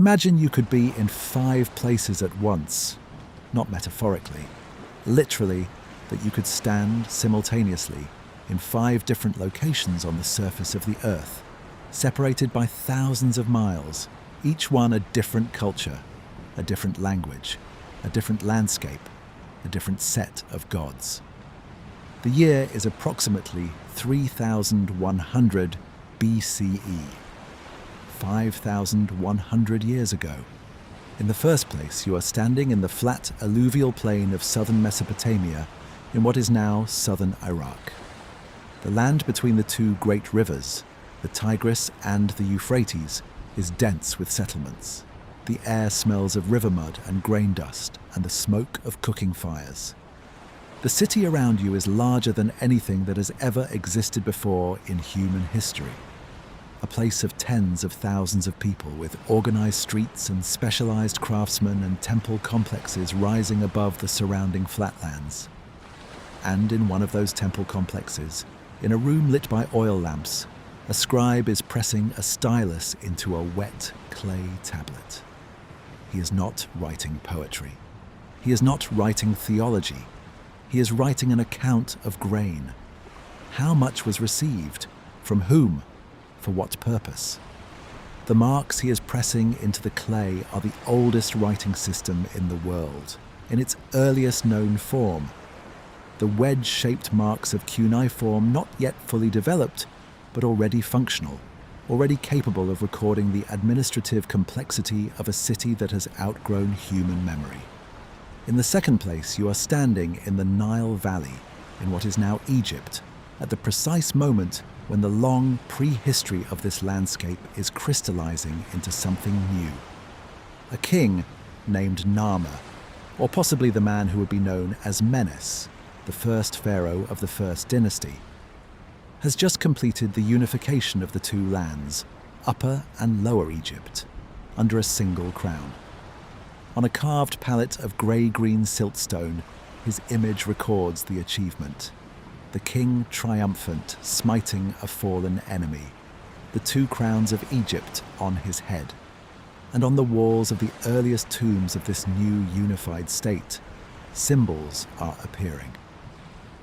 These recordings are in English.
Imagine you could be in 5 places at once, not metaphorically, literally, that you could stand simultaneously in 5 different locations on the surface of the Earth, separated by thousands of miles, each one a different culture, a different language, a different landscape, a different set of gods. The year is approximately 3100 BCE, 5,100 years ago. In the first place, you are standing in the flat alluvial plain of southern Mesopotamia in what is now southern Iraq. The land between the 2 great rivers, the Tigris and the Euphrates, is dense with settlements. The air smells of river mud and grain dust and the smoke of cooking fires. The city around you is larger than anything that has ever existed before in human history. A place of tens of thousands of people with organized streets and specialized craftsmen and temple complexes rising above the surrounding flatlands. And in one of those temple complexes, in a room lit by oil lamps, a scribe is pressing a stylus into a wet clay tablet. He is not writing poetry. He is not writing theology. He is writing an account of grain. How much was received? From whom? For what purpose? The marks he is pressing into the clay are the oldest writing system in the world, in its earliest known form. The wedge-shaped marks of cuneiform not yet fully developed, but already functional, already capable of recording the administrative complexity of a city that has outgrown human memory. In the second place, you are standing in the Nile Valley, in what is now Egypt, at the precise moment when the long prehistory of this landscape is crystallizing into something new. A king named Narmer, or possibly the man who would be known as Menes, the first pharaoh of the First Dynasty, has just completed the unification of the 2 lands, Upper and Lower Egypt, under a single crown. On a carved palette of grey-green siltstone, his image records the achievement. The king triumphant, smiting a fallen enemy, the 2 crowns of Egypt on his head. And on the walls of the earliest tombs of this new unified state, symbols are appearing.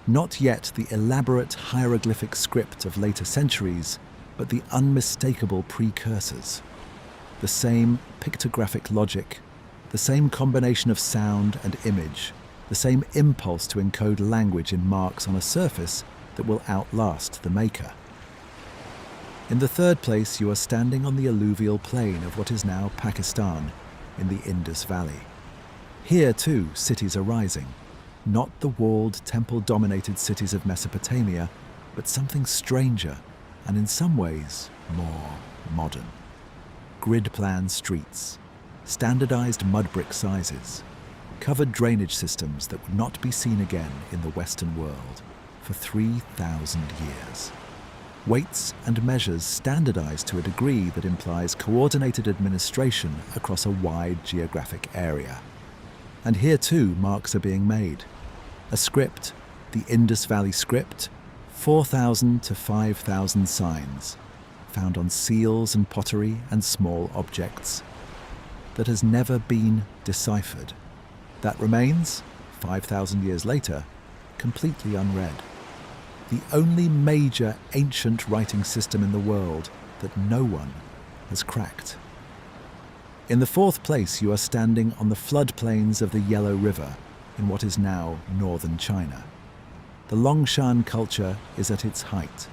Not yet the elaborate hieroglyphic script of later centuries, but the unmistakable precursors. The same pictographic logic, the same combination of sound and image, the same impulse to encode language in marks on a surface that will outlast the maker. In the third place, you are standing on the alluvial plain of what is now Pakistan, in the Indus Valley. Here, too, cities are rising. Not the walled, temple-dominated cities of Mesopotamia, but something stranger, and in some ways, more modern. Grid-plan streets, standardized mud brick sizes, covered drainage systems that would not be seen again in the Western world for 3,000 years. Weights and measures standardized to a degree that implies coordinated administration across a wide geographic area. And here too marks are being made. A script, the Indus Valley script, 4,000 to 5,000 signs, found on seals and pottery and small objects, that has never been deciphered. That remains, 5,000 years later, completely unread. The only major ancient writing system in the world that no one has cracked. In the fourth place, you are standing on the floodplains of the Yellow River in what is now northern China. The Longshan culture is at its height,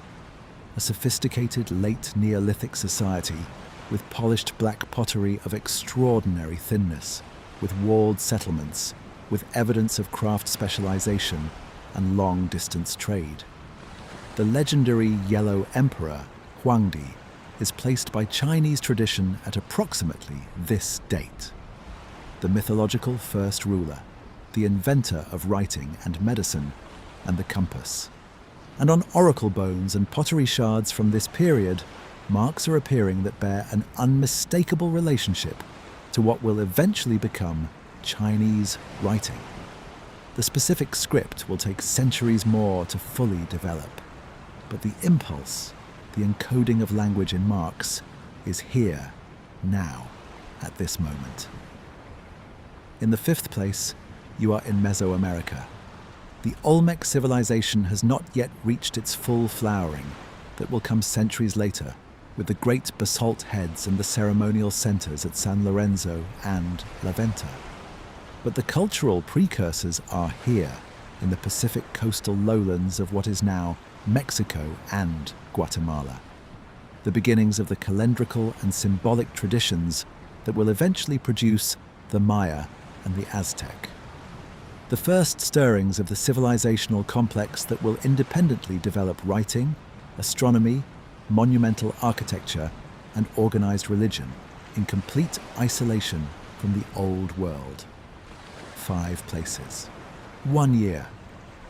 a sophisticated late Neolithic society with polished black pottery of extraordinary thinness, with walled settlements, with evidence of craft specialization and long-distance trade. The legendary Yellow Emperor, Huangdi, is placed by Chinese tradition at approximately this date. The mythological first ruler, the inventor of writing and medicine, and the compass. And on oracle bones and pottery shards from this period, marks are appearing that bear an unmistakable relationship to what will eventually become Chinese writing. The specific script will take centuries more to fully develop, but the impulse, the encoding of language in marks, is here, now. at this moment. In the fifth place, you are in Mesoamerica. The Olmec civilization has not yet reached its full flowering that will come centuries later, with the great basalt heads and the ceremonial centers at San Lorenzo and La Venta. But the cultural precursors are here, in the Pacific coastal lowlands of what is now Mexico and Guatemala. The beginnings of the calendrical and symbolic traditions that will eventually produce the Maya and the Aztec. The first stirrings of the civilizational complex that will independently develop writing, astronomy, monumental architecture, and organized religion in complete isolation from the old world. 5 places. 1 year.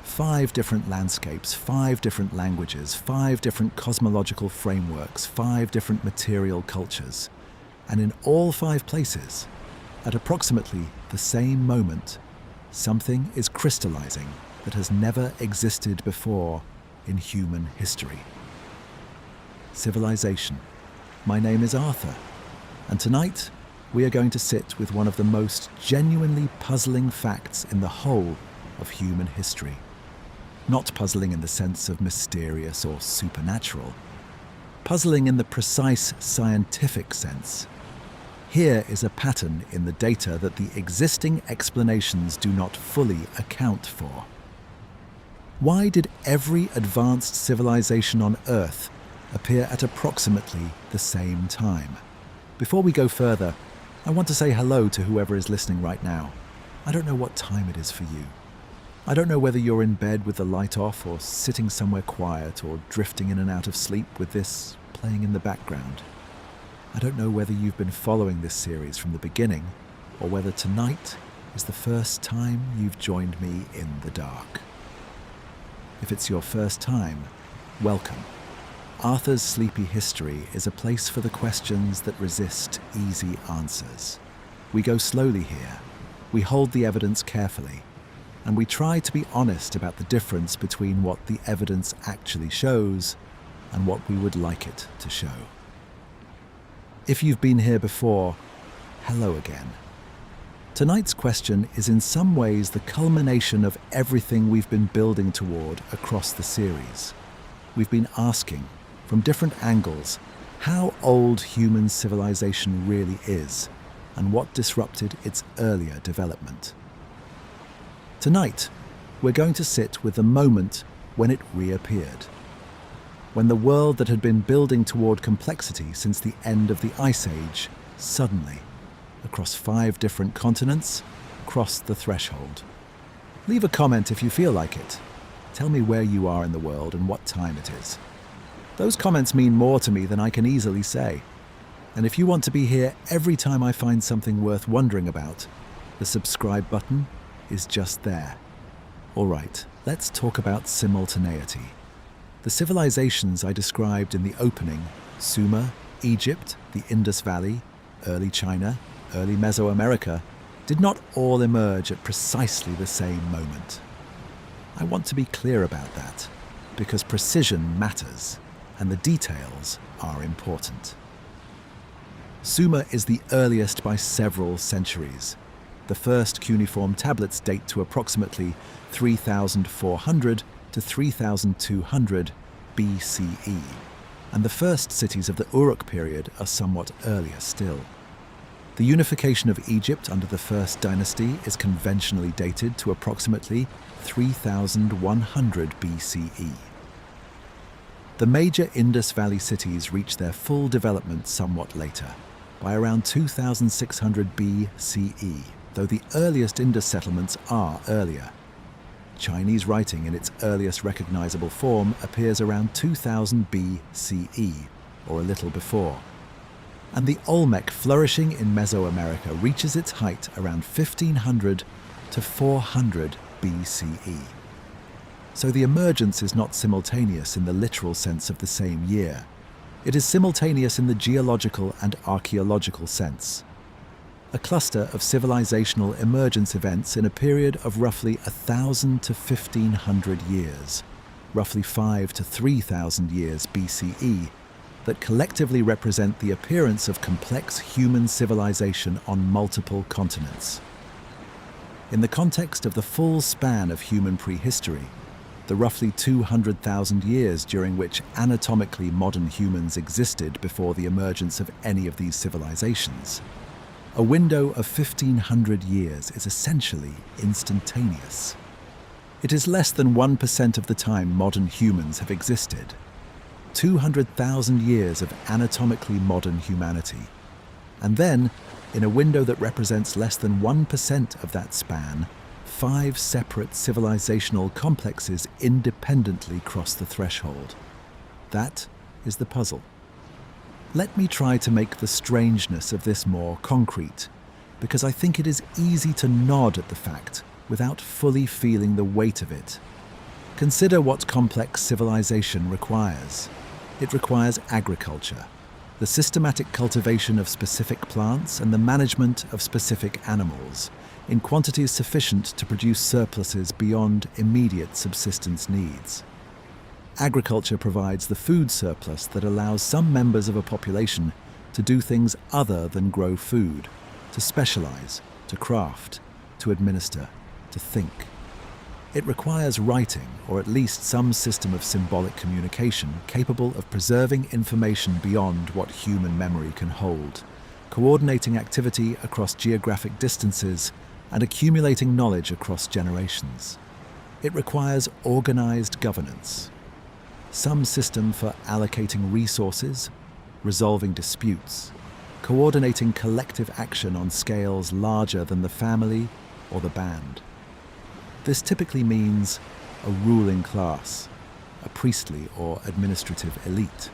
5 different landscapes, 5 different languages, 5 different cosmological frameworks, 5 different material cultures. And in all 5 places, at approximately the same moment, something is crystallizing that has never existed before in human history. Civilization. My name is Arthur, and tonight we are going to sit with one of the most genuinely puzzling facts in the whole of human history. Not puzzling in the sense of mysterious or supernatural, puzzling in the precise scientific sense. Here is a pattern in the data that the existing explanations do not fully account for. Why did every advanced civilization on Earth appear at approximately the same time? Before we go further, I want to say hello to whoever is listening right now. I don't know what time it is for you. I don't know whether you're in bed with the light off or sitting somewhere quiet or drifting in and out of sleep with this playing in the background. I don't know whether you've been following this series from the beginning or whether tonight is the first time you've joined me in the dark. If it's your first time, welcome. Arthur's Sleepy History is a place for the questions that resist easy answers. We go slowly here, we hold the evidence carefully, and we try to be honest about the difference between what the evidence actually shows and what we would like it to show. If you've been here before, hello again. Tonight's question is in some ways the culmination of everything we've been building toward across the series. We've been asking, from different angles, how old human civilization really is and what disrupted its earlier development. Tonight, we're going to sit with the moment when it reappeared. When the world that had been building toward complexity since the end of the Ice Age suddenly, across 5 different continents, crossed the threshold. Leave a comment if you feel like it. Tell me where you are in the world and what time it is. Those comments mean more to me than I can easily say. And if you want to be here every time I find something worth wondering about, the subscribe button is just there. All right, let's talk about simultaneity. The civilizations I described in the opening, Sumer, Egypt, the Indus Valley, early China, early Mesoamerica, did not all emerge at precisely the same moment. I want to be clear about that, because precision matters, and the details are important. Sumer is the earliest by several centuries. The first cuneiform tablets date to approximately 3,400 to 3,200 BCE, and the first cities of the Uruk period are somewhat earlier still. The unification of Egypt under the First Dynasty is conventionally dated to approximately 3,100 BCE. The major Indus Valley cities reached their full development somewhat later, by around 2,600 BCE, though the earliest Indus settlements are earlier. Chinese writing in its earliest recognizable form appears around 2000 BCE, or a little before. And the Olmec flourishing in Mesoamerica reaches its height around 1500 to 400 BCE. So the emergence is not simultaneous in the literal sense of the same year. It is simultaneous in the geological and archaeological sense. A cluster of civilizational emergence events in a period of roughly 1,000 to 1,500 years, roughly 5 to 3,000 years BCE, that collectively represent the appearance of complex human civilization on multiple continents. In the context of the full span of human prehistory, the roughly 200,000 years during which anatomically modern humans existed before the emergence of any of these civilizations, a window of 1,500 years is essentially instantaneous. It is less than 1% of the time modern humans have existed. 200,000 years of anatomically modern humanity. And then, in a window that represents less than 1% of that span, 5 separate civilizational complexes independently cross the threshold. That is the puzzle. Let me try to make the strangeness of this more concrete, because I think it is easy to nod at the fact without fully feeling the weight of it. Consider what complex civilization requires. It requires agriculture, the systematic cultivation of specific plants and the management of specific animals, in quantities sufficient to produce surpluses beyond immediate subsistence needs. Agriculture provides the food surplus that allows some members of a population to do things other than grow food, to specialize, to craft, to administer, to think. It requires writing, or at least some system of symbolic communication capable of preserving information beyond what human memory can hold, coordinating activity across geographic distances, and accumulating knowledge across generations. It requires organized governance, some system for allocating resources, resolving disputes, coordinating collective action on scales larger than the family or the band. This typically means a ruling class, a priestly or administrative elite,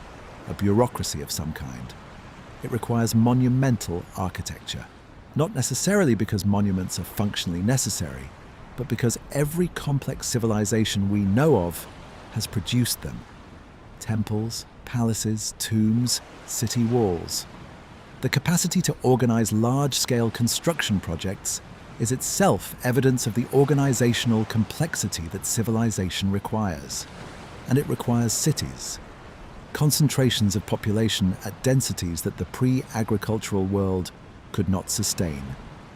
a bureaucracy of some kind. It requires monumental architecture, not necessarily because monuments are functionally necessary, but because every complex civilization we know of has produced them. Temples, palaces, tombs, city walls. The capacity to organize large-scale construction projects is itself evidence of the organizational complexity that civilization requires. And it requires cities, concentrations of population at densities that the pre-agricultural world could not sustain,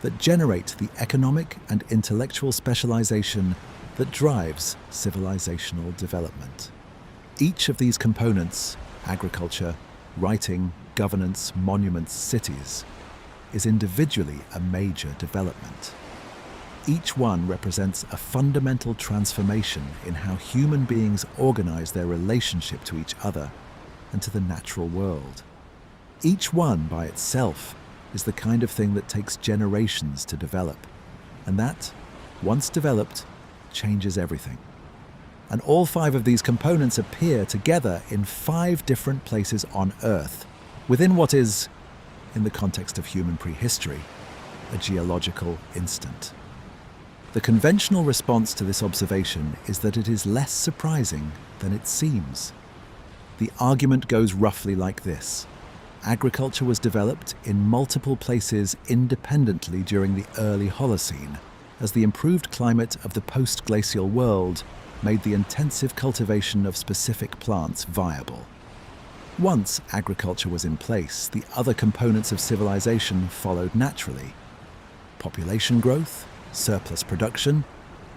that generate the economic and intellectual specialization that drives civilizational development. Each of these components, agriculture, writing, governance, monuments, cities, is individually a major development. Each one represents a fundamental transformation in how human beings organize their relationship to each other and to the natural world. Each one by itself is the kind of thing that takes generations to develop, and that, once developed, changes everything. And all 5 of these components appear together in 5 different places on Earth, within what is, in the context of human prehistory, a geological instant. The conventional response to this observation is that it is less surprising than it seems. The argument goes roughly like this. Agriculture was developed in multiple places independently during the early Holocene, as the improved climate of the post-glacial world made the intensive cultivation of specific plants viable. Once agriculture was in place, the other components of civilization followed naturally. Population growth, surplus production,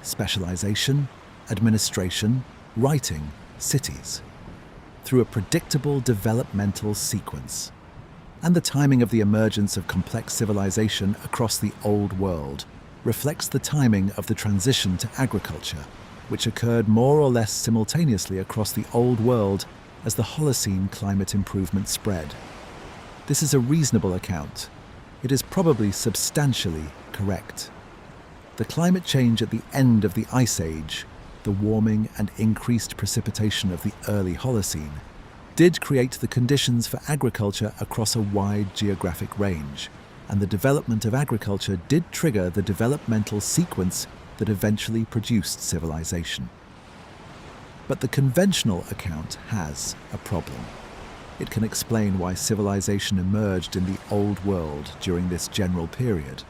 specialization, administration, writing, cities, through a predictable developmental sequence. And the timing of the emergence of complex civilization across the Old World reflects the timing of the transition to agriculture, which occurred more or less simultaneously across the Old World as the Holocene climate improvement spread. This is a reasonable account. It is probably substantially correct. The climate change at the end of the Ice Age, the warming and increased precipitation of the early Holocene, did create the conditions for agriculture across a wide geographic range, and the development of agriculture did trigger the developmental sequence that eventually produced civilization. But the conventional account has a problem. It can explain why civilization emerged in the Old World during this general period.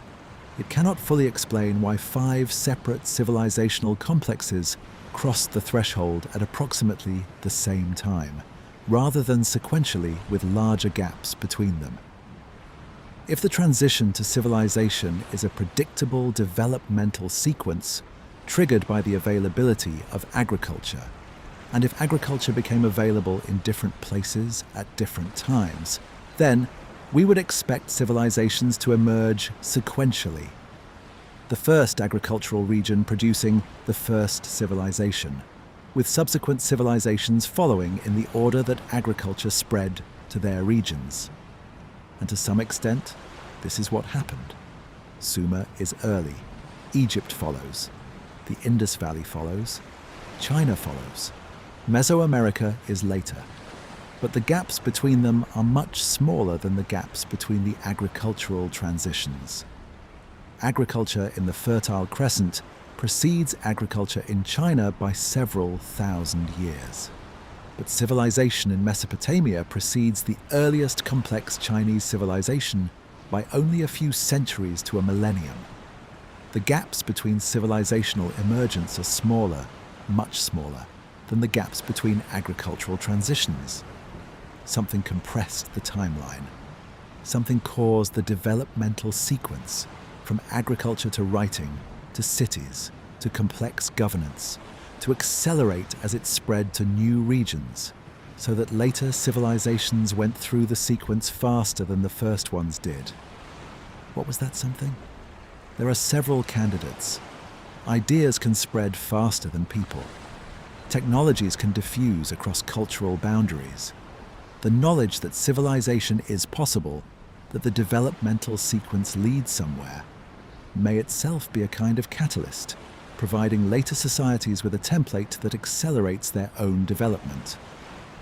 It cannot fully explain why 5 separate civilizational complexes crossed the threshold at approximately the same time, rather than sequentially with larger gaps between them. If the transition to civilization is a predictable developmental sequence triggered by the availability of agriculture, and if agriculture became available in different places at different times, then we would expect civilizations to emerge sequentially. The first agricultural region producing the first civilization, with subsequent civilizations following in the order that agriculture spread to their regions. And to some extent, this is what happened. Sumer is early, Egypt follows, the Indus Valley follows, China follows, Mesoamerica is later. But the gaps between them are much smaller than the gaps between the agricultural transitions. Agriculture in the Fertile Crescent precedes agriculture in China by several thousand years. But civilization in Mesopotamia precedes the earliest complex Chinese civilization by only a few centuries to a millennium. The gaps between civilizational emergence are smaller, much smaller, than the gaps between agricultural transitions. Something compressed the timeline. Something caused the developmental sequence from agriculture to writing, to cities, to complex governance, to accelerate as it spread to new regions, so that later civilizations went through the sequence faster than the first ones did. What was that something? There are several candidates. Ideas can spread faster than people. Technologies can diffuse across cultural boundaries. The knowledge that civilization is possible, that the developmental sequence leads somewhere, may itself be a kind of catalyst, providing later societies with a template that accelerates their own development.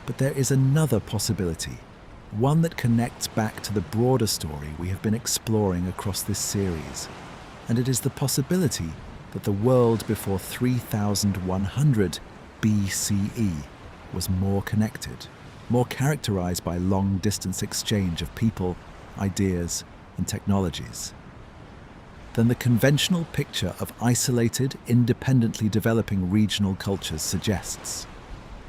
But there is another possibility, one that connects back to the broader story we have been exploring across this series, and it is the possibility that the world before 3100 BCE was more connected, more characterized by long-distance exchange of people, ideas, and technologies, than the conventional picture of isolated, independently developing regional cultures suggests.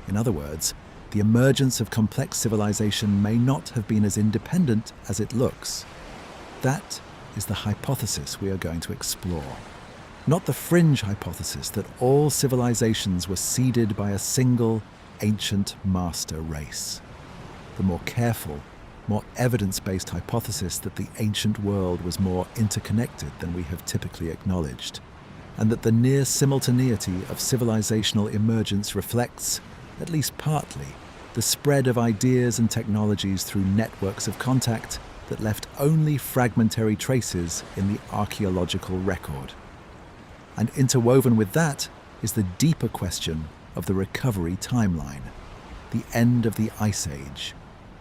In other words, the emergence of complex civilization may not have been as independent as it looks. That is the hypothesis we are going to explore. Not the fringe hypothesis that all civilizations were seeded by a single, ancient master race. The more careful, more evidence-based hypothesis that the ancient world was more interconnected than we have typically acknowledged, and that the near simultaneity of civilizational emergence reflects, at least partly, the spread of ideas and technologies through networks of contact that left only fragmentary traces in the archaeological record. And interwoven with that is the deeper question of the recovery timeline, the end of the Ice Age,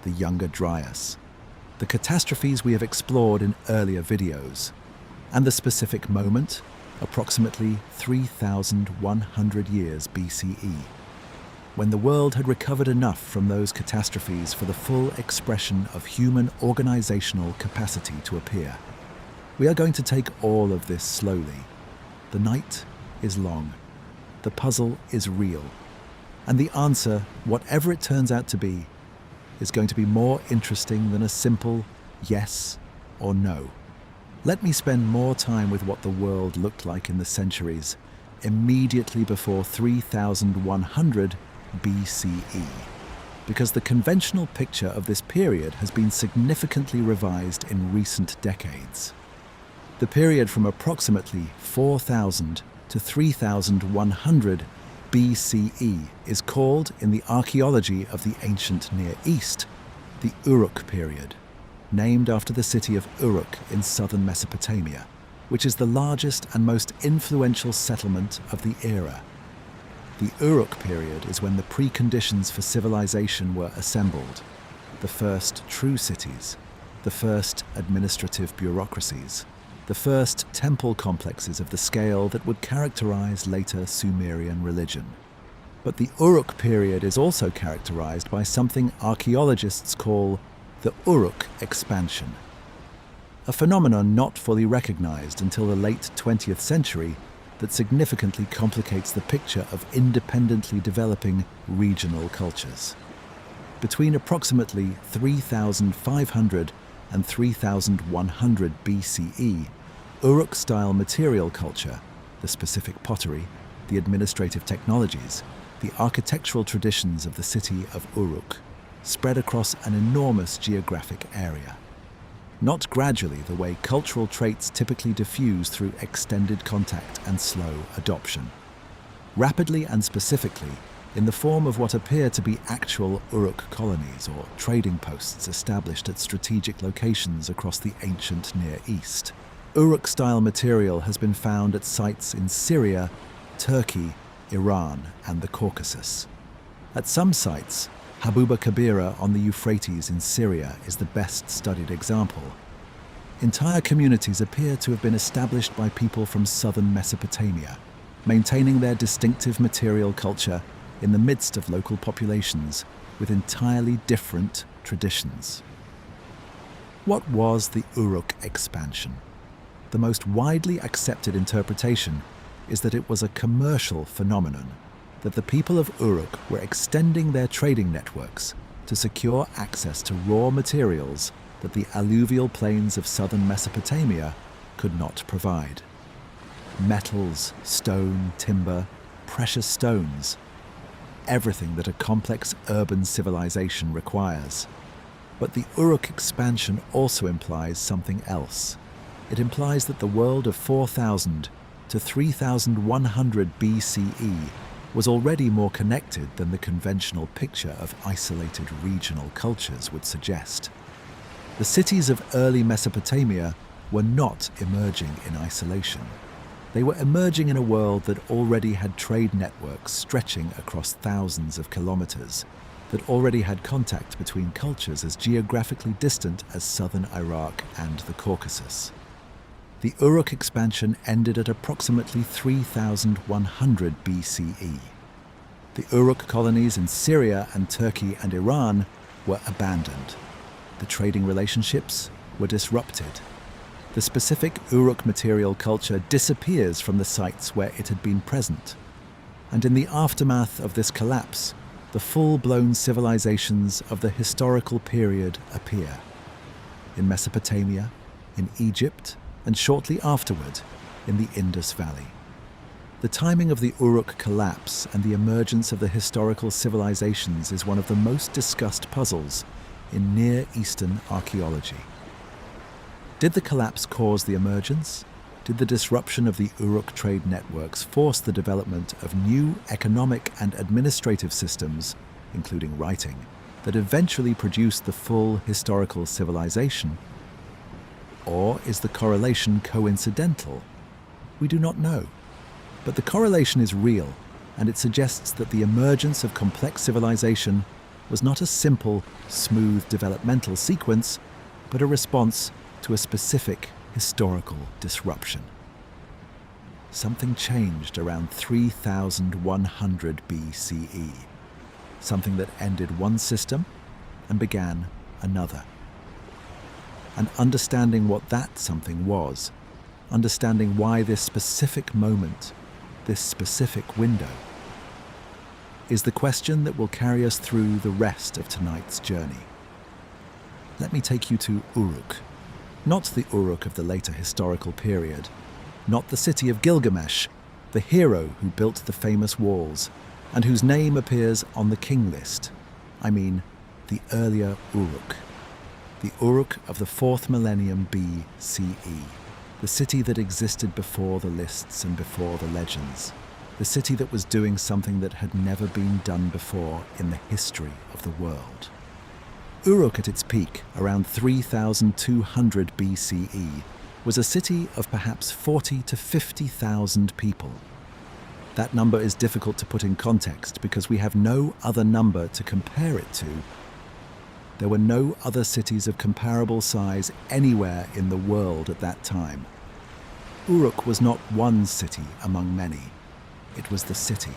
the Younger Dryas, the catastrophes we have explored in earlier videos, and the specific moment, approximately 3,100 years BCE, when the world had recovered enough from those catastrophes for the full expression of human organizational capacity to appear. We are going to take all of this slowly. The night is long. The puzzle is real. And the answer, whatever it turns out to be, is going to be more interesting than a simple yes or no. Let me spend more time with what the world looked like in the centuries immediately before 3100 BCE, because the conventional picture of this period has been significantly revised in recent decades. The period from approximately 4000 to 3100 BCE is called, in the archaeology of the ancient Near East, the Uruk period, named after the city of Uruk in southern Mesopotamia, which is the largest and most influential settlement of the era. The Uruk period is when the preconditions for civilization were assembled, the first true cities, the first administrative bureaucracies, the first temple complexes of the scale that would characterize later Sumerian religion. But the Uruk period is also characterized by something archaeologists call the Uruk expansion, a phenomenon not fully recognized until the late 20th century that significantly complicates the picture of independently developing regional cultures. Between approximately 3,500 and 3,100 BCE, Uruk-style material culture, the specific pottery, the administrative technologies, the architectural traditions of the city of Uruk, spread across an enormous geographic area. Not gradually the way cultural traits typically diffuse through extended contact and slow adoption. Rapidly and specifically, in the form of what appear to be actual Uruk colonies or trading posts established at strategic locations across the ancient Near East. Uruk-style material has been found at sites in Syria, Turkey, Iran, and the Caucasus. At some sites, Habuba Kabira on the Euphrates in Syria is the best studied example. Entire communities appear to have been established by people from southern Mesopotamia, maintaining their distinctive material culture in the midst of local populations with entirely different traditions. What was the Uruk expansion? The most widely accepted interpretation is that it was a commercial phenomenon, that the people of Uruk were extending their trading networks to secure access to raw materials that the alluvial plains of southern Mesopotamia could not provide. Metals, stone, timber, precious stones, everything that a complex urban civilization requires. But the Uruk expansion also implies something else. It implies that the world of 4,000 to 3,100 BCE was already more connected than the conventional picture of isolated regional cultures would suggest. The cities of early Mesopotamia were not emerging in isolation. They were emerging in a world that already had trade networks stretching across thousands of kilometers, that already had contact between cultures as geographically distant as southern Iraq and the Caucasus. The Uruk expansion ended at approximately 3,100 BCE. The Uruk colonies in Syria and Turkey and Iran were abandoned. The trading relationships were disrupted. The specific Uruk material culture disappears from the sites where it had been present. And in the aftermath of this collapse, the full-blown civilizations of the historical period appear. In Mesopotamia, in Egypt, and shortly afterward, in the Indus Valley. The timing of the Uruk collapse and the emergence of the historical civilizations is one of the most discussed puzzles in Near Eastern archaeology. Did the collapse cause the emergence? Did the disruption of the Uruk trade networks force the development of new economic and administrative systems, including writing, that eventually produced the full historical civilization? Or is the correlation coincidental? We do not know. But the correlation is real, and it suggests that the emergence of complex civilization was not a simple, smooth developmental sequence, but a response to a specific historical disruption. Something changed around 3,100 BCE. Something that ended one system and began another. And understanding what that something was, understanding why this specific moment, this specific window, is the question that will carry us through the rest of tonight's journey. Let me take you to Uruk. Not the Uruk of the later historical period, not the city of Gilgamesh, the hero who built the famous walls, and whose name appears on the king list. I mean, the earlier Uruk. The Uruk of the 4th millennium BCE, the city that existed before the lists and before the legends, the city that was doing something that had never been done before in the history of the world. Uruk at its peak, around 3,200 BCE, was a city of perhaps 40 to 50,000 people. That number is difficult to put in context because we have no other number to compare it to. There were no other cities of comparable size anywhere in the world at that time. Uruk was not one city among many. It was the city,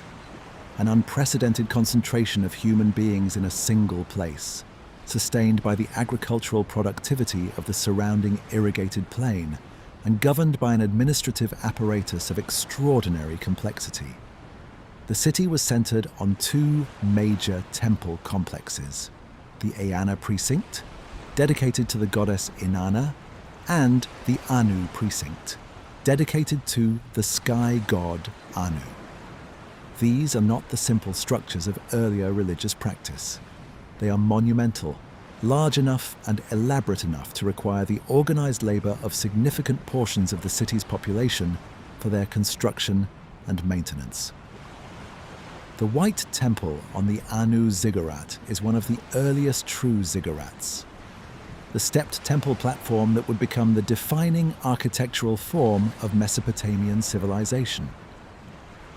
an unprecedented concentration of human beings in a single place, sustained by the agricultural productivity of the surrounding irrigated plain and governed by an administrative apparatus of extraordinary complexity. The city was centered on two major temple complexes, the Eanna precinct, dedicated to the goddess Inanna, and the Anu precinct, dedicated to the sky god Anu. These are not the simple structures of earlier religious practice. They are monumental, large enough and elaborate enough to require the organized labor of significant portions of the city's population for their construction and maintenance. The White Temple on the Anu ziggurat is one of the earliest true ziggurats. The stepped temple platform that would become the defining architectural form of Mesopotamian civilization.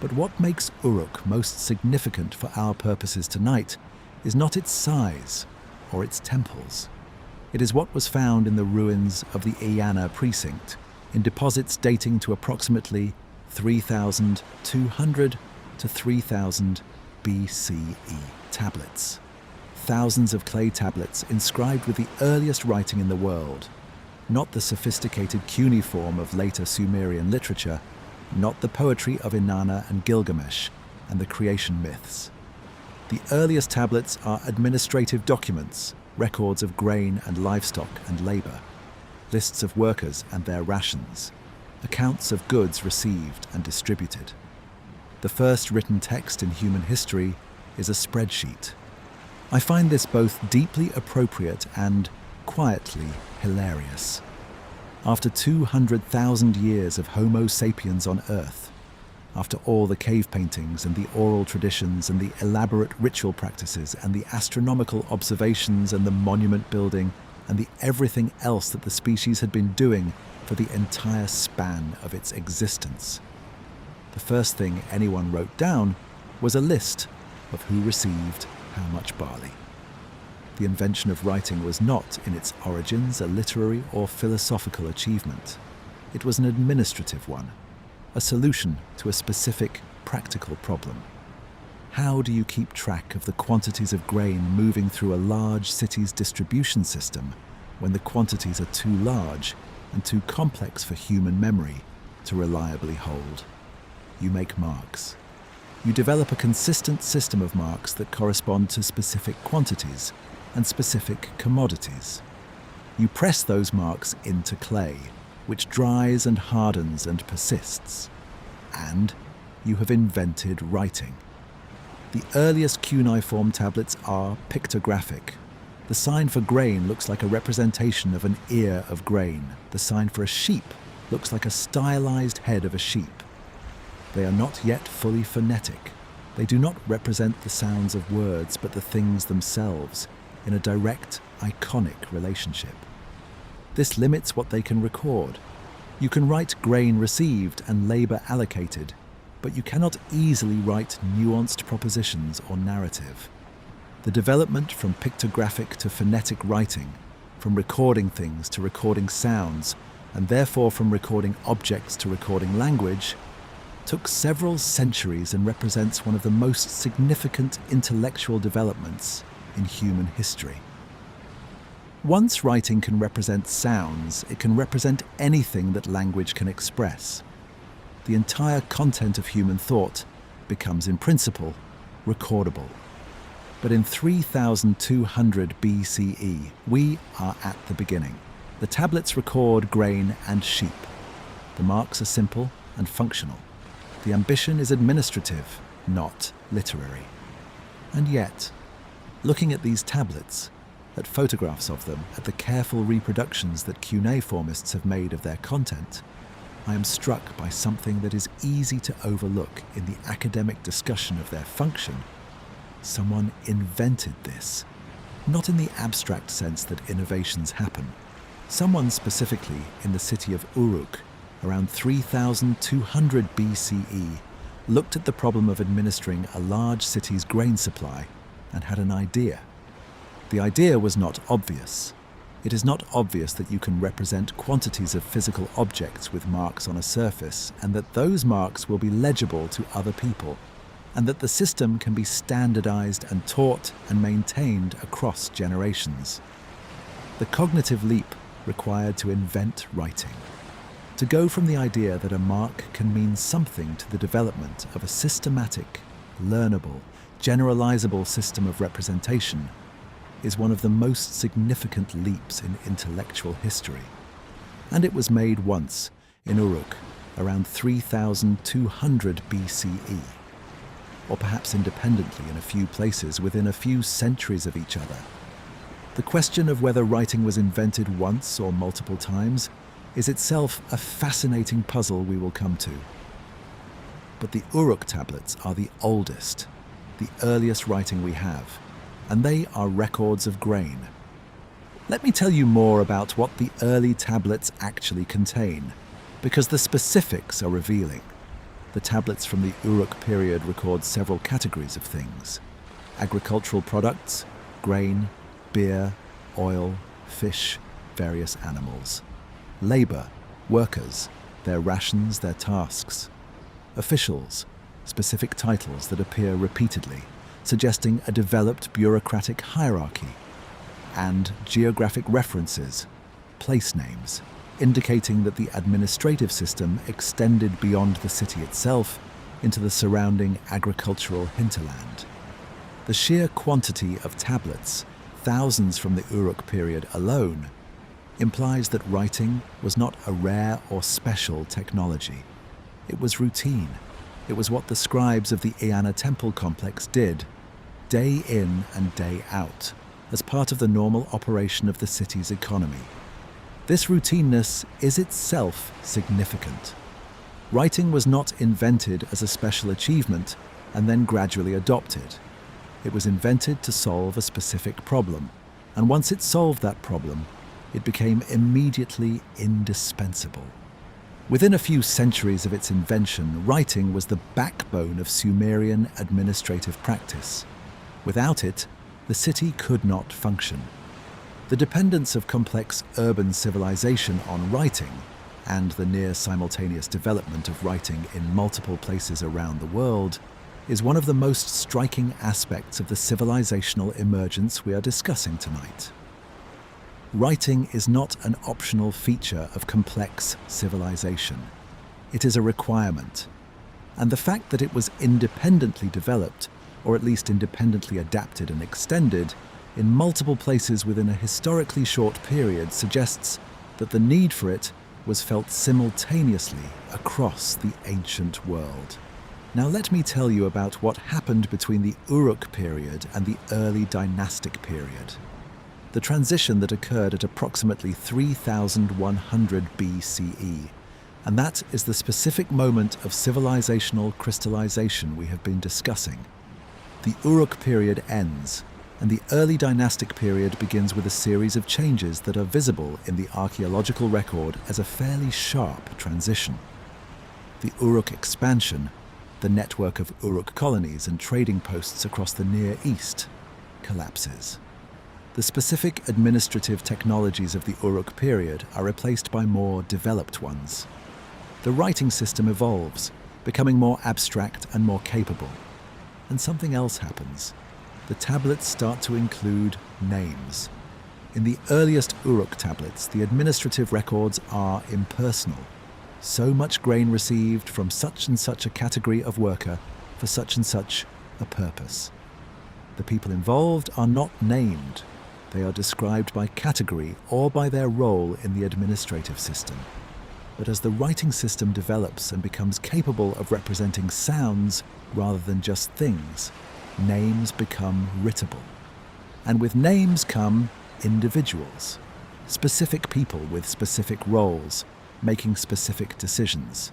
But what makes Uruk most significant for our purposes tonight is not its size or its temples. It is what was found in the ruins of the Eanna precinct, in deposits dating to approximately 3,200 to 3,000 BCE tablets. Thousands of clay tablets inscribed with the earliest writing in the world, not the sophisticated cuneiform of later Sumerian literature, not the poetry of Inanna and Gilgamesh and the creation myths. The earliest tablets are administrative documents, records of grain and livestock and labor, lists of workers and their rations, accounts of goods received and distributed. The first written text in human history is a spreadsheet. I find this both deeply appropriate and quietly hilarious. After 200,000 years of Homo sapiens on Earth, after all the cave paintings and the oral traditions and the elaborate ritual practices and the astronomical observations and the monument building and the everything else that the species had been doing for the entire span of its existence, the first thing anyone wrote down was a list of who received how much barley. The invention of writing was not, in its origins, a literary or philosophical achievement. It was an administrative one, a solution to a specific practical problem. How do you keep track of the quantities of grain moving through a large city's distribution system when the quantities are too large and too complex for human memory to reliably hold? You make marks. You develop a consistent system of marks that correspond to specific quantities and specific commodities. You press those marks into clay, which dries and hardens and persists. And you have invented writing. The earliest cuneiform tablets are pictographic. The sign for grain looks like a representation of an ear of grain. The sign for a sheep looks like a stylized head of a sheep. They are not yet fully phonetic. They do not represent the sounds of words, but the things themselves, in a direct, iconic relationship. This limits what they can record. You can write grain received and labor allocated, but you cannot easily write nuanced propositions or narrative. The development from pictographic to phonetic writing, from recording things to recording sounds, and therefore from recording objects to recording language, took several centuries and represents one of the most significant intellectual developments in human history. Once writing can represent sounds, it can represent anything that language can express. The entire content of human thought becomes, in principle, recordable. But in 3200 BCE, we are at the beginning. The tablets record grain and sheep. The marks are simple and functional. The ambition is administrative, not literary. And yet, looking at these tablets, at photographs of them, at the careful reproductions that cuneiformists have made of their content, I am struck by something that is easy to overlook in the academic discussion of their function. Someone invented this, not in the abstract sense that innovations happen. Someone specifically in the city of Uruk, around 3200 BCE, looked at the problem of administering a large city's grain supply and had an idea. The idea was not obvious. It is not obvious that you can represent quantities of physical objects with marks on a surface, and that those marks will be legible to other people, and that the system can be standardized and taught and maintained across generations. The cognitive leap required to invent writing. To go from the idea that a mark can mean something to the development of a systematic, learnable, generalizable system of representation is one of the most significant leaps in intellectual history. And it was made once, in Uruk, around 3200 BCE, or perhaps independently in a few places within a few centuries of each other. The question of whether writing was invented once or multiple times is itself a fascinating puzzle we will come to. But the Uruk tablets are the oldest, the earliest writing we have, and they are records of grain. Let me tell you more about what the early tablets actually contain, because the specifics are revealing. The tablets from the Uruk period record several categories of things: agricultural products, grain, beer, oil, fish, various animals; labor, workers, their rations, their tasks; officials, specific titles that appear repeatedly, suggesting a developed bureaucratic hierarchy; and geographic references, place names, indicating that the administrative system extended beyond the city itself into the surrounding agricultural hinterland. The sheer quantity of tablets, thousands from the Uruk period alone, implies that writing was not a rare or special technology. It was routine. It was what the scribes of the Eanna temple complex did, day in and day out, as part of the normal operation of the city's economy. This routineness is itself significant. Writing was not invented as a special achievement and then gradually adopted. It was invented to solve a specific problem, and once it solved that problem, it became immediately indispensable. Within a few centuries of its invention, writing was the backbone of Sumerian administrative practice. Without it, the city could not function. The dependence of complex urban civilization on writing, and the near-simultaneous development of writing in multiple places around the world, is one of the most striking aspects of the civilizational emergence we are discussing tonight. Writing is not an optional feature of complex civilization. It is a requirement. And the fact that it was independently developed, or at least independently adapted and extended, in multiple places within a historically short period suggests that the need for it was felt simultaneously across the ancient world. Now let me tell you about what happened between the Uruk period and the early dynastic period. The transition that occurred at approximately 3100 BCE, and that is the specific moment of civilizational crystallization we have been discussing. The Uruk period ends, and the early dynastic period begins with a series of changes that are visible in the archaeological record as a fairly sharp transition. The Uruk expansion, the network of Uruk colonies and trading posts across the Near East, collapses. The specific administrative technologies of the Uruk period are replaced by more developed ones. The writing system evolves, becoming more abstract and more capable. And something else happens. The tablets start to include names. In the earliest Uruk tablets, the administrative records are impersonal. So much grain received from such and such a category of worker for such and such a purpose. The people involved are not named. They are described by category or by their role in the administrative system. But as the writing system develops and becomes capable of representing sounds rather than just things, names become writable. And with names come individuals, specific people with specific roles, making specific decisions.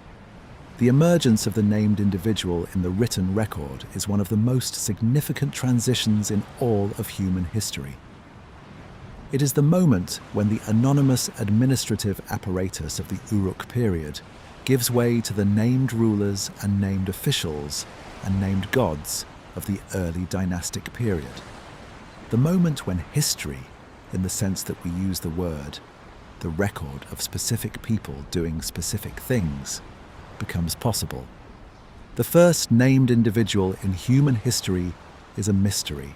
The emergence of the named individual in the written record is one of the most significant transitions in all of human history. It is the moment when the anonymous administrative apparatus of the Uruk period gives way to the named rulers and named officials and named gods of the early dynastic period. The moment when history, in the sense that we use the word, the record of specific people doing specific things, becomes possible. The first named individual in human history is a mystery.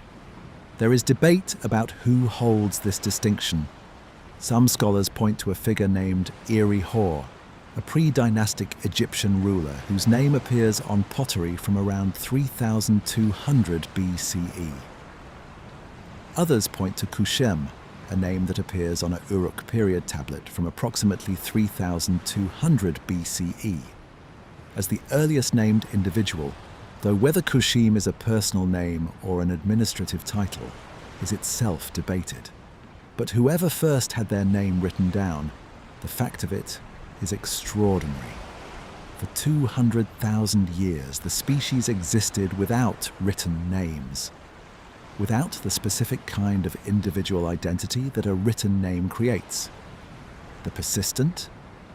There is debate about who holds this distinction. Some scholars point to a figure named Eri Hor, a pre-dynastic Egyptian ruler whose name appears on pottery from around 3200 BCE. Others point to Kushem, a name that appears on a Uruk period tablet from approximately 3200 BCE, as the earliest named individual, though whether Kushim is a personal name or an administrative title is itself debated. But whoever first had their name written down, the fact of it is extraordinary. For 200,000 years, the species existed without written names, without the specific kind of individual identity that a written name creates. The persistent,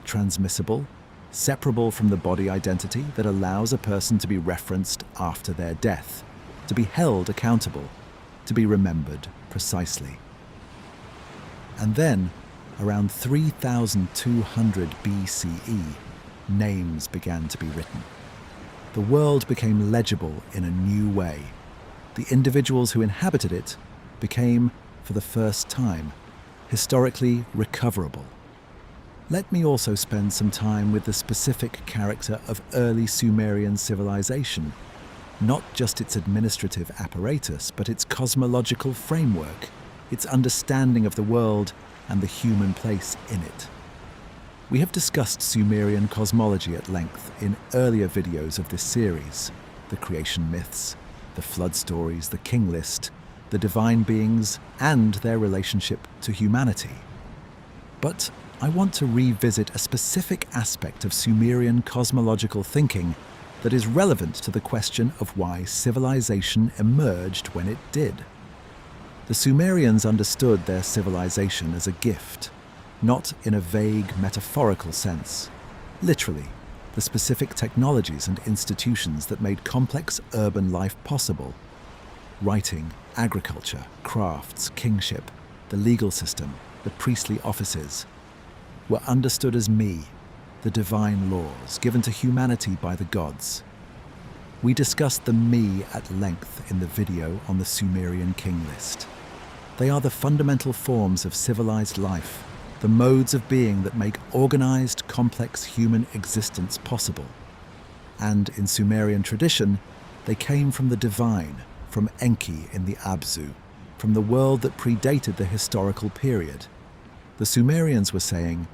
transmissible, separable from the body identity that allows a person to be referenced after their death, to be held accountable, to be remembered precisely. And then, around 3200 BCE, names began to be written. The world became legible in a new way. The individuals who inhabited it became, for the first time, historically recoverable. Let me also spend some time with the specific character of early Sumerian civilization, not just its administrative apparatus, but its cosmological framework, its understanding of the world and the human place in it. We have discussed Sumerian cosmology at length in earlier videos of this series: the creation myths, the flood stories, the king list, the divine beings, and their relationship to humanity. But I want to revisit a specific aspect of Sumerian cosmological thinking that is relevant to the question of why civilization emerged when it did. The Sumerians understood their civilization as a gift, not in a vague metaphorical sense. Literally, the specific technologies and institutions that made complex urban life possible: writing, agriculture, crafts, kingship, the legal system, the priestly offices, were understood as me, the divine laws given to humanity by the gods. We discussed the me at length in the video on the Sumerian king list. They are the fundamental forms of civilized life, the modes of being that make organized, complex human existence possible. And in Sumerian tradition, they came from the divine, from Enki in the Abzu, from the world that predated the historical period. The Sumerians were saying,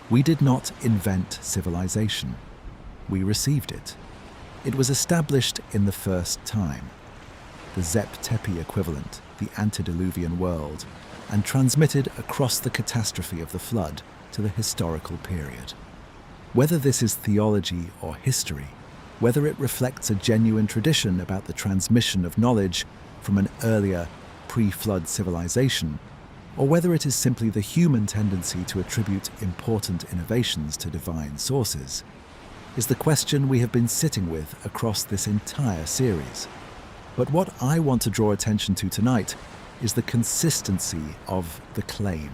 "We did not invent civilization. We received it. It was established in the first time, the Zep Tepi equivalent, the antediluvian world, and transmitted across the catastrophe of the flood to the historical period." Whether this is theology or history, whether it reflects a genuine tradition about the transmission of knowledge from an earlier, pre-flood civilization, or whether it is simply the human tendency to attribute important innovations to divine sources, is the question we have been sitting with across this entire series. But what I want to draw attention to tonight is the consistency of the claim.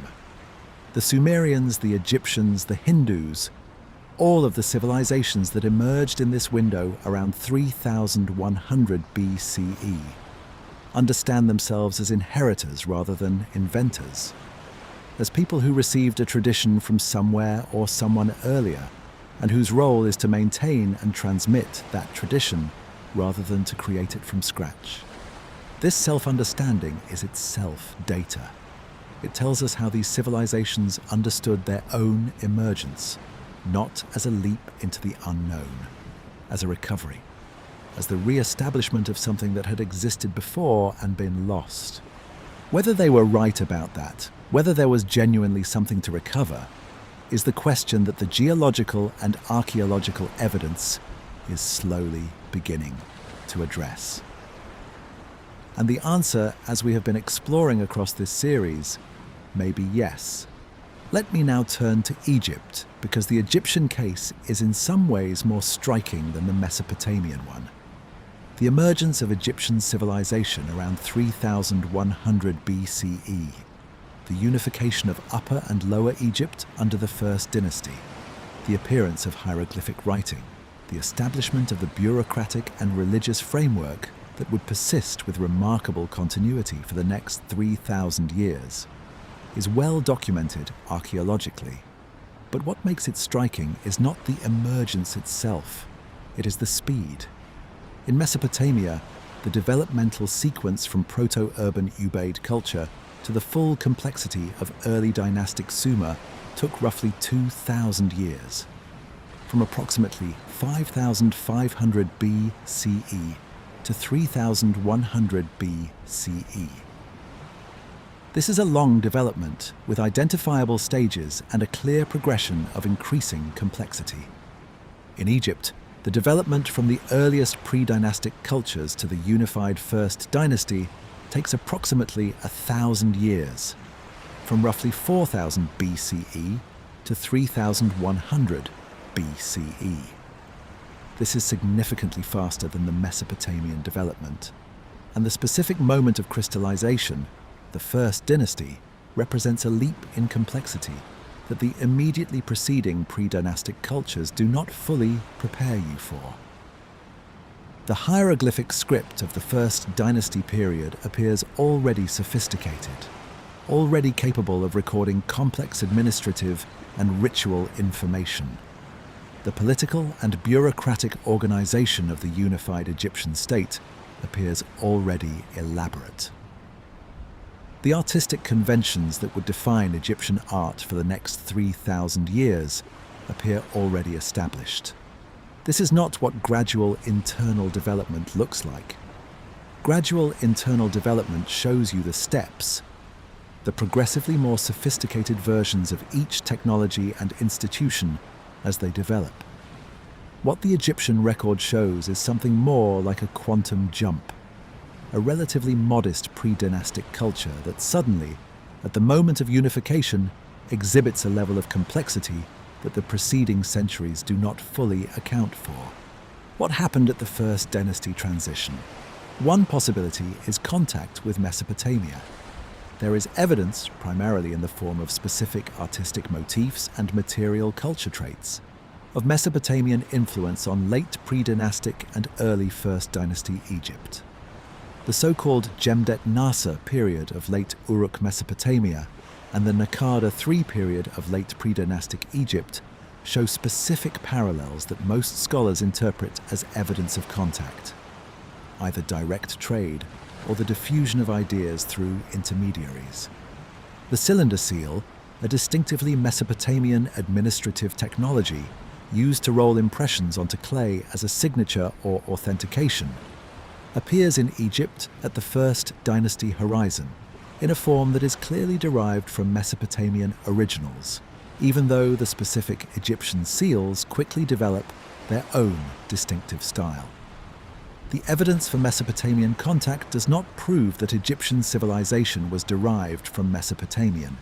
The Sumerians, the Egyptians, the Hindus, all of the civilizations that emerged in this window around 3100 BCE, understand themselves as inheritors rather than inventors, as people who received a tradition from somewhere or someone earlier, and whose role is to maintain and transmit that tradition rather than to create it from scratch. This self-understanding is itself data. It tells us how these civilizations understood their own emergence, not as a leap into the unknown, as a recovery, as the re-establishment of something that had existed before and been lost. Whether they were right about that, whether there was genuinely something to recover, is the question that the geological and archaeological evidence is slowly beginning to address. And the answer, as we have been exploring across this series, may be yes. Let me now turn to Egypt, because the Egyptian case is in some ways more striking than the Mesopotamian one. The emergence of Egyptian civilization around 3100 BCE, the unification of Upper and Lower Egypt under the First Dynasty, the appearance of hieroglyphic writing, the establishment of the bureaucratic and religious framework that would persist with remarkable continuity for the next 3,000 years, is well documented archaeologically. But what makes it striking is not the emergence itself, it is the speed. In Mesopotamia, the developmental sequence from proto-urban Ubaid culture to the full complexity of early dynastic Sumer took roughly 2,000 years, from approximately 5,500 BCE to 3,100 BCE. This is a long development with identifiable stages and a clear progression of increasing complexity. In Egypt, the development from the earliest pre-dynastic cultures to the unified First Dynasty takes approximately 1,000 years, from roughly 4,000 BCE to 3,100 BCE. This is significantly faster than the Mesopotamian development, and the specific moment of crystallization, the First Dynasty, represents a leap in complexity that the immediately preceding pre-dynastic cultures do not fully prepare you for. The hieroglyphic script of the First Dynasty period appears already sophisticated, already capable of recording complex administrative and ritual information. The political and bureaucratic organization of the unified Egyptian state appears already elaborate. The artistic conventions that would define Egyptian art for the next 3,000 years appear already established. This is not what gradual internal development looks like. Gradual internal development shows you the steps, the progressively more sophisticated versions of each technology and institution as they develop. What the Egyptian record shows is something more like a quantum jump, a relatively modest pre-dynastic culture that suddenly, at the moment of unification, exhibits a level of complexity that the preceding centuries do not fully account for. What happened at the First Dynasty transition? One possibility is contact with Mesopotamia. There is evidence, primarily in the form of specific artistic motifs and material culture traits, of Mesopotamian influence on late pre-dynastic and early First Dynasty Egypt. The so-called Jemdet Nasr period of late Uruk Mesopotamia and the Naqada III period of late pre-dynastic Egypt show specific parallels that most scholars interpret as evidence of contact, either direct trade or the diffusion of ideas through intermediaries. The cylinder seal, a distinctively Mesopotamian administrative technology used to roll impressions onto clay as a signature or authentication, appears in Egypt at the First Dynasty horizon in a form that is clearly derived from Mesopotamian originals, even though the specific Egyptian seals quickly develop their own distinctive style. The evidence for Mesopotamian contact does not prove that Egyptian civilization was derived from Mesopotamian.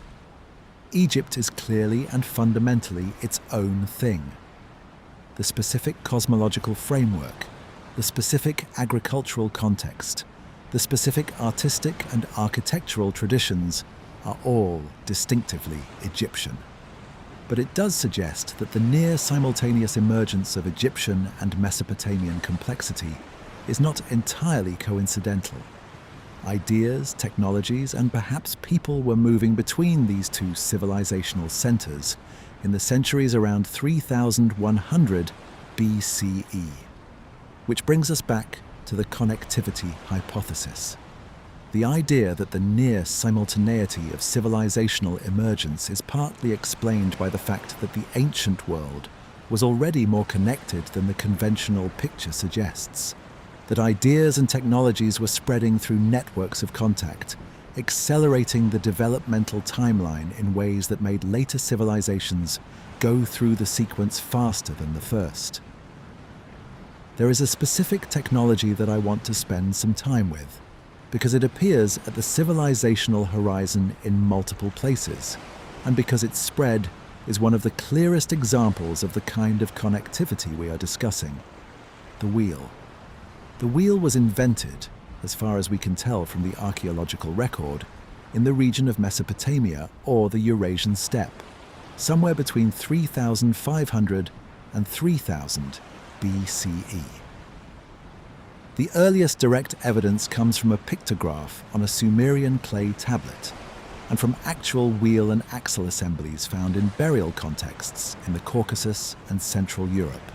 Egypt is clearly and fundamentally its own thing. The specific cosmological framework, the specific agricultural context, the specific artistic and architectural traditions are all distinctively Egyptian. But it does suggest that the near simultaneous emergence of Egyptian and Mesopotamian complexity is not entirely coincidental. Ideas, technologies, and perhaps people were moving between these two civilizational centers in the centuries around 3100 BCE. Which brings us back to the connectivity hypothesis. The idea that the near simultaneity of civilizational emergence is partly explained by the fact that the ancient world was already more connected than the conventional picture suggests, that ideas and technologies were spreading through networks of contact, accelerating the developmental timeline in ways that made later civilizations go through the sequence faster than the first. There is a specific technology that I want to spend some time with, because it appears at the civilizational horizon in multiple places, and because its spread is one of the clearest examples of the kind of connectivity we are discussing: the wheel. The wheel was invented, as far as we can tell from the archaeological record, in the region of Mesopotamia or the Eurasian steppe, somewhere between 3,500 and 3,000 BCE. The earliest direct evidence comes from a pictograph on a Sumerian clay tablet, and from actual wheel and axle assemblies found in burial contexts in the Caucasus and Central Europe.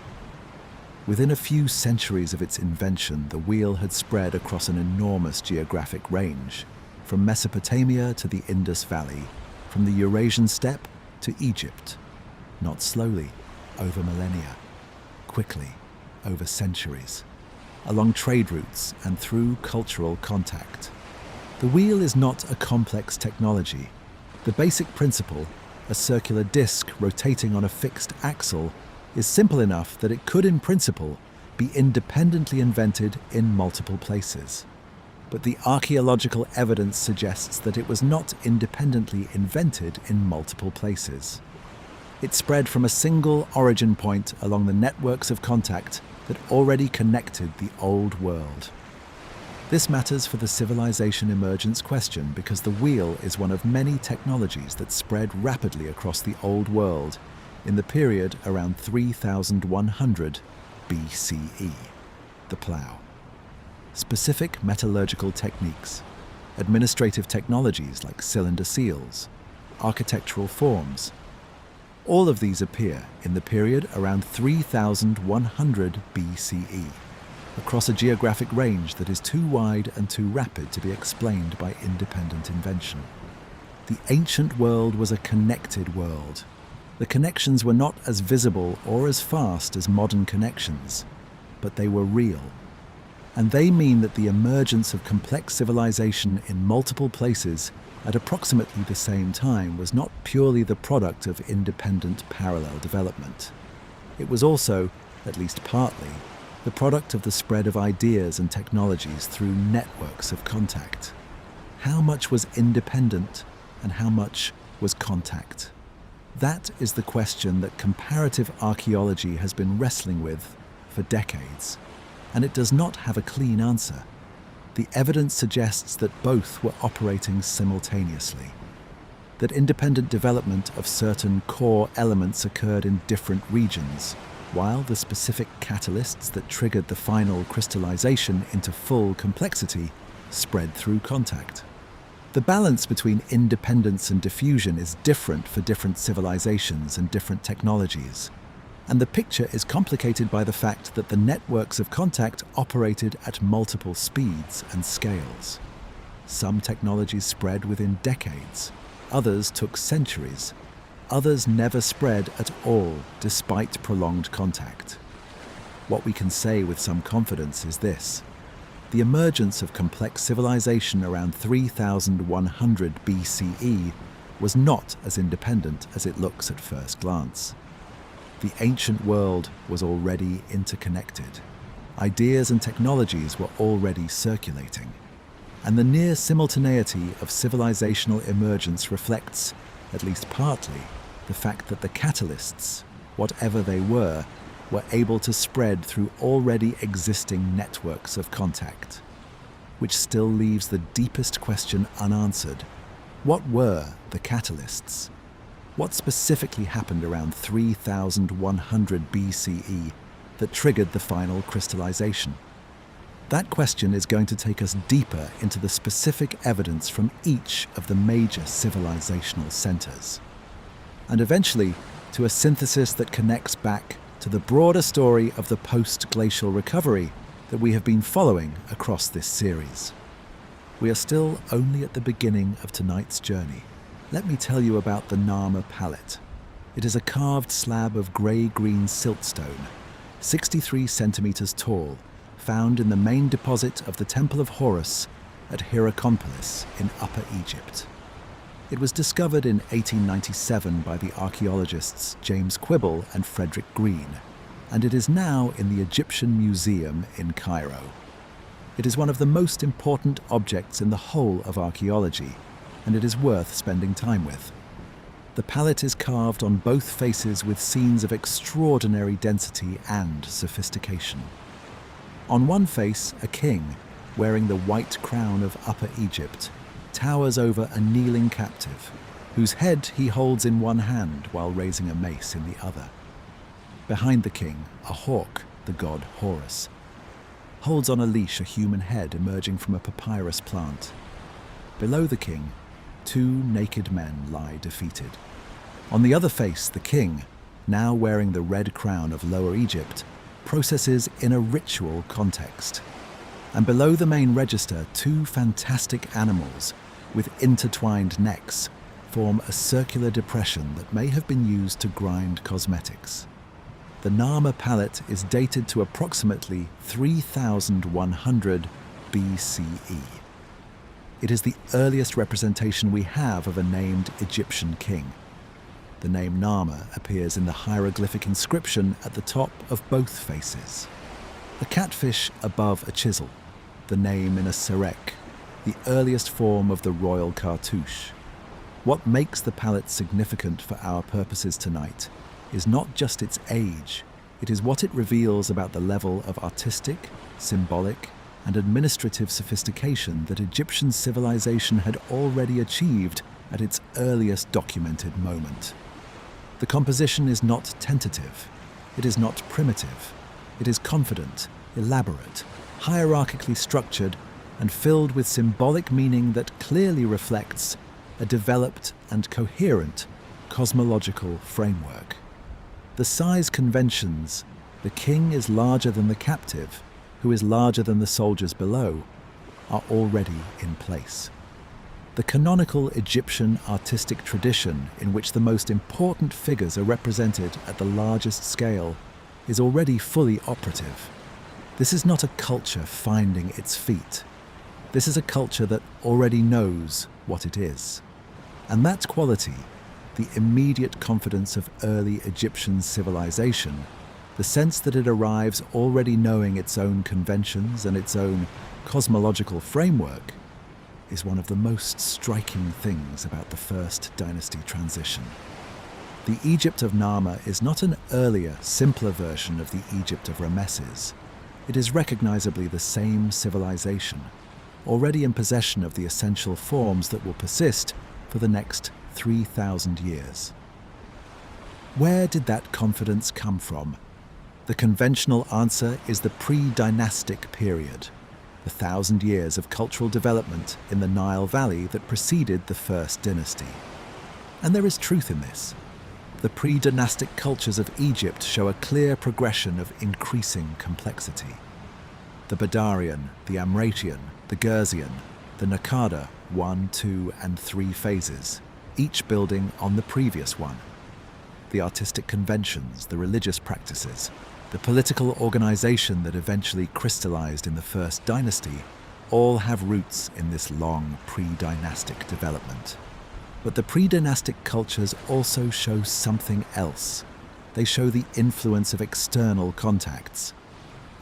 Within a few centuries of its invention, the wheel had spread across an enormous geographic range, from Mesopotamia to the Indus Valley, from the Eurasian steppe to Egypt. Not slowly, over millennia. Quickly, over centuries. Along trade routes and through cultural contact. The wheel is not a complex technology. The basic principle, a circular disc rotating on a fixed axle, is simple enough that it could, in principle, be independently invented in multiple places. But the archaeological evidence suggests that it was not independently invented in multiple places. It spread from a single origin point along the networks of contact that already connected the old world. This matters for the civilization emergence question because the wheel is one of many technologies that spread rapidly across the old world in the period around 3100 BCE, the plough. Specific metallurgical techniques, administrative technologies like cylinder seals, architectural forms, all of these appear in the period around 3100 BCE, across a geographic range that is too wide and too rapid to be explained by independent invention. The ancient world was a connected world. The connections were not as visible or as fast as modern connections, but they were real. And they mean that the emergence of complex civilization in multiple places at approximately the same time was not purely the product of independent parallel development. It was also, at least partly, the product of the spread of ideas and technologies through networks of contact. How much was independent and how much was contact? That is the question that comparative archaeology has been wrestling with for decades, and it does not have a clean answer. The evidence suggests that both were operating simultaneously, that independent development of certain core elements occurred in different regions, while the specific catalysts that triggered the final crystallization into full complexity spread through contact. The balance between independence and diffusion is different for different civilizations and different technologies. And the picture is complicated by the fact that the networks of contact operated at multiple speeds and scales. Some technologies spread within decades, others took centuries, others never spread at all despite prolonged contact. What we can say with some confidence is this: the emergence of complex civilization around 3100 BCE was not as independent as it looks at first glance. The ancient world was already interconnected. Ideas and technologies were already circulating. And the near simultaneity of civilizational emergence reflects, at least partly, the fact that the catalysts, whatever they were able to spread through already existing networks of contact. Which still leaves the deepest question unanswered. What were the catalysts? What specifically happened around 3100 BCE that triggered the final crystallization? That question is going to take us deeper into the specific evidence from each of the major civilizational centers, and eventually to a synthesis that connects back to the broader story of the post-glacial recovery that we have been following across this series. We are still only at the beginning of tonight's journey. Let me tell you about the Narmer palette. It is a carved slab of grey-green siltstone, 63 centimeters tall, found in the main deposit of the Temple of Horus at Hierakonpolis in Upper Egypt. It was discovered in 1897 by the archaeologists James Quibble and Frederick Green, and it is now in the Egyptian Museum in Cairo. It is one of the most important objects in the whole of archaeology, and it is worth spending time with. The palette is carved on both faces with scenes of extraordinary density and sophistication. On one face, a king, wearing the white crown of Upper Egypt, towers over a kneeling captive, whose head he holds in one hand while raising a mace in the other. Behind the king, a hawk, the god Horus, holds on a leash a human head emerging from a papyrus plant. Below the king, two naked men lie defeated. On the other face, the king, now wearing the red crown of Lower Egypt, processes in a ritual context. And below the main register, two fantastic animals with intertwined necks form a circular depression that may have been used to grind cosmetics. The Narmer palette is dated to approximately 3100 BCE. It is the earliest representation we have of a named Egyptian king. The name Narmer appears in the hieroglyphic inscription at the top of both faces. A catfish above a chisel, the name in a serek, the earliest form of the royal cartouche. What makes the palette significant for our purposes tonight is not just its age, it is what it reveals about the level of artistic, symbolic, and administrative sophistication that Egyptian civilization had already achieved at its earliest documented moment. The composition is not tentative, it is not primitive, it is confident, elaborate, hierarchically structured, and filled with symbolic meaning that clearly reflects a developed and coherent cosmological framework. The size conventions, the king is larger than the captive, who is larger than the soldiers below, are already in place. The canonical Egyptian artistic tradition in which the most important figures are represented at the largest scale is already fully operative. This is not a culture finding its feet. This is a culture that already knows what it is. And that quality, the immediate confidence of early Egyptian civilization, the sense that it arrives already knowing its own conventions and its own cosmological framework, is one of the most striking things about the First Dynasty transition. The Egypt of Narmer is not an earlier, simpler version of the Egypt of Rameses. It is recognizably the same civilization, already in possession of the essential forms that will persist for the next 3,000 years. Where did that confidence come from? The conventional answer is the pre-dynastic period, the 1,000 years of cultural development in the Nile Valley that preceded the First Dynasty. And there is truth in this. The pre-dynastic cultures of Egypt show a clear progression of increasing complexity. The Badarian, the Amratian, the Gurzian, the Naqada, 1, 2, and 3 phases, each building on the previous one. The artistic conventions, the religious practices, the political organization that eventually crystallized in the First Dynasty all have roots in this long pre-dynastic development. But the pre-dynastic cultures also show something else. They show the influence of external contacts,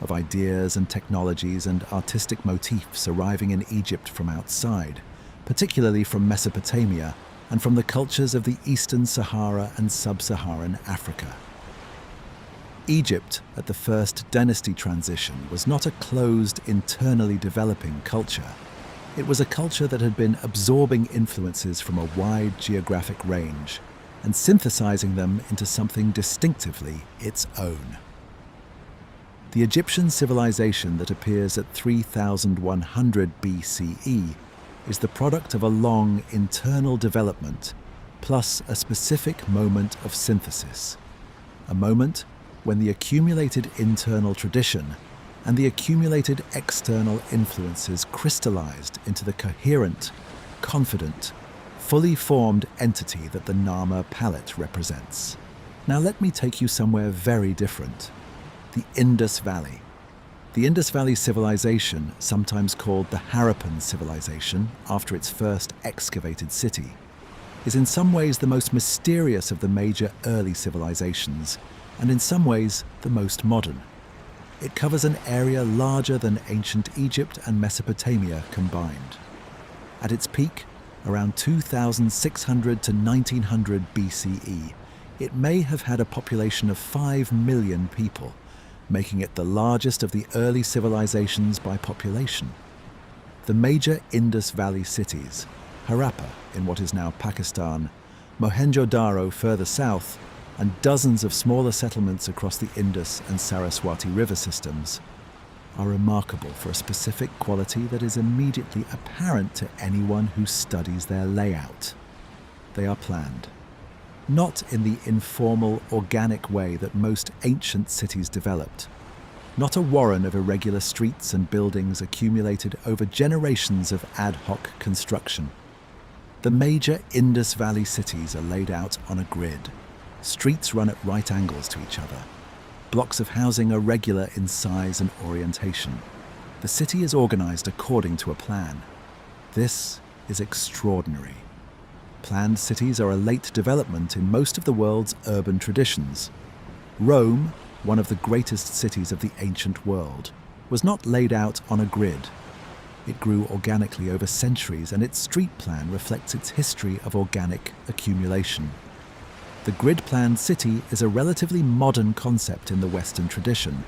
of ideas and technologies and artistic motifs arriving in Egypt from outside, particularly from Mesopotamia and from the cultures of the Eastern Sahara and Sub-Saharan Africa. Egypt, at the First Dynasty transition, was not a closed, internally developing culture. It was a culture that had been absorbing influences from a wide geographic range and synthesizing them into something distinctively its own. The Egyptian civilization that appears at 3100 BCE is the product of a long internal development plus a specific moment of synthesis, a moment when the accumulated internal tradition and the accumulated external influences crystallized into the coherent, confident, fully formed entity that the Narmer palette represents. Now let me take you somewhere very different. The Indus Valley. The Indus Valley civilization, sometimes called the Harappan civilization after its first excavated city, is in some ways the most mysterious of the major early civilizations, and in some ways the most modern. It covers an area larger than ancient Egypt and Mesopotamia combined. At its peak, around 2600 to 1900 BCE, it may have had a population of 5 million people, making it the largest of the early civilizations by population. The major Indus Valley cities, Harappa in what is now Pakistan, Mohenjo-Daro further south, and dozens of smaller settlements across the Indus and Saraswati river systems, are remarkable for a specific quality that is immediately apparent to anyone who studies their layout. They are planned, not in the informal, organic way that most ancient cities developed, not a warren of irregular streets and buildings accumulated over generations of ad hoc construction. The major Indus Valley cities are laid out on a grid. Streets run at right angles to each other. Blocks of housing are regular in size and orientation. The city is organized according to a plan. This is extraordinary. Planned cities are a late development in most of the world's urban traditions. Rome, one of the greatest cities of the ancient world, was not laid out on a grid. It grew organically over centuries, and its street plan reflects its history of organic accumulation. The grid-planned city is a relatively modern concept in the Western tradition,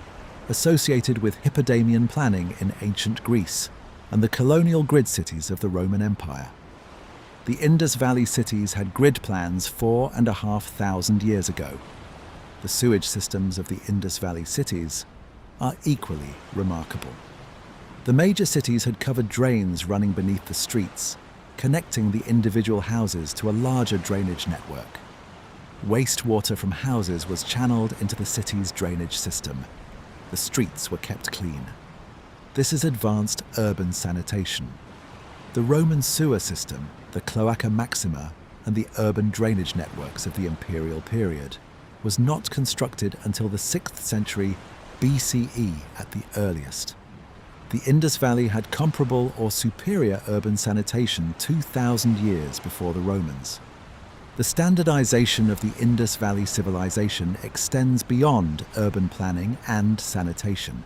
associated with Hippodamian planning in ancient Greece and the colonial grid cities of the Roman Empire. The Indus Valley cities had grid plans 4,500 years ago. The sewage systems of the Indus Valley cities are equally remarkable. The major cities had covered drains running beneath the streets, connecting the individual houses to a larger drainage network. Wastewater from houses was channeled into the city's drainage system. The streets were kept clean. This is advanced urban sanitation. The Roman sewer system, the Cloaca Maxima, and the urban drainage networks of the imperial period was not constructed until the 6th century BCE at the earliest. The Indus Valley had comparable or superior urban sanitation 2,000 years before the Romans. The standardization of the Indus Valley civilization extends beyond urban planning and sanitation.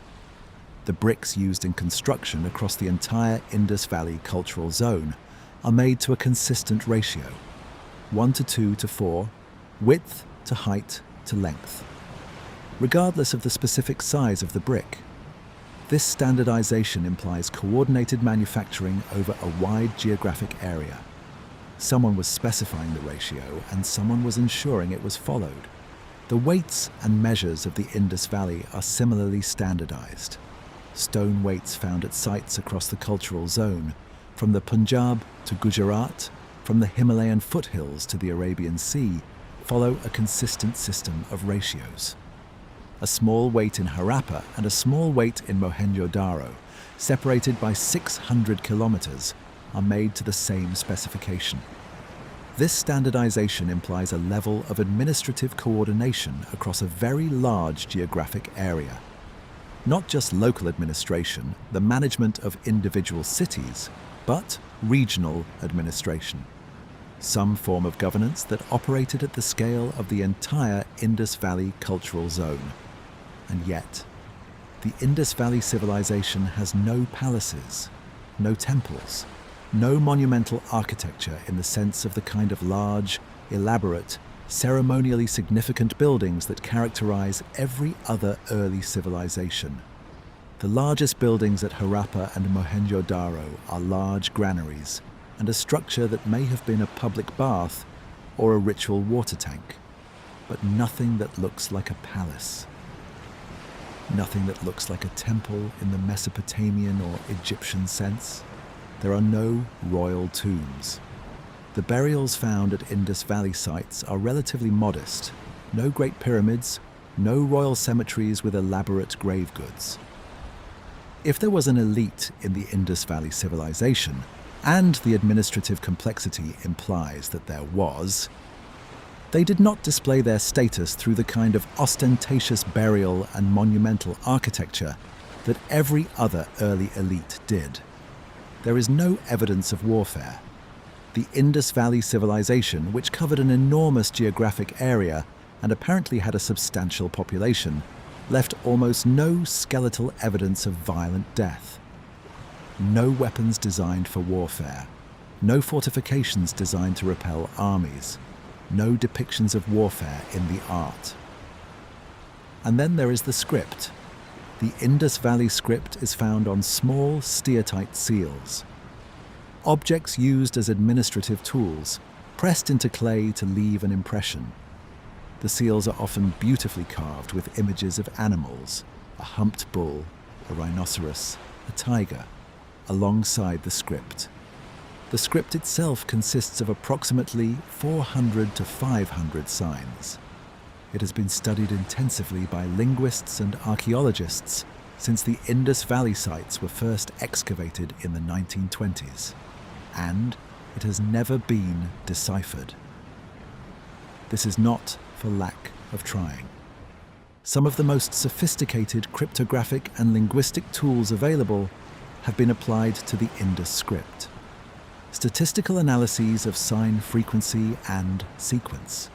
The bricks used in construction across the entire Indus Valley cultural zone are made to a consistent ratio, 1:2:4, width to height to length, regardless of the specific size of the brick. This standardization implies coordinated manufacturing over a wide geographic area. Someone was specifying the ratio, and someone was ensuring it was followed. The weights and measures of the Indus Valley are similarly standardized. Stone weights found at sites across the cultural zone, from the Punjab to Gujarat, from the Himalayan foothills to the Arabian Sea, follow a consistent system of ratios. A small weight in Harappa and a small weight in Mohenjo-Daro, separated by 600 kilometers, are made to the same specification. This standardization implies a level of administrative coordination across a very large geographic area. Not just local administration, the management of individual cities, but regional administration. Some form of governance that operated at the scale of the entire Indus Valley cultural zone. And yet, the Indus Valley civilization has no palaces, no temples, no monumental architecture in the sense of the kind of large, elaborate, ceremonially significant buildings that characterize every other early civilization. The largest buildings at Harappa and Mohenjo-Daro are large granaries and a structure that may have been a public bath or a ritual water tank, but nothing that looks like a palace. Nothing that looks like a temple in the Mesopotamian or Egyptian sense. There are no royal tombs. The burials found at Indus Valley sites are relatively modest. No great pyramids, no royal cemeteries with elaborate grave goods. If there was an elite in the Indus Valley civilization, and the administrative complexity implies that there was, they did not display their status through the kind of ostentatious burial and monumental architecture that every other early elite did. There is no evidence of warfare. The Indus Valley civilization, which covered an enormous geographic area and apparently had a substantial population, left almost no skeletal evidence of violent death. No weapons designed for warfare, no fortifications designed to repel armies, no depictions of warfare in the art. And then there is the script. The Indus Valley script is found on small steatite seals. Objects used as administrative tools, pressed into clay to leave an impression. The seals are often beautifully carved with images of animals, a humped bull, a rhinoceros, a tiger, alongside the script. The script itself consists of approximately 400 to 500 signs. It has been studied intensively by linguists and archaeologists since the Indus Valley sites were first excavated in the 1920s, and it has never been deciphered. This is not for lack of trying. Some of the most sophisticated cryptographic and linguistic tools available have been applied to the Indus script. Statistical analyses of sign frequency and sequence,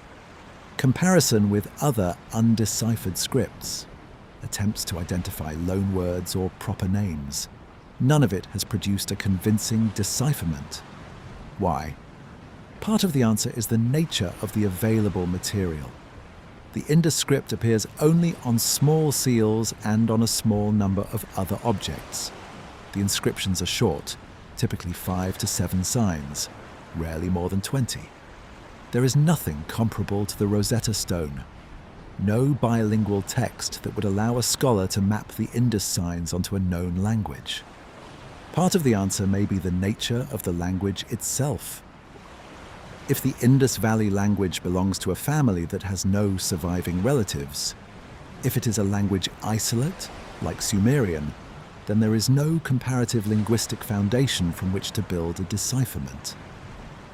comparison with other undeciphered scripts, attempts to identify loanwords or proper names. None of it has produced a convincing decipherment. Why? Part of the answer is the nature of the available material. The Indus script appears only on small seals and on a small number of other objects. The inscriptions are short, typically 5 to 7 signs, rarely more than 20. There is nothing comparable to the Rosetta Stone. No bilingual text that would allow a scholar to map the Indus signs onto a known language. Part of the answer may be the nature of the language itself. If the Indus Valley language belongs to a family that has no surviving relatives, if it is a language isolate, like Sumerian, then there is no comparative linguistic foundation from which to build a decipherment.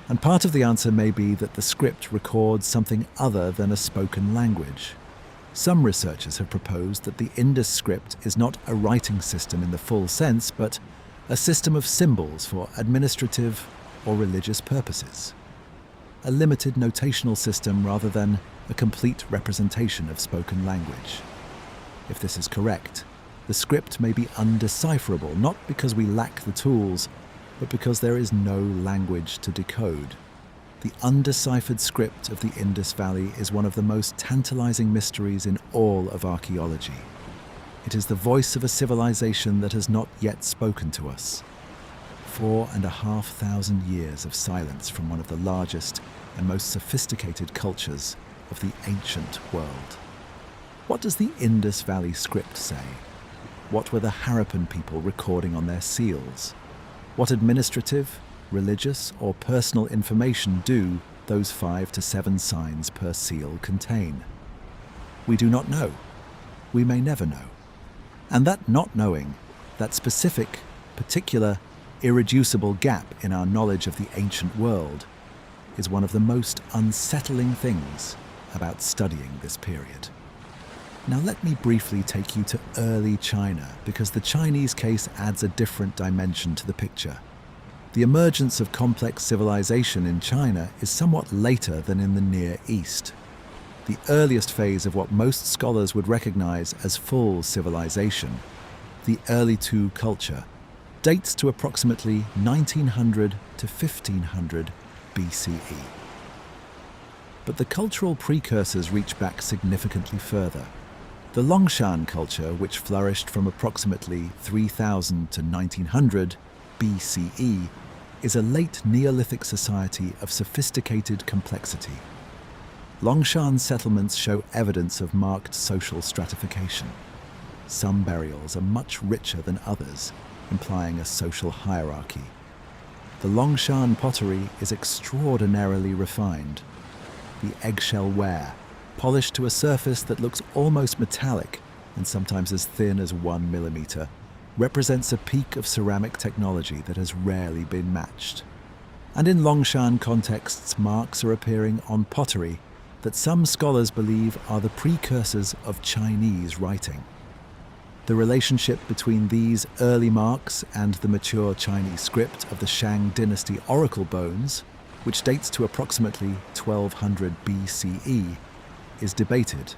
And part of the answer may be that the script records something other than a spoken language. Some researchers have proposed that the Indus script is not a writing system in the full sense, but a system of symbols for administrative or religious purposes. A limited notational system rather than a complete representation of spoken language. If this is correct, the script may be undecipherable, not because we lack the tools, but because there is no language to decode. The undeciphered script of the Indus Valley is one of the most tantalizing mysteries in all of archaeology. It is the voice of a civilization that has not yet spoken to us. 4,500 years of silence from one of the largest and most sophisticated cultures of the ancient world. What does the Indus Valley script say? What were the Harappan people recording on their seals? What administrative, religious, or personal information do those 5 to 7 signs per seal contain? We do not know. We may never know. And that not knowing, that specific, particular, irreducible gap in our knowledge of the ancient world, is one of the most unsettling things about studying this period. Now let me briefly take you to early China, because the Chinese case adds a different dimension to the picture. The emergence of complex civilization in China is somewhat later than in the Near East. The earliest phase of what most scholars would recognize as full civilization, the early Tu culture, dates to approximately 1900 to 1500 BCE. But the cultural precursors reach back significantly further. The Longshan culture, which flourished from approximately 3000 to 1900 BCE, is a late Neolithic society of sophisticated complexity. Longshan settlements show evidence of marked social stratification. Some burials are much richer than others, implying a social hierarchy. The Longshan pottery is extraordinarily refined. The eggshell ware, polished to a surface that looks almost metallic and sometimes as thin as 1 millimeter, represents a peak of ceramic technology that has rarely been matched. And in Longshan contexts, marks are appearing on pottery that some scholars believe are the precursors of Chinese writing. The relationship between these early marks and the mature Chinese script of the Shang dynasty oracle bones, which dates to approximately 1200 BCE, is debated.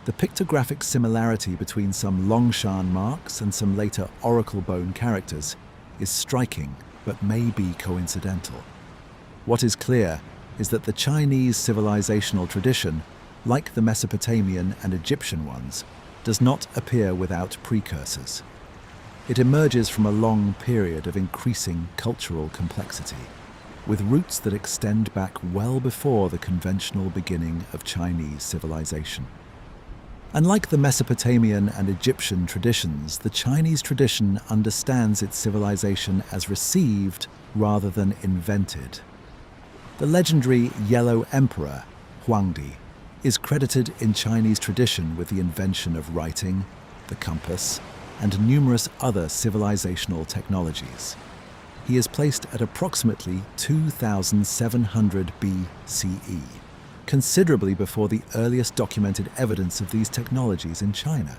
The pictographic similarity between some Longshan marks and some later oracle bone characters is striking, but may be coincidental. What is clear is that the Chinese civilizational tradition, like the Mesopotamian and Egyptian ones, does not appear without precursors. It emerges from a long period of increasing cultural complexity, with roots that extend back well before the conventional beginning of Chinese civilization. Unlike the Mesopotamian and Egyptian traditions, the Chinese tradition understands its civilization as received rather than invented. The legendary Yellow Emperor, Huangdi, is credited in Chinese tradition with the invention of writing, the compass, and numerous other civilizational technologies. He is placed at approximately 2700 BCE, considerably before the earliest documented evidence of these technologies in China.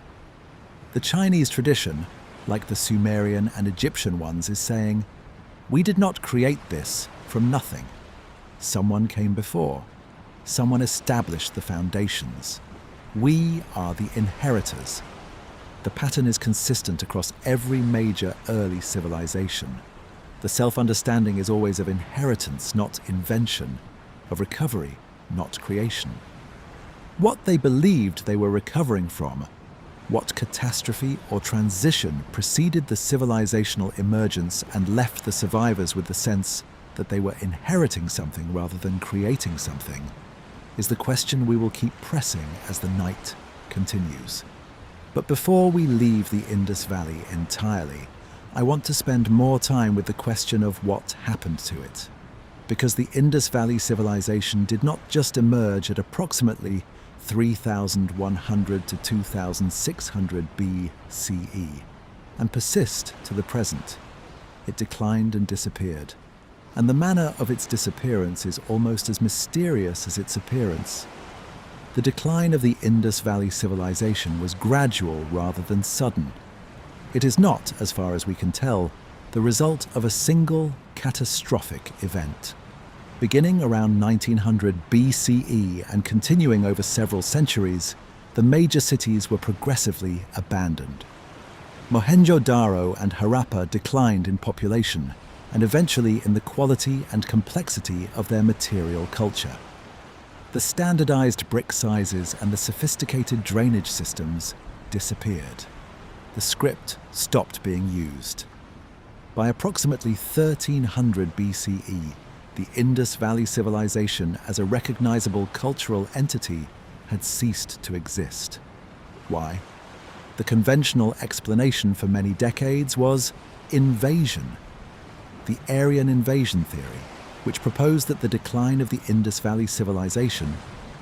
The Chinese tradition, like the Sumerian and Egyptian ones, is saying, "We did not create this from nothing. Someone came before. Someone established the foundations. We are the inheritors." The pattern is consistent across every major early civilization. The self-understanding is always of inheritance, not invention, of recovery, not creation. What they believed they were recovering from, what catastrophe or transition preceded the civilizational emergence and left the survivors with the sense that they were inheriting something rather than creating something, is the question we will keep pressing as the night continues. But before we leave the Indus Valley entirely, I want to spend more time with the question of what happened to it. Because the Indus Valley civilization did not just emerge at approximately 3100 to 2600 BCE and persist to the present. It declined and disappeared, and the manner of its disappearance is almost as mysterious as its appearance. The decline of the Indus Valley civilization was gradual rather than sudden. It is not, as far as we can tell, the result of a single catastrophic event. Beginning around 1900 BCE and continuing over several centuries, the major cities were progressively abandoned. Mohenjo-Daro and Harappa declined in population and eventually in the quality and complexity of their material culture. The standardized brick sizes and the sophisticated drainage systems disappeared. The script stopped being used. By approximately 1300 BCE, the Indus Valley civilization as a recognizable cultural entity had ceased to exist. Why? The conventional explanation for many decades was invasion. The Aryan invasion theory, which proposed that the decline of the Indus Valley civilization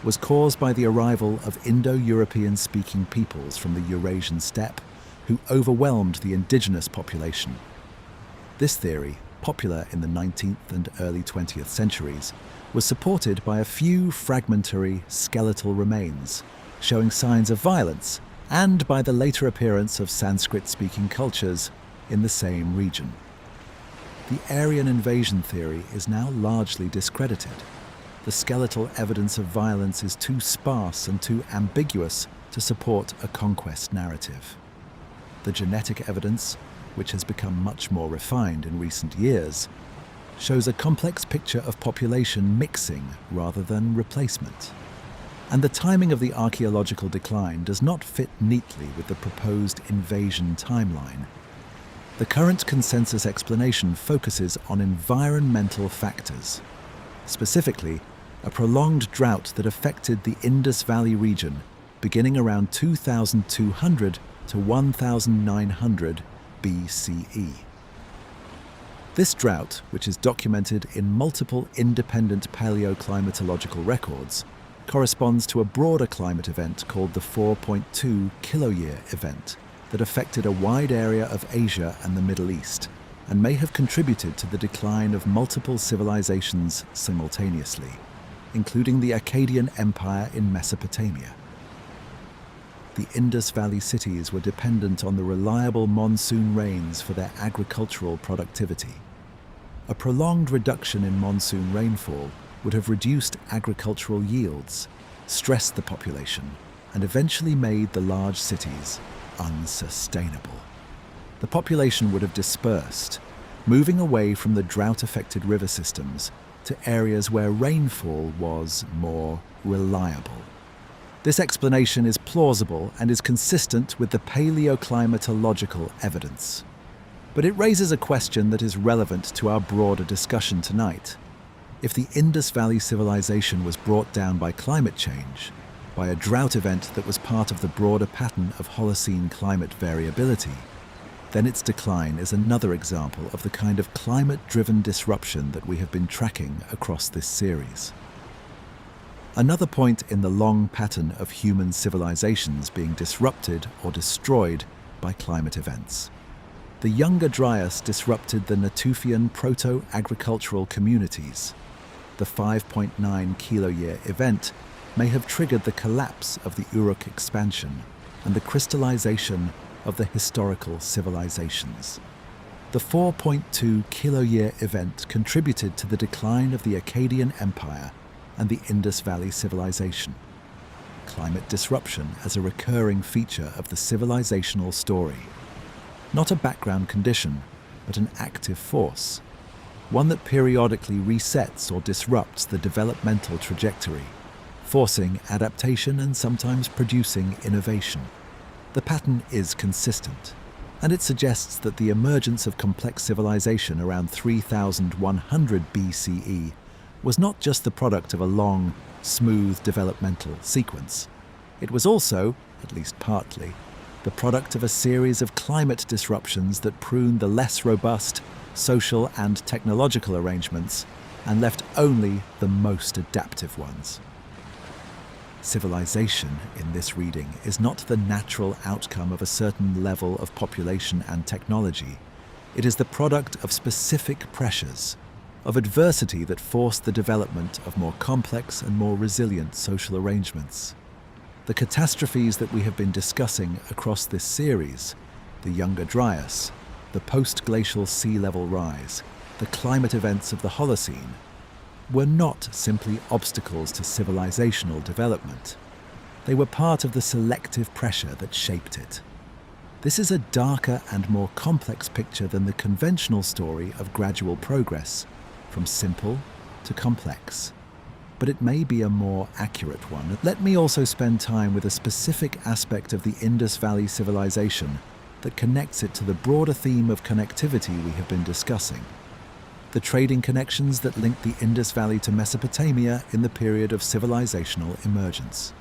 was caused by the arrival of Indo-European-speaking peoples from the Eurasian steppe, who overwhelmed the indigenous population. This theory, popular in the 19th and early 20th centuries, was supported by a few fragmentary skeletal remains, showing signs of violence, and by the later appearance of Sanskrit-speaking cultures in the same region. The Aryan invasion theory is now largely discredited. The skeletal evidence of violence is too sparse and too ambiguous to support a conquest narrative. The genetic evidence, which has become much more refined in recent years, shows a complex picture of population mixing rather than replacement. And the timing of the archaeological decline does not fit neatly with the proposed invasion timeline. The current consensus explanation focuses on environmental factors, specifically a prolonged drought that affected the Indus Valley region beginning around 2200 to 1900 BCE. This drought, which is documented in multiple independent paleoclimatological records, corresponds to a broader climate event called the 4.2 kiloyear event that affected a wide area of Asia and the Middle East and may have contributed to the decline of multiple civilizations simultaneously, including the Akkadian Empire in Mesopotamia. The Indus Valley cities were dependent on the reliable monsoon rains for their agricultural productivity. A prolonged reduction in monsoon rainfall would have reduced agricultural yields, stressed the population, and eventually made the large cities unsustainable. The population would have dispersed, moving away from the drought-affected river systems to areas where rainfall was more reliable. This explanation is plausible and is consistent with the paleoclimatological evidence. But it raises a question that is relevant to our broader discussion tonight. If the Indus Valley civilization was brought down by climate change, by a drought event that was part of the broader pattern of Holocene climate variability, then its decline is another example of the kind of climate-driven disruption that we have been tracking across this series. Another point in the long pattern of human civilizations being disrupted or destroyed by climate events. The Younger Dryas disrupted the Natufian proto-agricultural communities. The 5.9 kiloyear event may have triggered the collapse of the Uruk expansion and the crystallization of the historical civilizations. The 4.2 kiloyear event contributed to the decline of the Akkadian Empire and the Indus Valley civilization. Climate disruption as a recurring feature of the civilizational story. Not a background condition, but an active force. One that periodically resets or disrupts the developmental trajectory, forcing adaptation and sometimes producing innovation. The pattern is consistent, and it suggests that the emergence of complex civilization around 3100 BCE was not just the product of a long, smooth developmental sequence. It was also, at least partly, the product of a series of climate disruptions that pruned the less robust social and technological arrangements and left only the most adaptive ones. Civilization, in this reading, is not the natural outcome of a certain level of population and technology. It is the product of specific pressures, of adversity that forced the development of more complex and more resilient social arrangements. The catastrophes that we have been discussing across this series, the Younger Dryas, the post-glacial sea level rise, the climate events of the Holocene, were not simply obstacles to civilizational development. They were part of the selective pressure that shaped it. This is a darker and more complex picture than the conventional story of gradual progress, from simple to complex. But it may be a more accurate one. Let me also spend time with a specific aspect of the Indus Valley civilization that connects it to the broader theme of connectivity we have been discussing. The trading connections that link the Indus Valley to Mesopotamia in the period of civilizational emergence.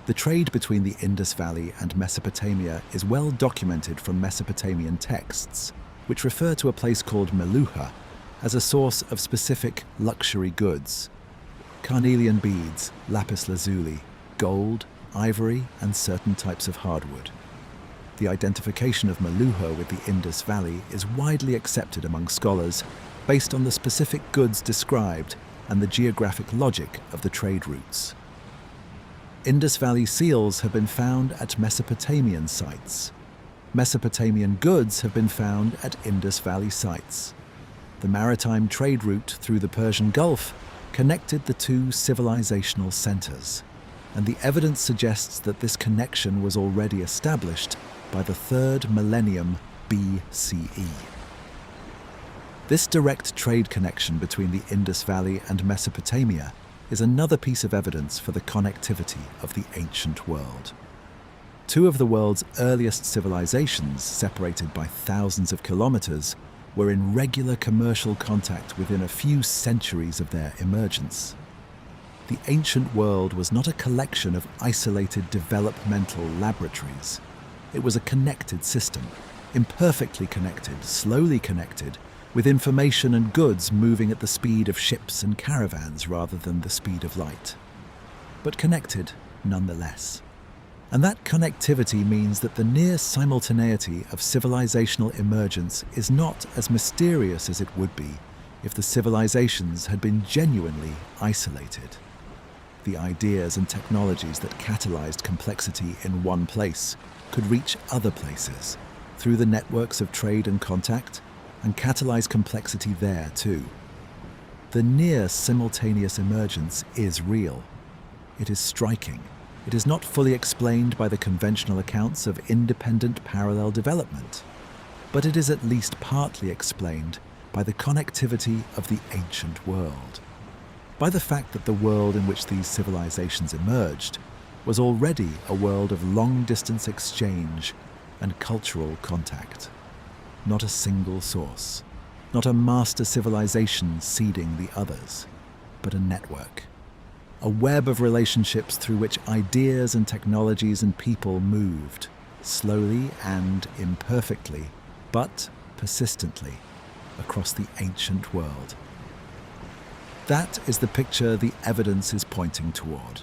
The trade between the Indus Valley and Mesopotamia is well documented from Mesopotamian texts, which refer to a place called Meluha as a source of specific luxury goods: carnelian beads, lapis lazuli, gold, ivory, and certain types of hardwood. The identification of Meluha with the Indus Valley is widely accepted among scholars based on the specific goods described and the geographic logic of the trade routes. Indus Valley seals have been found at Mesopotamian sites. Mesopotamian goods have been found at Indus Valley sites. The maritime trade route through the Persian Gulf connected the two civilizational centers, and the evidence suggests that this connection was already established by the 3rd millennium BCE. This direct trade connection between the Indus Valley and Mesopotamia is another piece of evidence for the connectivity of the ancient world. Two of the world's earliest civilizations, separated by thousands of kilometers, were in regular commercial contact within a few centuries of their emergence. The ancient world was not a collection of isolated developmental laboratories. It was a connected system, imperfectly connected, slowly connected, with information and goods moving at the speed of ships and caravans rather than the speed of light. But connected nonetheless. And that connectivity means that the near simultaneity of civilizational emergence is not as mysterious as it would be if the civilizations had been genuinely isolated. The ideas and technologies that catalyzed complexity in one place could reach other places through the networks of trade and contact, and catalyze complexity there too. The near simultaneous emergence is real. It is striking. It is not fully explained by the conventional accounts of independent parallel development, but it is at least partly explained by the connectivity of the ancient world, by the fact that the world in which these civilizations emerged was already a world of long-distance exchange and cultural contact. Not a single source, not a master civilization seeding the others, but a network. A web of relationships through which ideas and technologies and people moved, slowly and imperfectly, but persistently, across the ancient world. That is the picture the evidence is pointing toward.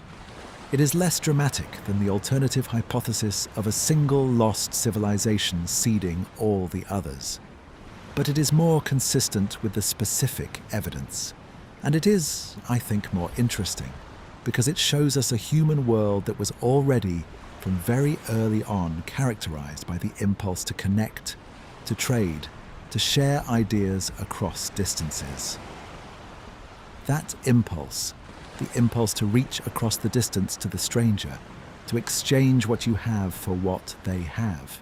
It is less dramatic than the alternative hypothesis of a single lost civilization seeding all the others. But it is more consistent with the specific evidence. And it is, I think, more interesting, because it shows us a human world that was already, from very early on, characterized by the impulse to connect, to trade, to share ideas across distances. That impulse, the impulse to reach across the distance to the stranger, to exchange what you have for what they have,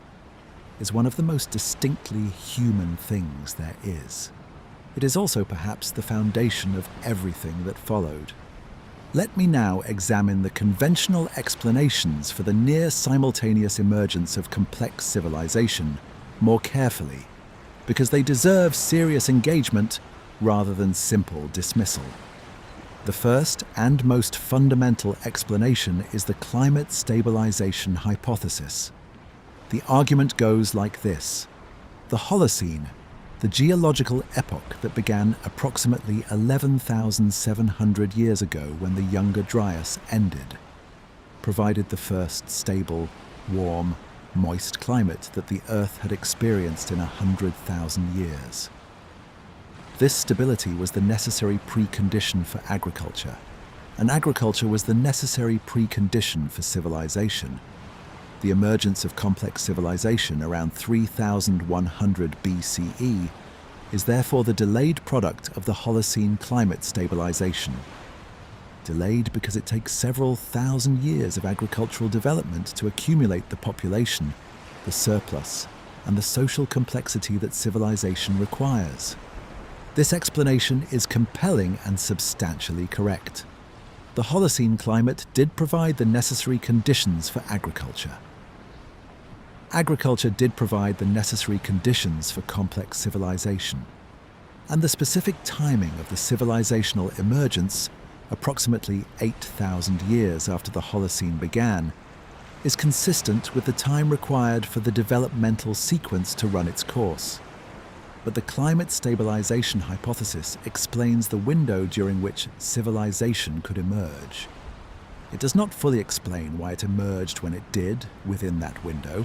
is one of the most distinctly human things there is. It is also perhaps the foundation of everything that followed. Let me now examine the conventional explanations for the near-simultaneous emergence of complex civilization more carefully, because they deserve serious engagement rather than simple dismissal. The first and most fundamental explanation is the climate stabilization hypothesis. The argument goes like this. The Holocene, the geological epoch that began approximately 11,700 years ago when the Younger Dryas ended, provided the first stable, warm, moist climate that the Earth had experienced in 100,000 years. This stability was the necessary precondition for agriculture, and agriculture was the necessary precondition for civilization. The emergence of complex civilization around 3100 BCE is therefore the delayed product of the Holocene climate stabilization. Delayed because it takes several thousand years of agricultural development to accumulate the population, the surplus, and the social complexity that civilization requires. This explanation is compelling and substantially correct. The Holocene climate did provide the necessary conditions for agriculture. Agriculture did provide the necessary conditions for complex civilization. And the specific timing of the civilizational emergence, approximately 8,000 years after the Holocene began, is consistent with the time required for the developmental sequence to run its course. But the climate stabilization hypothesis explains the window during which civilization could emerge. It does not fully explain why it emerged when it did within that window,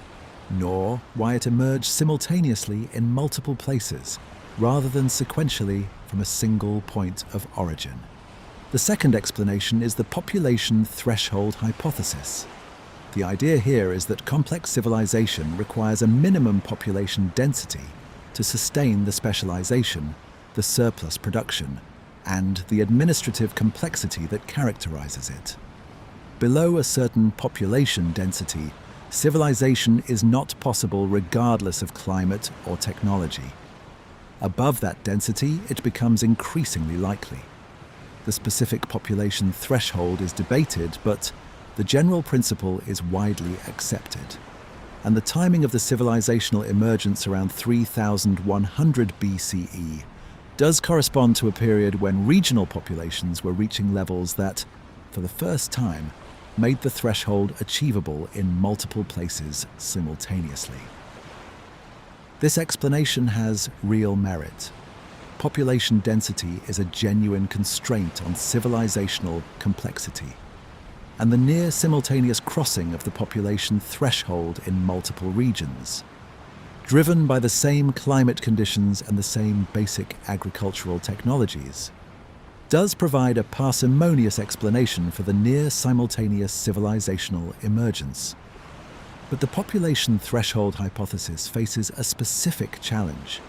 nor why it emerged simultaneously in multiple places, rather than sequentially from a single point of origin. The second explanation is the population threshold hypothesis. The idea here is that complex civilization requires a minimum population density to sustain the specialization, the surplus production, and the administrative complexity that characterizes it. Below a certain population density, civilization is not possible regardless of climate or technology. Above that density, it becomes increasingly likely. The specific population threshold is debated, but the general principle is widely accepted. And the timing of the civilizational emergence around 3100 BCE does correspond to a period when regional populations were reaching levels that, for the first time, made the threshold achievable in multiple places simultaneously. This explanation has real merit. Population density is a genuine constraint on civilizational complexity, and the near-simultaneous crossing of the population threshold in multiple regions, driven by the same climate conditions and the same basic agricultural technologies, does provide a parsimonious explanation for the near-simultaneous civilizational emergence. But the population threshold hypothesis faces a specific challenge.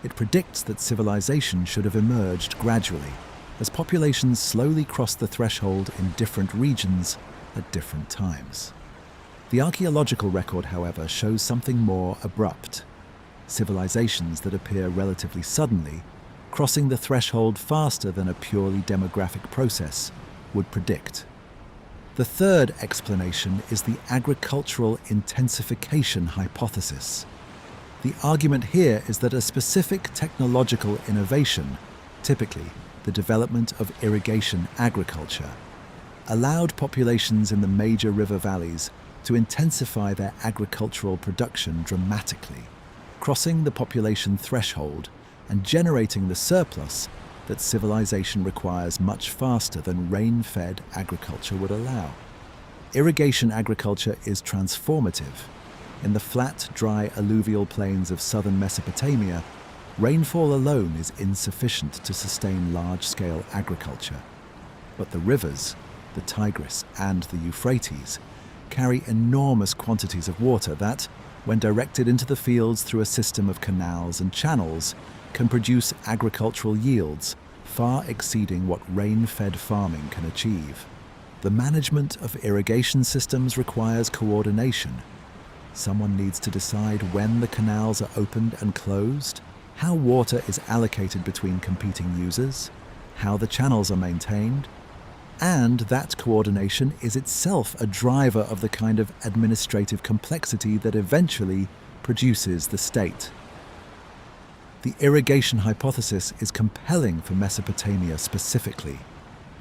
It predicts that civilization should have emerged gradually, as populations slowly cross the threshold in different regions at different times. The archaeological record, however, shows something more abrupt. Civilizations that appear relatively suddenly, crossing the threshold faster than a purely demographic process would predict. The third explanation is the agricultural intensification hypothesis. The argument here is that a specific technological innovation, typically the development of irrigation agriculture, allowed populations in the major river valleys to intensify their agricultural production dramatically, crossing the population threshold and generating the surplus that civilization requires much faster than rain-fed agriculture would allow. Irrigation agriculture is transformative. In the flat, dry alluvial plains of southern Mesopotamia, rainfall alone is insufficient to sustain large-scale agriculture. But the rivers, the Tigris and the Euphrates, carry enormous quantities of water that, when directed into the fields through a system of canals and channels, can produce agricultural yields far exceeding what rain-fed farming can achieve. The management of irrigation systems requires coordination. Someone needs to decide when the canals are opened and closed, how water is allocated between competing users, how the channels are maintained, and that coordination is itself a driver of the kind of administrative complexity that eventually produces the state. The irrigation hypothesis is compelling for Mesopotamia specifically.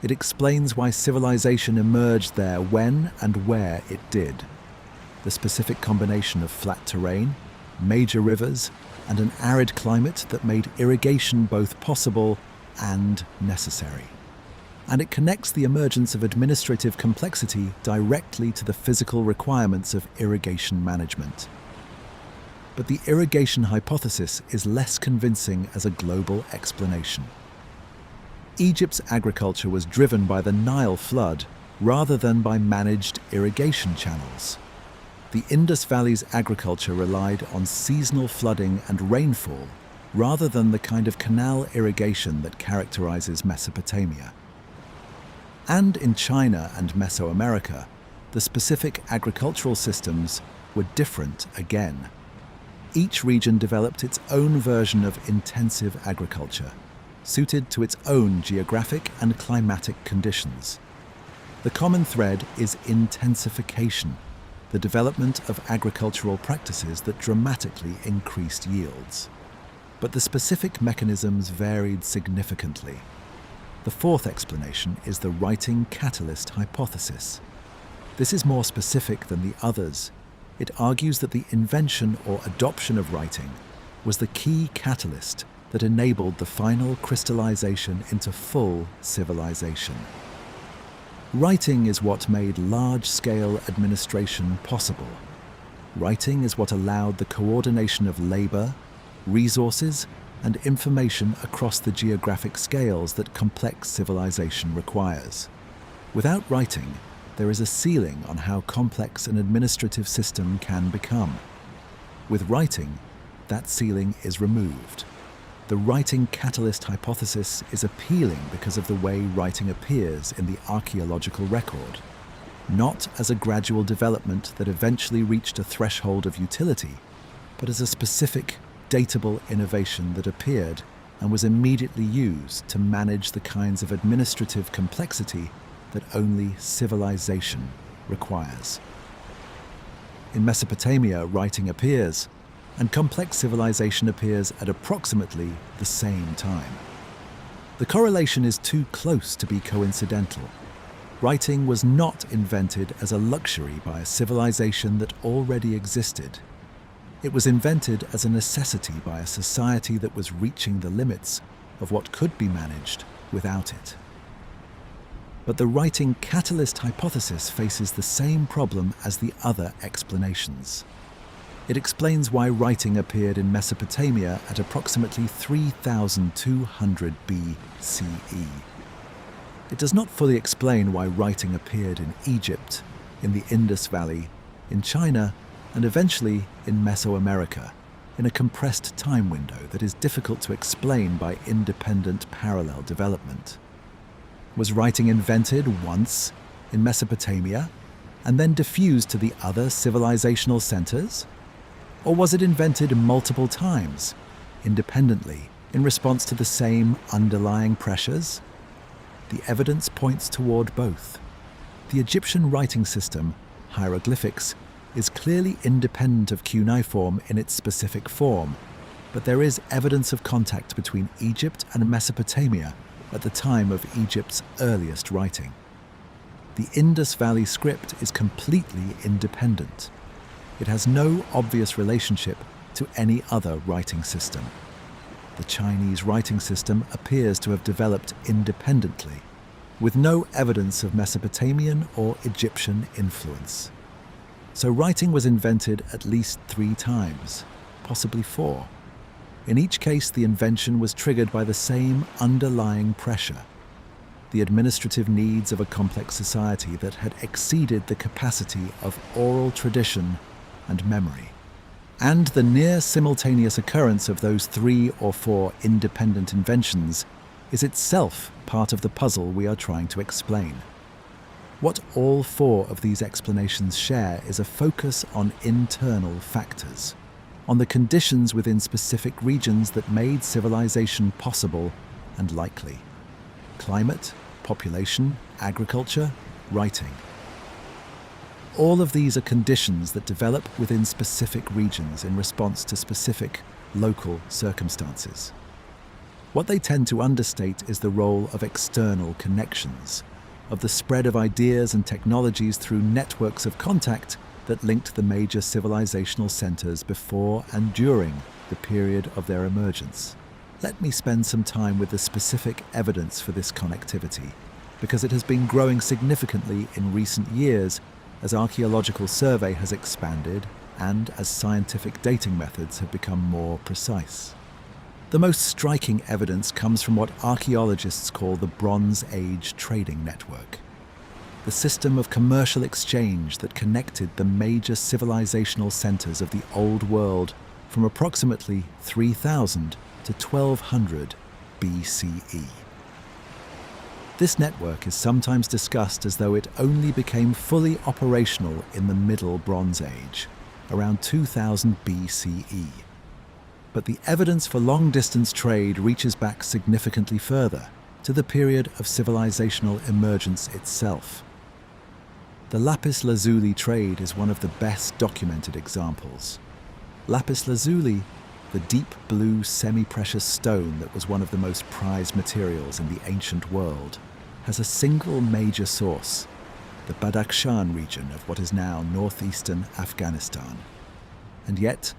It explains why civilization emerged there when and where it did. The specific combination of flat terrain, major rivers, and an arid climate that made irrigation both possible and necessary. And it connects the emergence of administrative complexity directly to the physical requirements of irrigation management. But the irrigation hypothesis is less convincing as a global explanation. Egypt's agriculture was driven by the Nile flood rather than by managed irrigation channels. The Indus Valley's agriculture relied on seasonal flooding and rainfall rather than the kind of canal irrigation that characterizes Mesopotamia. And in China and Mesoamerica, the specific agricultural systems were different again. Each region developed its own version of intensive agriculture, suited to its own geographic and climatic conditions. The common thread is intensification, the development of agricultural practices that dramatically increased yields. But the specific mechanisms varied significantly. The fourth explanation is the writing catalyst hypothesis. This is more specific than the others. It argues that the invention or adoption of writing was the key catalyst that enabled the final crystallization into full civilization. Writing is what made large-scale administration possible. Writing is what allowed the coordination of labor, resources, and information across the geographic scales that complex civilization requires. Without writing, there is a ceiling on how complex an administrative system can become. With writing, that ceiling is removed. The writing catalyst hypothesis is appealing because of the way writing appears in the archaeological record, not as a gradual development that eventually reached a threshold of utility, but as a specific, datable innovation that appeared and was immediately used to manage the kinds of administrative complexity that only civilization requires. In Mesopotamia, writing appears, and complex civilization appears at approximately the same time. The correlation is too close to be coincidental. Writing was not invented as a luxury by a civilization that already existed. It was invented as a necessity by a society that was reaching the limits of what could be managed without it. But the writing catalyst hypothesis faces the same problem as the other explanations. It explains why writing appeared in Mesopotamia at approximately 3200 BCE. It does not fully explain why writing appeared in Egypt, in the Indus Valley, in China, and eventually in Mesoamerica, in a compressed time window that is difficult to explain by independent parallel development. Was writing invented once in Mesopotamia and then diffused to the other civilizational centers? Or was it invented multiple times, independently, in response to the same underlying pressures? The evidence points toward both. The Egyptian writing system, hieroglyphics, is clearly independent of cuneiform in its specific form, but there is evidence of contact between Egypt and Mesopotamia at the time of Egypt's earliest writing. The Indus Valley script is completely independent. It has no obvious relationship to any other writing system. the Chinese writing system appears to have developed independently, with no evidence of Mesopotamian or Egyptian influence. So writing was invented at least 3 times, possibly 4. In each case, the invention was triggered by the same underlying pressure: the administrative needs of a complex society that had exceeded the capacity of oral tradition and memory. And the near simultaneous occurrence of those 3 or 4 independent inventions is itself part of the puzzle we are trying to explain. What all 4 of these explanations share is a focus on internal factors, on the conditions within specific regions that made civilization possible and likely: climate, population, agriculture, writing. All of these are conditions that develop within specific regions in response to specific local circumstances. What they tend to understate is the role of external connections, of the spread of ideas and technologies through networks of contact that linked the major civilizational centers before and during the period of their emergence. Let me spend some time with the specific evidence for this connectivity, because it has been growing significantly in recent years as archaeological survey has expanded and as scientific dating methods have become more precise. The most striking evidence comes from what archaeologists call the Bronze Age trading network, the system of commercial exchange that connected the major civilizational centers of the Old World from approximately 3000 to 1200 BCE. This network is sometimes discussed as though it only became fully operational in the Middle Bronze Age, around 2000 BCE. But the evidence for long-distance trade reaches back significantly further, to the period of civilizational emergence itself. The lapis lazuli trade is one of the best documented examples. Lapis lazuli, the deep blue semi-precious stone that was one of the most prized materials in the ancient world, has a single major source, the Badakhshan region of what is now northeastern Afghanistan. And yet,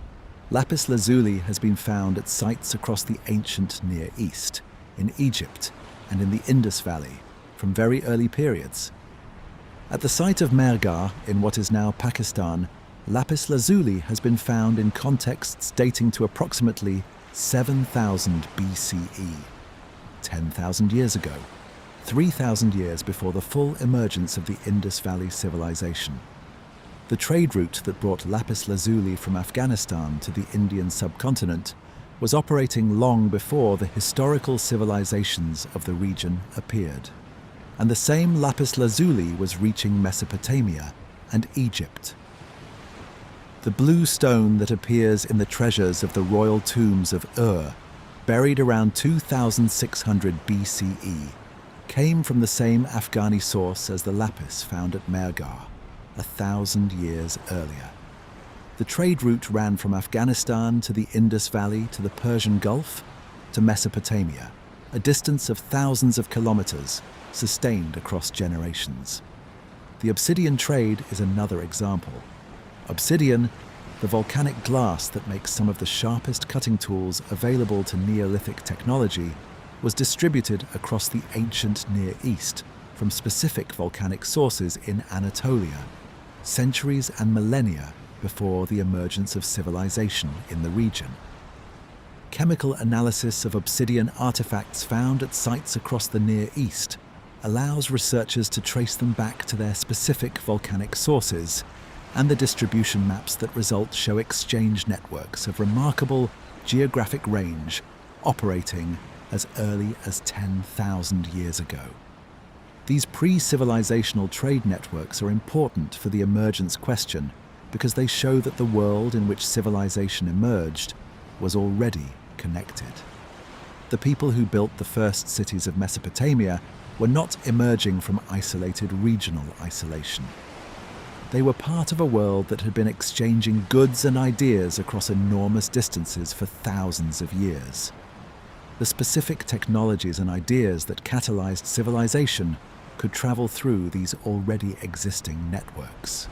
lapis lazuli has been found at sites across the ancient Near East, in Egypt and in the Indus Valley, from very early periods. At the site of Mehrgarh, in what is now Pakistan, lapis lazuli has been found in contexts dating to approximately 7000 BCE, 10,000 years ago, 3,000 years before the full emergence of the Indus Valley civilization. The trade route that brought lapis lazuli from Afghanistan to the Indian subcontinent was operating long before the historical civilizations of the region appeared. And the same lapis lazuli was reaching Mesopotamia and Egypt. The blue stone that appears in the treasures of the royal tombs of Ur, buried around 2600 BCE, came from the same Afghani source as the lapis found at Mehrgarh, 1,000 years earlier. The trade route ran from Afghanistan to the Indus Valley to the Persian Gulf to Mesopotamia, a distance of thousands of kilometers sustained across generations. The obsidian trade is another example. Obsidian, the volcanic glass that makes some of the sharpest cutting tools available to Neolithic technology, was distributed across the ancient Near East from specific volcanic sources in Anatolia, centuries and millennia before the emergence of civilization in the region. Chemical analysis of obsidian artifacts found at sites across the Near East allows researchers to trace them back to their specific volcanic sources, and the distribution maps that result show exchange networks of remarkable geographic range operating as early as 10,000 years ago. These pre-civilizational trade networks are important for the emergence question because they show that the world in which civilization emerged was already connected. The people who built the first cities of Mesopotamia were not emerging from isolated regional isolation. They were part of a world that had been exchanging goods and ideas across enormous distances for thousands of years. The specific technologies and ideas that catalyzed civilization could travel through these already existing networks.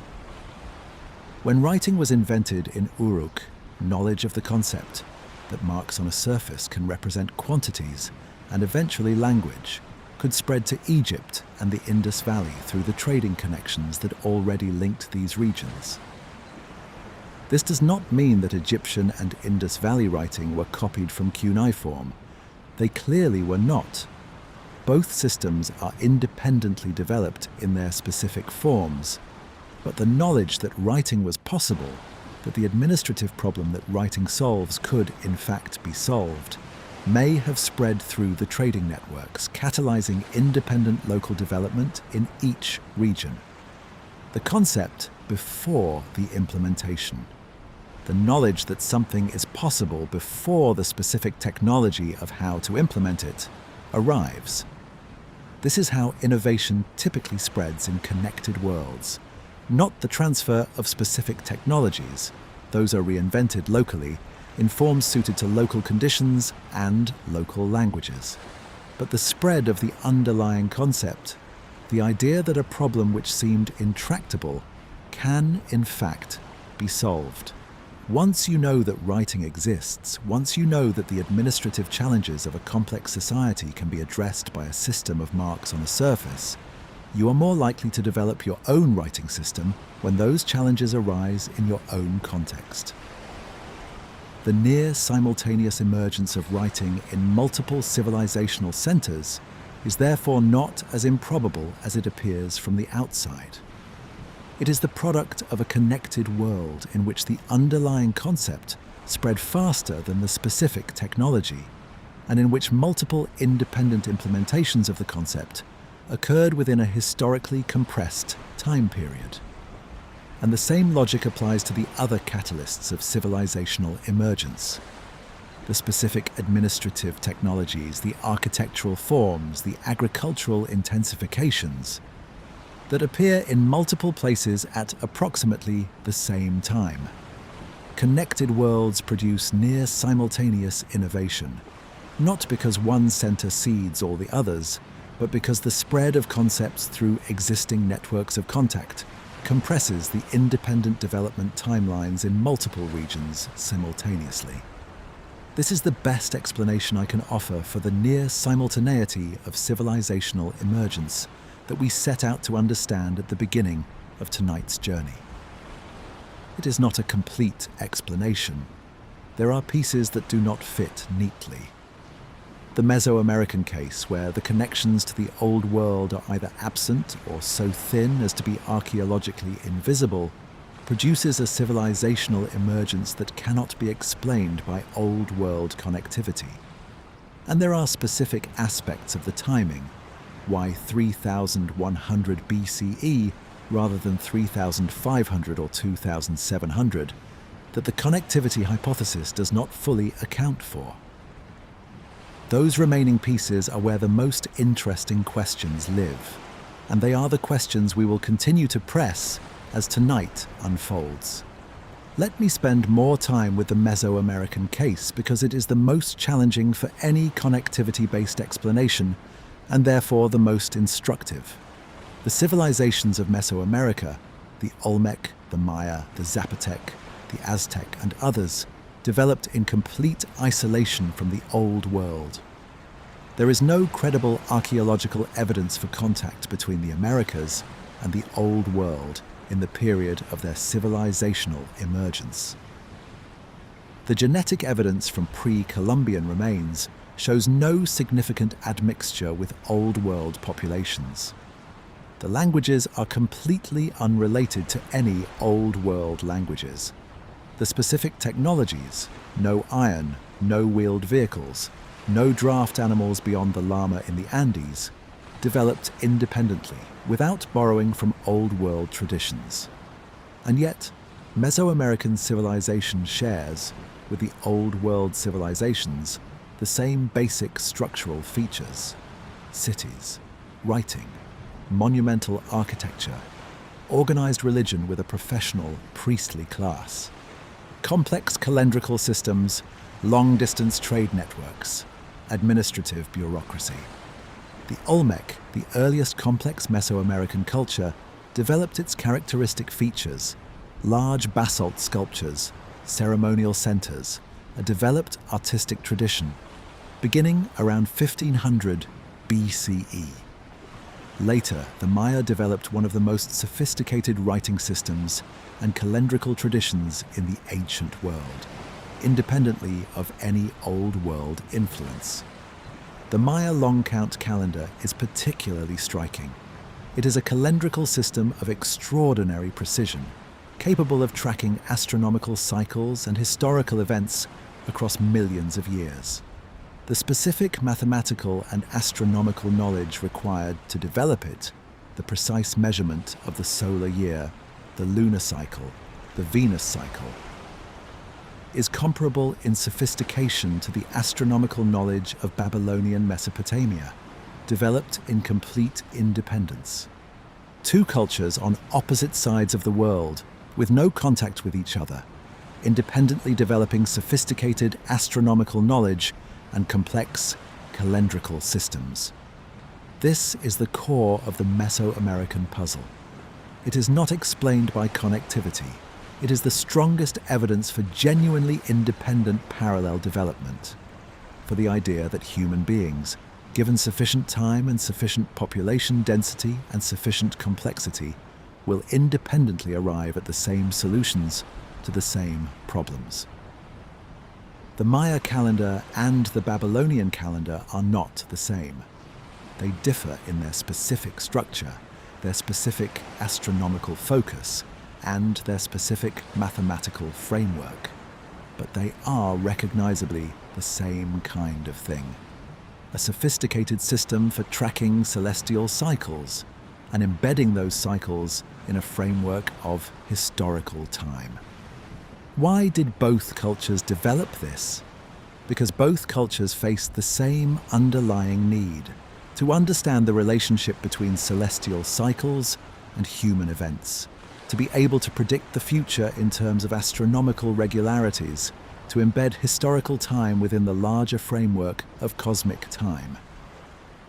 When writing was invented in Uruk, knowledge of the concept, that marks on a surface can represent quantities and eventually language, could spread to Egypt and the Indus Valley through the trading connections that already linked these regions. This does not mean that Egyptian and Indus Valley writing were copied from cuneiform. They clearly were not. Both systems are independently developed in their specific forms, but the knowledge that writing was possible, that the administrative problem that writing solves could in fact be solved, may have spread through the trading networks, catalyzing independent local development in each region. The concept before the implementation. The knowledge that something is possible before the specific technology of how to implement it arrives. This is how innovation typically spreads in connected worlds, not the transfer of specific technologies. Those are reinvented locally, in forms suited to local conditions and local languages. But the spread of the underlying concept, the idea that a problem which seemed intractable can, in fact, be solved. Once you know that writing exists, once you know that the administrative challenges of a complex society can be addressed by a system of marks on a surface, you are more likely to develop your own writing system when those challenges arise in your own context. The near simultaneous emergence of writing in multiple civilizational centers is therefore not as improbable as it appears from the outside. It is the product of a connected world in which the underlying concept spread faster than the specific technology, and in which multiple independent implementations of the concept occurred within a historically compressed time period. And the same logic applies to the other catalysts of civilizational emergence. The specific administrative technologies, the architectural forms, the agricultural intensifications that appear in multiple places at approximately the same time. Connected worlds produce near simultaneous innovation, not because one center seeds all the others, but because the spread of concepts through existing networks of contact compresses the independent development timelines in multiple regions simultaneously. This is the best explanation I can offer for the near simultaneity of civilizational emergence that we set out to understand at the beginning of tonight's journey. It is not a complete explanation. There are pieces that do not fit neatly. The Mesoamerican case, where the connections to the Old World are either absent or so thin as to be archaeologically invisible, produces a civilizational emergence that cannot be explained by Old World connectivity. And there are specific aspects of the timing, why 3100 BCE rather than 3500 or 2700, that the connectivity hypothesis does not fully account for. Those remaining pieces are where the most interesting questions live, and they are the questions we will continue to press as tonight unfolds. Let me spend more time with the Mesoamerican case because it is the most challenging for any connectivity-based explanation and therefore the most instructive. The civilizations of Mesoamerica, the Olmec, the Maya, the Zapotec, the Aztec, and others, developed in complete isolation from the Old World. There is no credible archaeological evidence for contact between the Americas and the Old World in the period of their civilizational emergence. The genetic evidence from pre-Columbian remains shows no significant admixture with Old World populations. The languages are completely unrelated to any Old World languages. The specific technologies, no iron, no wheeled vehicles, no draft animals beyond the llama in the Andes, developed independently, without borrowing from Old World traditions. And yet, Mesoamerican civilization shares, with the Old World civilizations, the same basic structural features: cities, writing, monumental architecture, organized religion with a professional, priestly class, complex calendrical systems, long-distance trade networks, administrative bureaucracy. The Olmec, the earliest complex Mesoamerican culture, developed its characteristic features: large basalt sculptures, ceremonial centers, a developed artistic tradition, beginning around 1500 BCE. Later, the Maya developed one of the most sophisticated writing systems and calendrical traditions in the ancient world, independently of any Old World influence. The Maya long count calendar is particularly striking. It is a calendrical system of extraordinary precision, capable of tracking astronomical cycles and historical events across millions of years. The specific mathematical and astronomical knowledge required to develop it, the precise measurement of the solar year, the lunar cycle, the Venus cycle, is comparable in sophistication to the astronomical knowledge of Babylonian Mesopotamia, developed in complete independence. Two cultures on opposite sides of the world, with no contact with each other, independently developing sophisticated astronomical knowledge and complex calendrical systems. This is the core of the Mesoamerican puzzle. It is not explained by connectivity. It is the strongest evidence for genuinely independent parallel development, for the idea that human beings, given sufficient time and sufficient population density and sufficient complexity, will independently arrive at the same solutions to the same problems. The Maya calendar and the Babylonian calendar are not the same. They differ in their specific structure, their specific astronomical focus, and their specific mathematical framework. But they are recognizably the same kind of thing. A sophisticated system for tracking celestial cycles and embedding those cycles in a framework of historical time. Why did both cultures develop this? Because both cultures faced the same underlying need to understand the relationship between celestial cycles and human events, to be able to predict the future in terms of astronomical regularities, to embed historical time within the larger framework of cosmic time.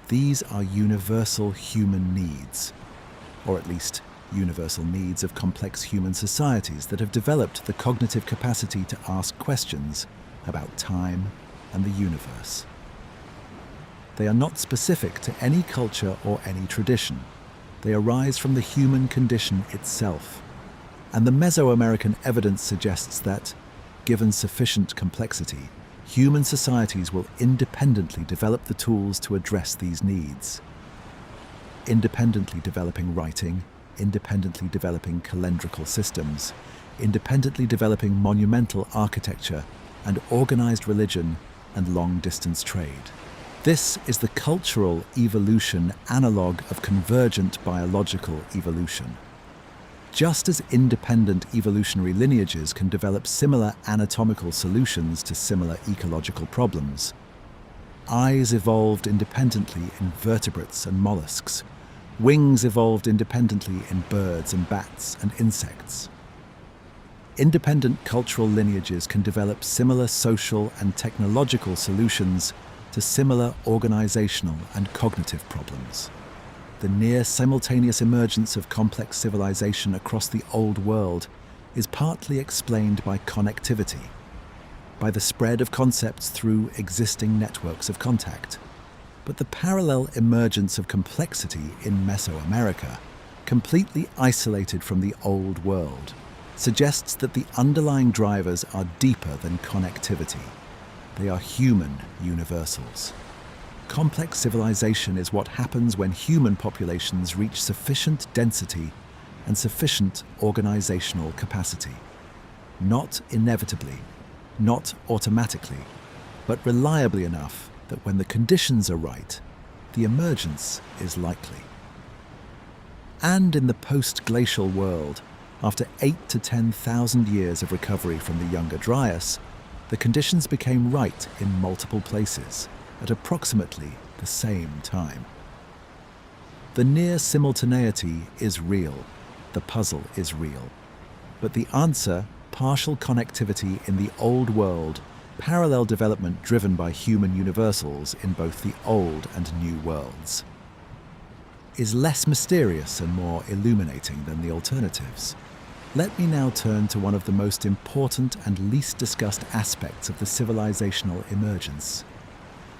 These are universal human needs, or at least universal needs of complex human societies that have developed the cognitive capacity to ask questions about time and the universe. They are not specific to any culture or any tradition. They arise from the human condition itself. And the Mesoamerican evidence suggests that, given sufficient complexity, human societies will independently develop the tools to address these needs. Independently developing writing, independently developing calendrical systems, independently developing monumental architecture and organized religion and long-distance trade. This is the cultural evolution analogue of convergent biological evolution. Just as independent evolutionary lineages can develop similar anatomical solutions to similar ecological problems, eyes evolved independently in vertebrates and mollusks. Wings evolved independently in birds and bats and insects. Independent cultural lineages can develop similar social and technological solutions to similar organizational and cognitive problems. The near simultaneous emergence of complex civilization across the Old World is partly explained by connectivity, by the spread of concepts through existing networks of contact. But the parallel emergence of complexity in Mesoamerica, completely isolated from the Old World, suggests that the underlying drivers are deeper than connectivity. They are human universals. Complex civilization is what happens when human populations reach sufficient density and sufficient organizational capacity. Not inevitably, not automatically, but reliably enough that when the conditions are right, the emergence is likely. And in the post-glacial world, after 8 to 10,000 years of recovery from the Younger Dryas, the conditions became right in multiple places at approximately the same time. The near simultaneity is real, the puzzle is real, but the answer, partial connectivity in the Old World, parallel development driven by human universals in both the Old and New Worlds, is less mysterious and more illuminating than the alternatives. Let me now turn to one of the most important and least discussed aspects of the civilizational emergence: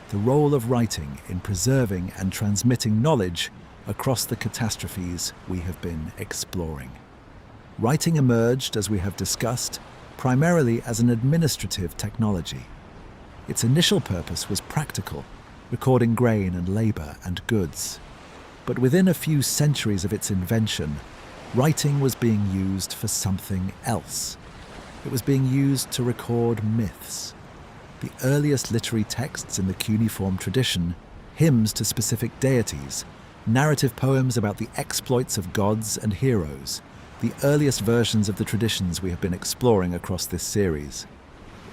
the role of writing in preserving and transmitting knowledge across the catastrophes we have been exploring. Writing emerged, as we have discussed, primarily as an administrative technology. Its initial purpose was practical, recording grain and labor and goods. But within a few centuries of its invention, writing was being used for something else. It was being used to record myths. The earliest literary texts in the cuneiform tradition, hymns to specific deities, narrative poems about the exploits of gods and heroes, the earliest versions of the traditions we have been exploring across this series,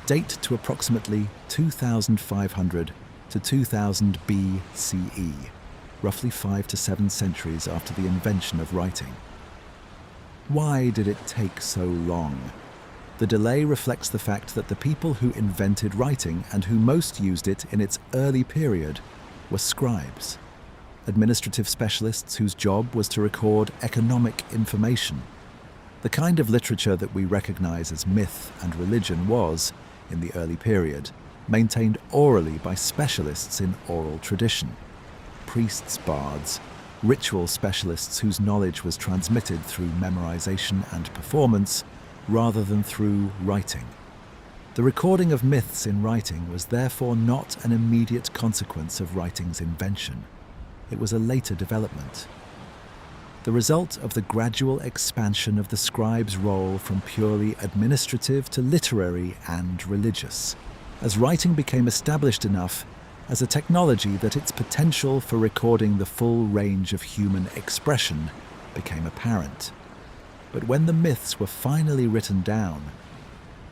date to approximately 2500 to 2000 BCE, roughly 5 to 7 centuries after the invention of writing. Why did it take so long? The delay reflects the fact that the people who invented writing and who most used it in its early period were scribes, administrative specialists whose job was to record economic information. The kind of literature that we recognize as myth and religion was, in the early period, maintained orally by specialists in oral tradition. Priests, bards, ritual specialists whose knowledge was transmitted through memorization and performance rather than through writing. The recording of myths in writing was therefore not an immediate consequence of writing's invention. It was a later development. The result of the gradual expansion of the scribe's role from purely administrative to literary and religious, as writing became established enough as a technology that its potential for recording the full range of human expression became apparent. But when the myths were finally written down,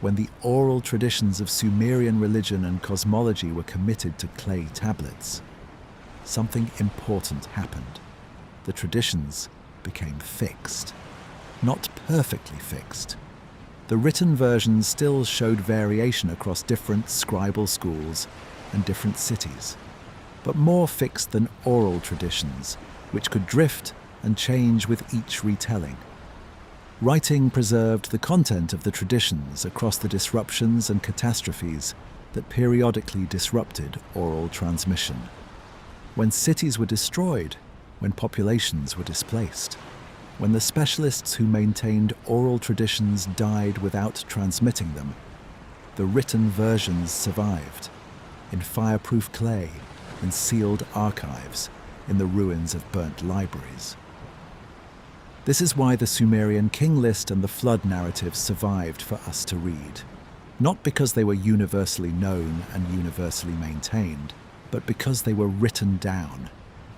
when the oral traditions of Sumerian religion and cosmology were committed to clay tablets, something important happened. The traditions became fixed. Not perfectly fixed. The written versions still showed variation across different scribal schools and different cities, but more fixed than oral traditions, which could drift and change with each retelling. Writing preserved the content of the traditions across the disruptions and catastrophes that periodically disrupted oral transmission. When cities were destroyed, when populations were displaced, when the specialists who maintained oral traditions died without transmitting them, the written versions survived, in fireproof clay, in sealed archives, in the ruins of burnt libraries. This is why the Sumerian king list and the flood narratives survived for us to read, not because they were universally known and universally maintained, but because they were written down,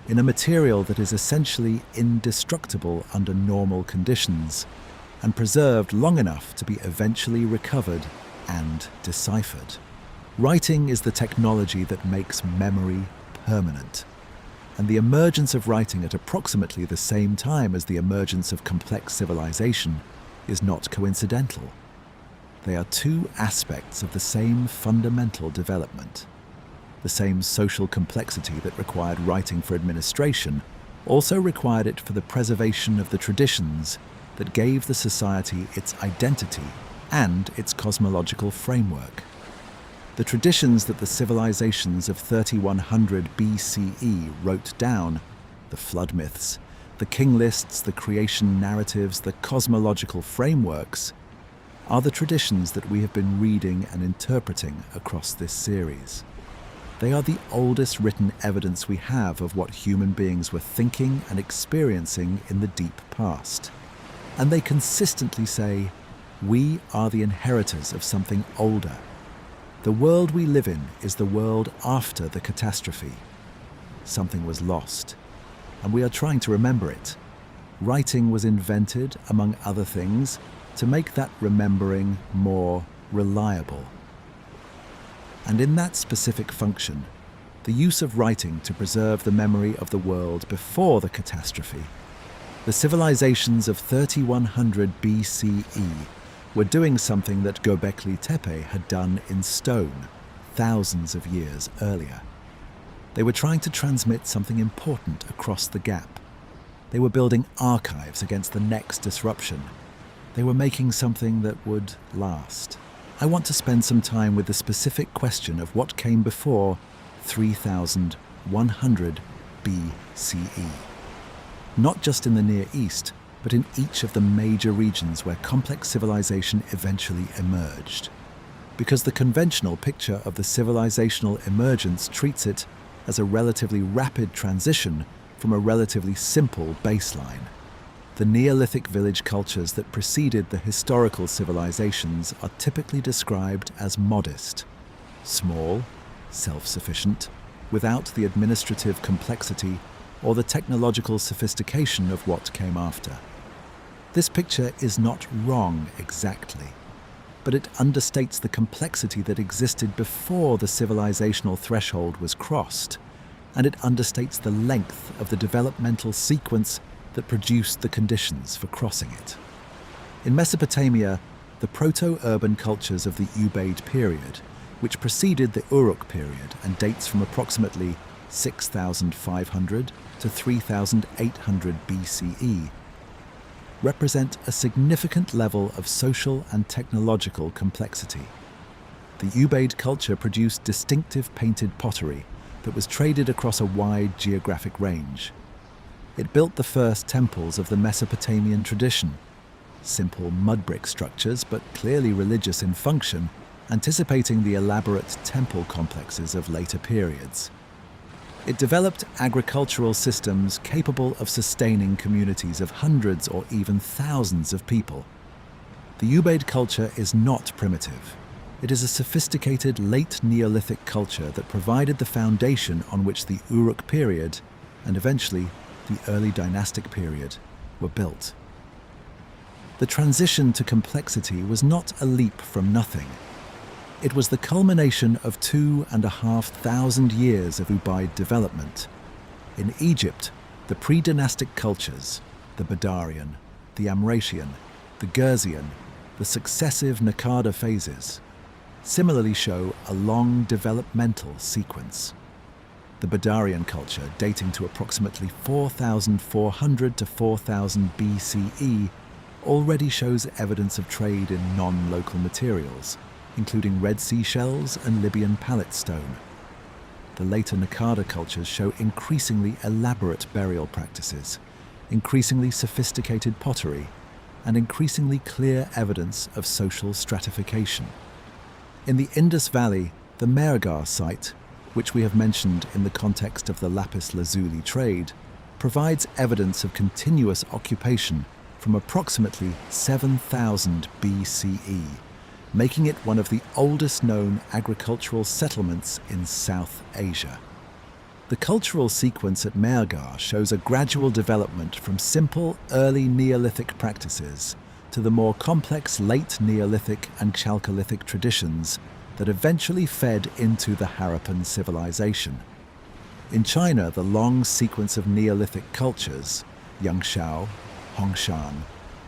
in a material that is essentially indestructible under normal conditions, and preserved long enough to be eventually recovered and deciphered. Writing is the technology that makes memory permanent, and the emergence of writing at approximately the same time as the emergence of complex civilization is not coincidental. They are two aspects of the same fundamental development. The same social complexity that required writing for administration also required it for the preservation of the traditions that gave the society its identity and its cosmological framework. The traditions that the civilizations of 3100 BCE wrote down, the flood myths, the king lists, the creation narratives, the cosmological frameworks, are the traditions that we have been reading and interpreting across this series. They are the oldest written evidence we have of what human beings were thinking and experiencing in the deep past. And they consistently say, we are the inheritors of something older. The world we live in is the world after the catastrophe. Something was lost, and we are trying to remember it. Writing was invented, among other things, to make that remembering more reliable. And in that specific function, the use of writing to preserve the memory of the world before the catastrophe, the civilizations of 3100 BCE were doing something that Göbekli Tepe had done in stone thousands of years earlier. They were trying to transmit something important across the gap. They were building archives against the next disruption. They were making something that would last. I want to spend some time with the specific question of what came before 3100 BCE. Not just in the Near East, but in each of the major regions where complex civilization eventually emerged. Because the conventional picture of the civilizational emergence treats it as a relatively rapid transition from a relatively simple baseline. The Neolithic village cultures that preceded the historical civilizations are typically described as modest, small, self-sufficient, without the administrative complexity or the technological sophistication of what came after. This picture is not wrong exactly, but it understates the complexity that existed before the civilizational threshold was crossed, and it understates the length of the developmental sequence that produced the conditions for crossing it. In Mesopotamia, the proto-urban cultures of the Ubaid period, which preceded the Uruk period and dates from approximately 6,500 to 3,800 BCE, represent a significant level of social and technological complexity. The Ubaid culture produced distinctive painted pottery that was traded across a wide geographic range. It built the first temples of the Mesopotamian tradition, simple mud brick structures but clearly religious in function, anticipating the elaborate temple complexes of later periods. It developed agricultural systems capable of sustaining communities of hundreds or even thousands of people. The Ubaid culture is not primitive. It is a sophisticated late Neolithic culture that provided the foundation on which the Uruk period, and eventually the early dynastic period, were built. The transition to complexity was not a leap from nothing. It was the culmination of 2,500 years of Ubaid development. In Egypt, the pre-dynastic cultures, the Badarian, the Amratian, the Gurzian, the successive Naqada phases, similarly show a long developmental sequence. The Badarian culture, dating to approximately 4,400 to 4,000 BCE, already shows evidence of trade in non-local materials, including Red Sea shells and Libyan pallet stone. The later Naqada cultures show increasingly elaborate burial practices, increasingly sophisticated pottery, and increasingly clear evidence of social stratification. In the Indus Valley, the Mehrgarh site, which we have mentioned in the context of the lapis lazuli trade, provides evidence of continuous occupation from approximately 7,000 BCE, making it one of the oldest known agricultural settlements in South Asia. The cultural sequence at Mehrgarh shows a gradual development from simple early Neolithic practices to the more complex late Neolithic and Chalcolithic traditions that eventually fed into the Harappan civilization. In China, the long sequence of Neolithic cultures, Yangshao, Hongshan,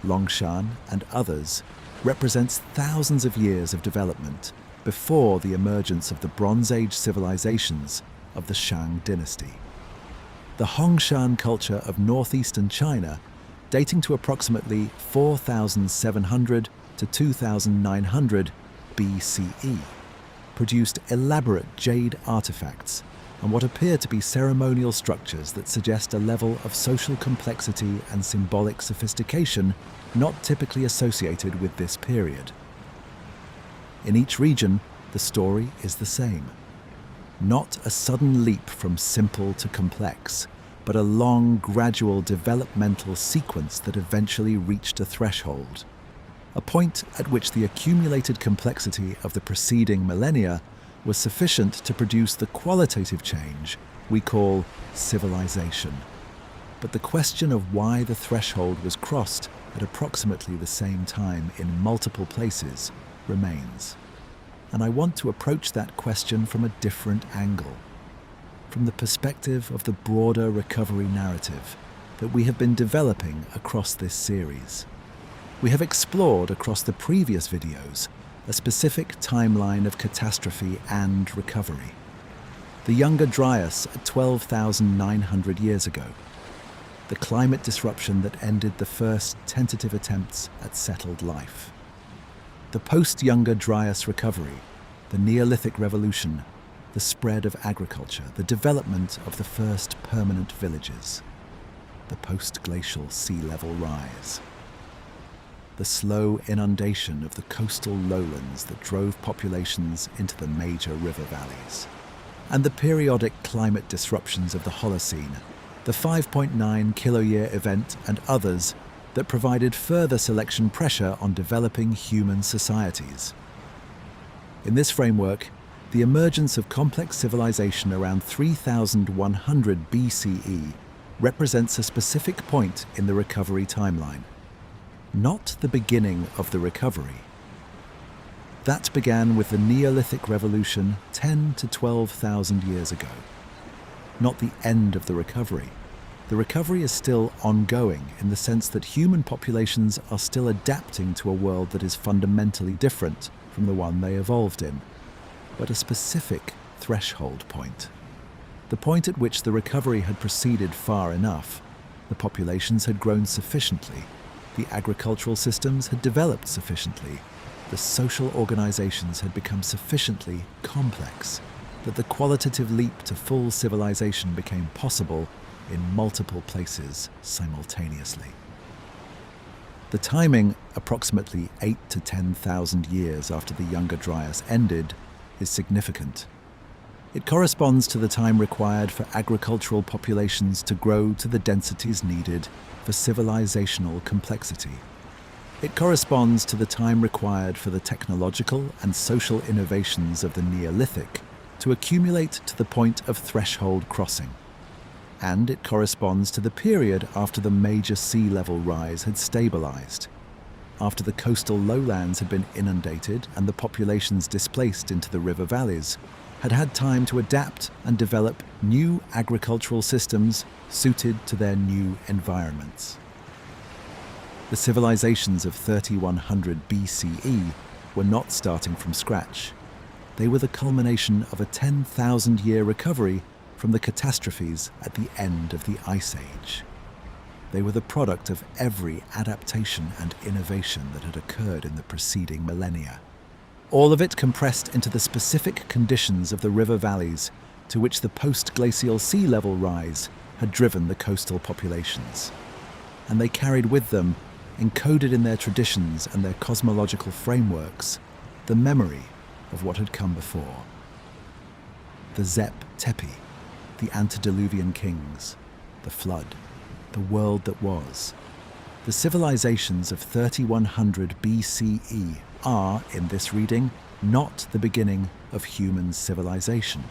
Longshan, and others, represents thousands of years of development before the emergence of the Bronze Age civilizations of the Shang dynasty. The Hongshan culture of northeastern China, dating to approximately 4,700 to 2,900 BCE, produced elaborate jade artifacts and what appear to be ceremonial structures that suggest a level of social complexity and symbolic sophistication not typically associated with this period. In each region, the story is the same. Not a sudden leap from simple to complex, but a long, gradual developmental sequence that eventually reached a threshold, a point at which the accumulated complexity of the preceding millennia was sufficient to produce the qualitative change we call civilization. But the question of why the threshold was crossed at approximately the same time in multiple places remains. And I want to approach that question from a different angle, from the perspective of the broader recovery narrative that we have been developing across this series. We have explored across the previous videos a specific timeline of catastrophe and recovery. The Younger Dryas at 12,900 years ago, the climate disruption that ended the first tentative attempts at settled life. The post-Younger Dryas recovery, the Neolithic Revolution, the spread of agriculture, the development of the first permanent villages, the post-glacial sea level rise, the slow inundation of the coastal lowlands that drove populations into the major river valleys, and the periodic climate disruptions of the Holocene, the 5.9 kiloyear event and others that provided further selection pressure on developing human societies. In this framework, the emergence of complex civilization around 3100 BCE represents a specific point in the recovery timeline, not the beginning of the recovery. That began with the Neolithic Revolution 10 to 12,000 years ago, not the end of the recovery. The recovery is still ongoing in the sense that human populations are still adapting to a world that is fundamentally different from the one they evolved in, but a specific threshold point. The point at which the recovery had proceeded far enough, the populations had grown sufficiently, the agricultural systems had developed sufficiently, the social organizations had become sufficiently complex that the qualitative leap to full civilization became possible in multiple places simultaneously. The timing, approximately 8 to 10,000 years after the Younger Dryas ended, is significant. It corresponds to the time required for agricultural populations to grow to the densities needed for civilizational complexity. It corresponds to the time required for the technological and social innovations of the Neolithic to accumulate to the point of threshold crossing. And it corresponds to the period after the major sea level rise had stabilized, after the coastal lowlands had been inundated and the populations displaced into the river valleys, had had time to adapt and develop new agricultural systems suited to their new environments. The civilizations of 3100 BCE were not starting from scratch. They were the culmination of a 10,000-year recovery from the catastrophes at the end of the Ice Age. They were the product of every adaptation and innovation that had occurred in the preceding millennia. All of it compressed into the specific conditions of the river valleys to which the post-glacial sea level rise had driven the coastal populations. And they carried with them, encoded in their traditions and their cosmological frameworks, the memory of what had come before. The Zep Tepi, the antediluvian kings, the flood, the world that was. The civilizations of 3100 BCE are, in this reading, not the beginning of human civilization.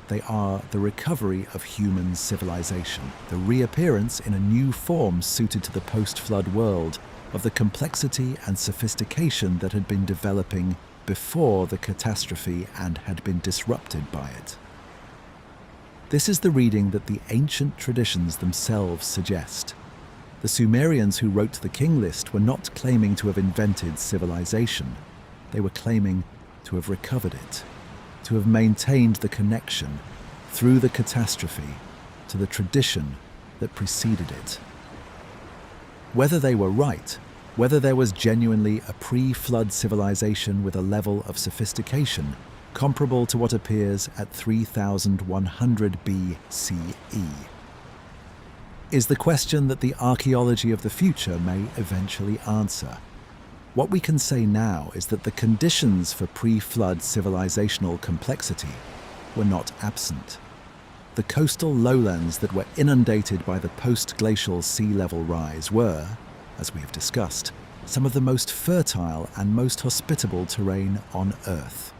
They are the recovery of human civilization, the reappearance in a new form suited to the post-flood world of the complexity and sophistication that had been developing before the catastrophe and had been disrupted by it. This is the reading that the ancient traditions themselves suggest. The Sumerians who wrote the king list were not claiming to have invented civilization. They were claiming to have recovered it, to have maintained the connection through the catastrophe to the tradition that preceded it. Whether they were right, whether there was genuinely a pre-flood civilization with a level of sophistication comparable to what appears at 3100 BCE, is the question that the archaeology of the future may eventually answer. What we can say now is that the conditions for pre-flood civilizational complexity were not absent. The coastal lowlands that were inundated by the post-glacial sea level rise were, as we have discussed, some of the most fertile and most hospitable terrain on Earth.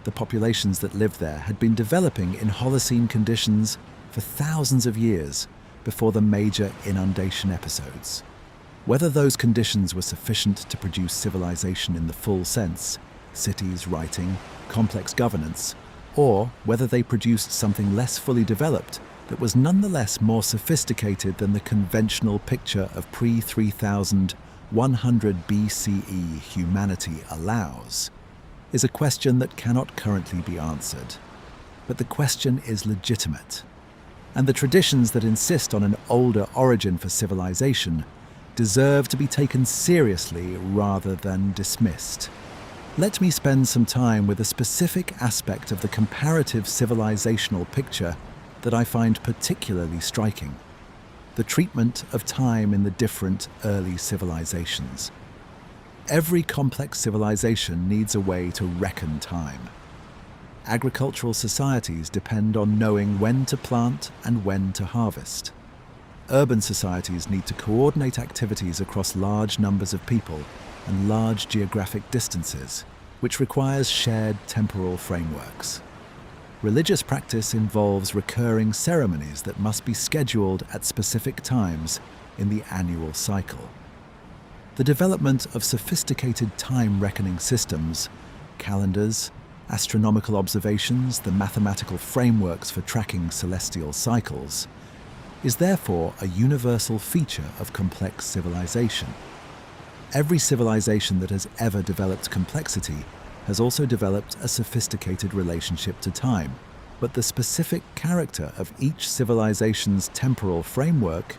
The populations that lived there had been developing in Holocene conditions for thousands of years before the major inundation episodes. Whether those conditions were sufficient to produce civilization in the full sense, cities, writing, complex governance, or whether they produced something less fully developed that was nonetheless more sophisticated than the conventional picture of pre-3100 BCE humanity allows, is a question that cannot currently be answered. But the question is legitimate. and the traditions that insist on an older origin for civilization deserve to be taken seriously rather than dismissed. Let me spend some time with a specific aspect of the comparative civilizational picture that I find particularly striking: the treatment of time in the different early civilizations. Every complex civilization needs a way to reckon time. Agricultural societies depend on knowing when to plant and when to harvest. Urban societies need to coordinate activities across large numbers of people and large geographic distances, which requires shared temporal frameworks. Religious practice involves recurring ceremonies that must be scheduled at specific times in the annual cycle. The development of sophisticated time reckoning systems, calendars, astronomical observations, the mathematical frameworks for tracking celestial cycles, is therefore a universal feature of complex civilization. Every civilization that has ever developed complexity has also developed a sophisticated relationship to time, but the specific character of each civilization's temporal framework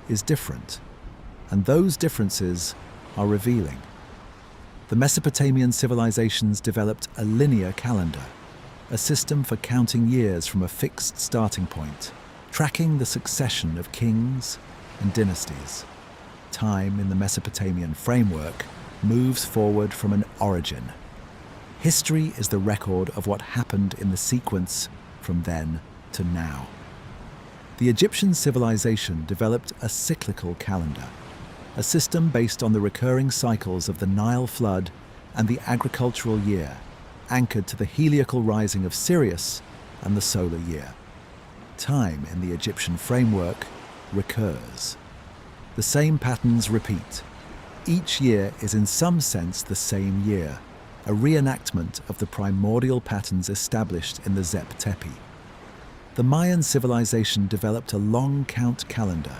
is different, and those differences are revealing. The Mesopotamian civilizations developed a linear calendar, a system for counting years from a fixed starting point, tracking the succession of kings and dynasties. Time in the Mesopotamian framework moves forward from an origin. History is the record of what happened in the sequence from then to now. The Egyptian civilization developed a cyclical calendar, a system based on the recurring cycles of the Nile flood and the agricultural year, anchored to the heliacal rising of Sirius and the solar year. Time in the Egyptian framework recurs. The same patterns repeat. Each year is in some sense the same year, a reenactment of the primordial patterns established in the Zep Tepi. The Mayan civilization developed a long count calendar,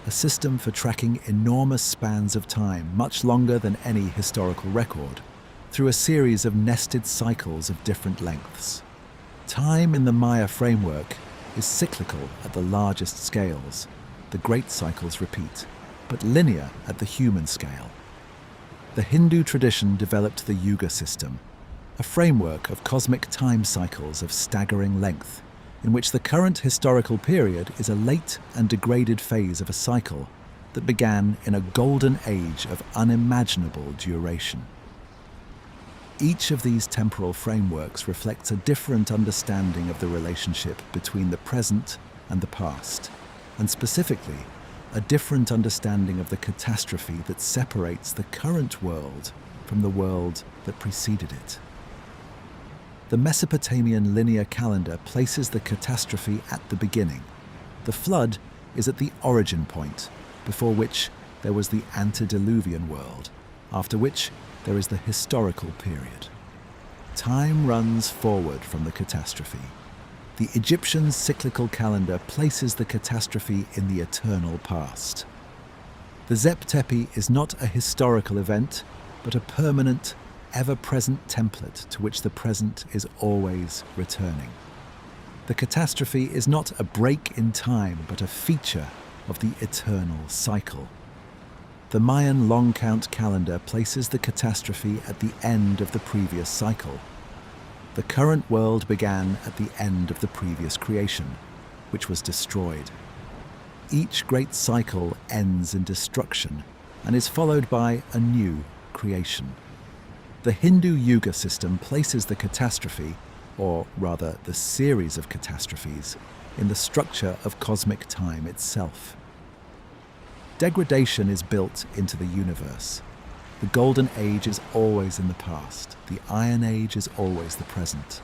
a system for tracking enormous spans of time, much longer than any historical record, through a series of nested cycles of different lengths. Time in the Maya framework is cyclical at the largest scales. The great cycles repeat, but linear at the human scale. The Hindu tradition developed the Yuga system, a framework of cosmic time cycles of staggering length, in which the current historical period is a late and degraded phase of a cycle that began in a golden age of unimaginable duration. Each of these temporal frameworks reflects a different understanding of the relationship between the present and the past, and specifically, a different understanding of the catastrophe that separates the current world from the world that preceded it. The Mesopotamian linear calendar places the catastrophe at the beginning. The flood is at the origin point, before which there was the antediluvian world, after which there is the historical period. Time runs forward from the catastrophe. The Egyptian cyclical calendar places the catastrophe in the eternal past. The Zep Tepi is not a historical event, but a permanent, ever-present template to which the present is always returning. The catastrophe is not a break in time, but a feature of the eternal cycle. The Mayan long count calendar places the catastrophe at the end of the previous cycle. The current world began at the end of the previous creation, which was destroyed. Each great cycle ends in destruction and is followed by a new creation. The Hindu Yuga system places the catastrophe, or rather the series of catastrophes, in the structure of cosmic time itself. Degradation is built into the universe. The Golden Age is always in the past. The Iron Age is always the present.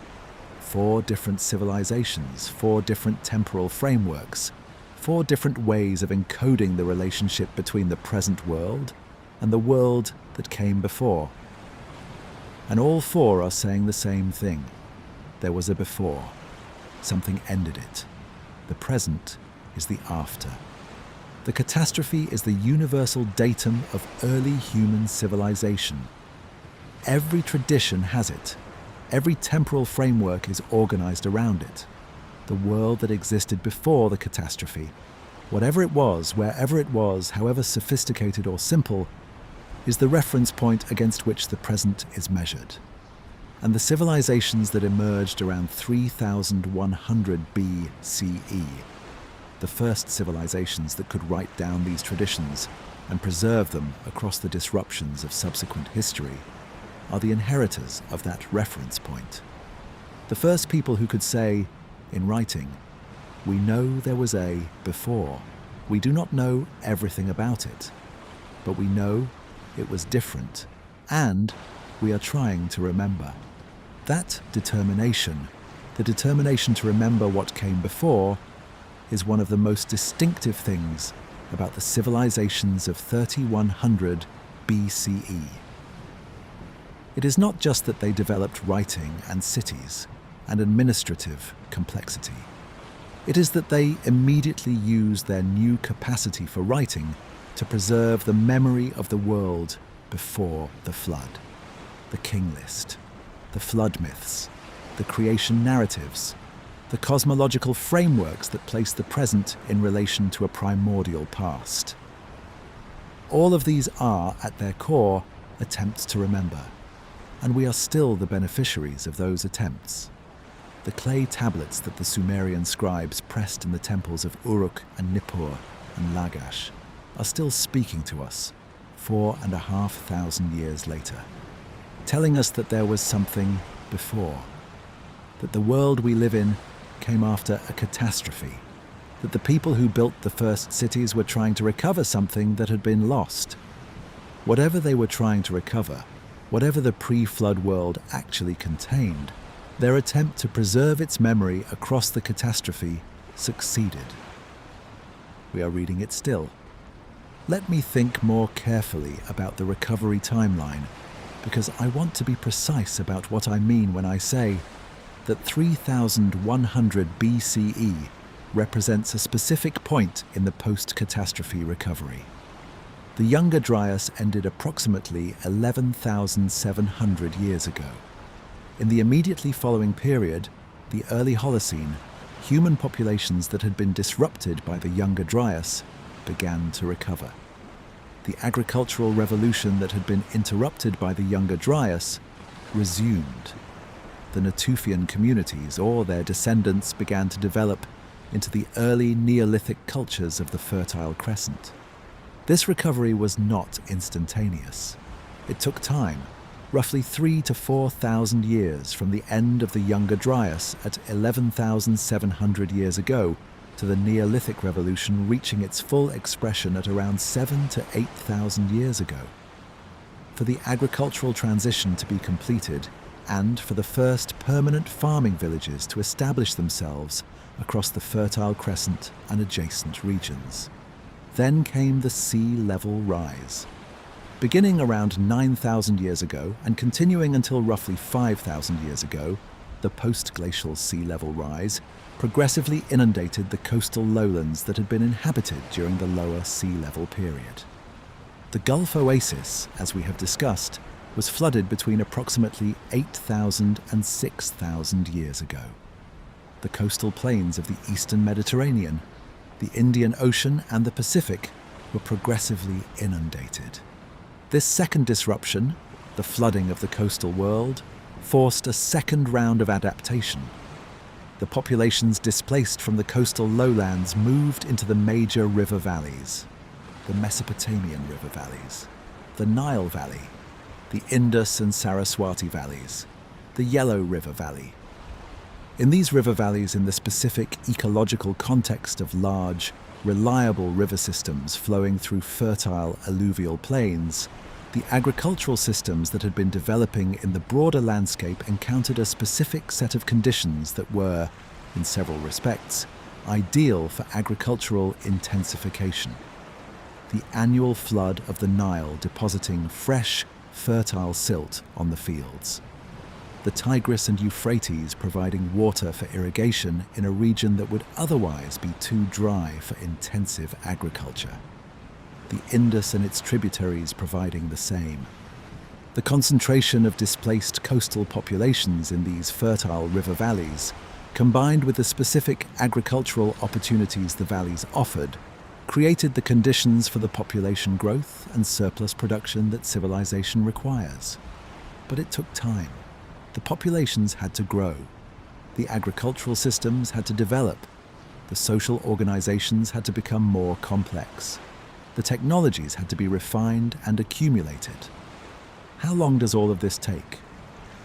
4 different civilizations, 4 different temporal frameworks, 4 different ways of encoding the relationship between the present world and the world that came before. And all 4 are saying the same thing. There was a before. Something ended it. The present is the after. The catastrophe is the universal datum of early human civilization. Every tradition has it. Every temporal framework is organized around it. the world that existed before the catastrophe, whatever it was, wherever it was, however sophisticated or simple, is the reference point against which the present is measured. And the civilizations that emerged around 3100 BCE, the first civilizations that could write down these traditions and preserve them across the disruptions of subsequent history, are the inheritors of that reference point. The first people who could say, in writing, "We know there was a before. We do not know everything about it, but we know it was different, and we are trying to remember." That determination, the determination to remember what came before, is one of the most distinctive things about the civilizations of 3100 BCE. It is not just that they developed writing and cities and administrative complexity. It is that they immediately used their new capacity for writing to preserve the memory of the world before the flood, the king list, the flood myths, the creation narratives, the cosmological frameworks that place the present in relation to a primordial past. All of these are, at their core, attempts to remember, and we are still the beneficiaries of those attempts. The clay tablets that the Sumerian scribes pressed in the temples of Uruk and Nippur and Lagash are still speaking to us 4,500 years later, telling us that there was something before, that the world we live in came after a catastrophe, that the people who built the first cities were trying to recover something that had been lost. Whatever they were trying to recover, whatever the pre-flood world actually contained, their attempt to preserve its memory across the catastrophe succeeded. We are reading it still. Let me think more carefully about the recovery timeline, because I want to be precise about what I mean when I say that 3100 BCE represents a specific point in the post-catastrophe recovery. The Younger Dryas ended approximately 11,700 years ago. In the immediately following period, the early Holocene, human populations that had been disrupted by the Younger Dryas began to recover. The agricultural revolution that had been interrupted by the Younger Dryas resumed. The Natufian communities or their descendants began to develop into the early Neolithic cultures of the Fertile Crescent. This recovery was not instantaneous. It took time, roughly 3,000 to 4,000 years from the end of the Younger Dryas at 11,700 years ago to the Neolithic Revolution reaching its full expression at around 7,000 to 8,000 years ago. For the agricultural transition to be completed, and for the first permanent farming villages to establish themselves across the Fertile Crescent and adjacent regions. Then came the sea level rise. Beginning around 9,000 years ago and continuing until roughly 5,000 years ago, the post-glacial sea level rise progressively inundated the coastal lowlands that had been inhabited during the lower sea level period. The Gulf Oasis, as we have discussed, was flooded between approximately 8,000 and 6,000 years ago. The coastal plains of the eastern Mediterranean, the Indian Ocean and the Pacific were progressively inundated. This second disruption, the flooding of the coastal world, forced a second round of adaptation. The populations displaced from the coastal lowlands moved into the major river valleys, the Mesopotamian river valleys, the Nile Valley, the Indus and Saraswati valleys, the Yellow River Valley. In these river valleys, in the specific ecological context of large, reliable river systems flowing through fertile alluvial plains, the agricultural systems that had been developing in the broader landscape encountered a specific set of conditions that were, in several respects, ideal for agricultural intensification. The annual flood of the Nile depositing fresh, fertile silt on the fields. The Tigris and Euphrates providing water for irrigation in a region that would otherwise be too dry for intensive agriculture. The Indus and its tributaries providing the same. The concentration of displaced coastal populations in these fertile river valleys, combined with the specific agricultural opportunities the valleys offered, created the conditions for the population growth and surplus production that civilization requires. But it took time. The populations had to grow. The agricultural systems had to develop. The social organizations had to become more complex. The technologies had to be refined and accumulated. How long does all of this take?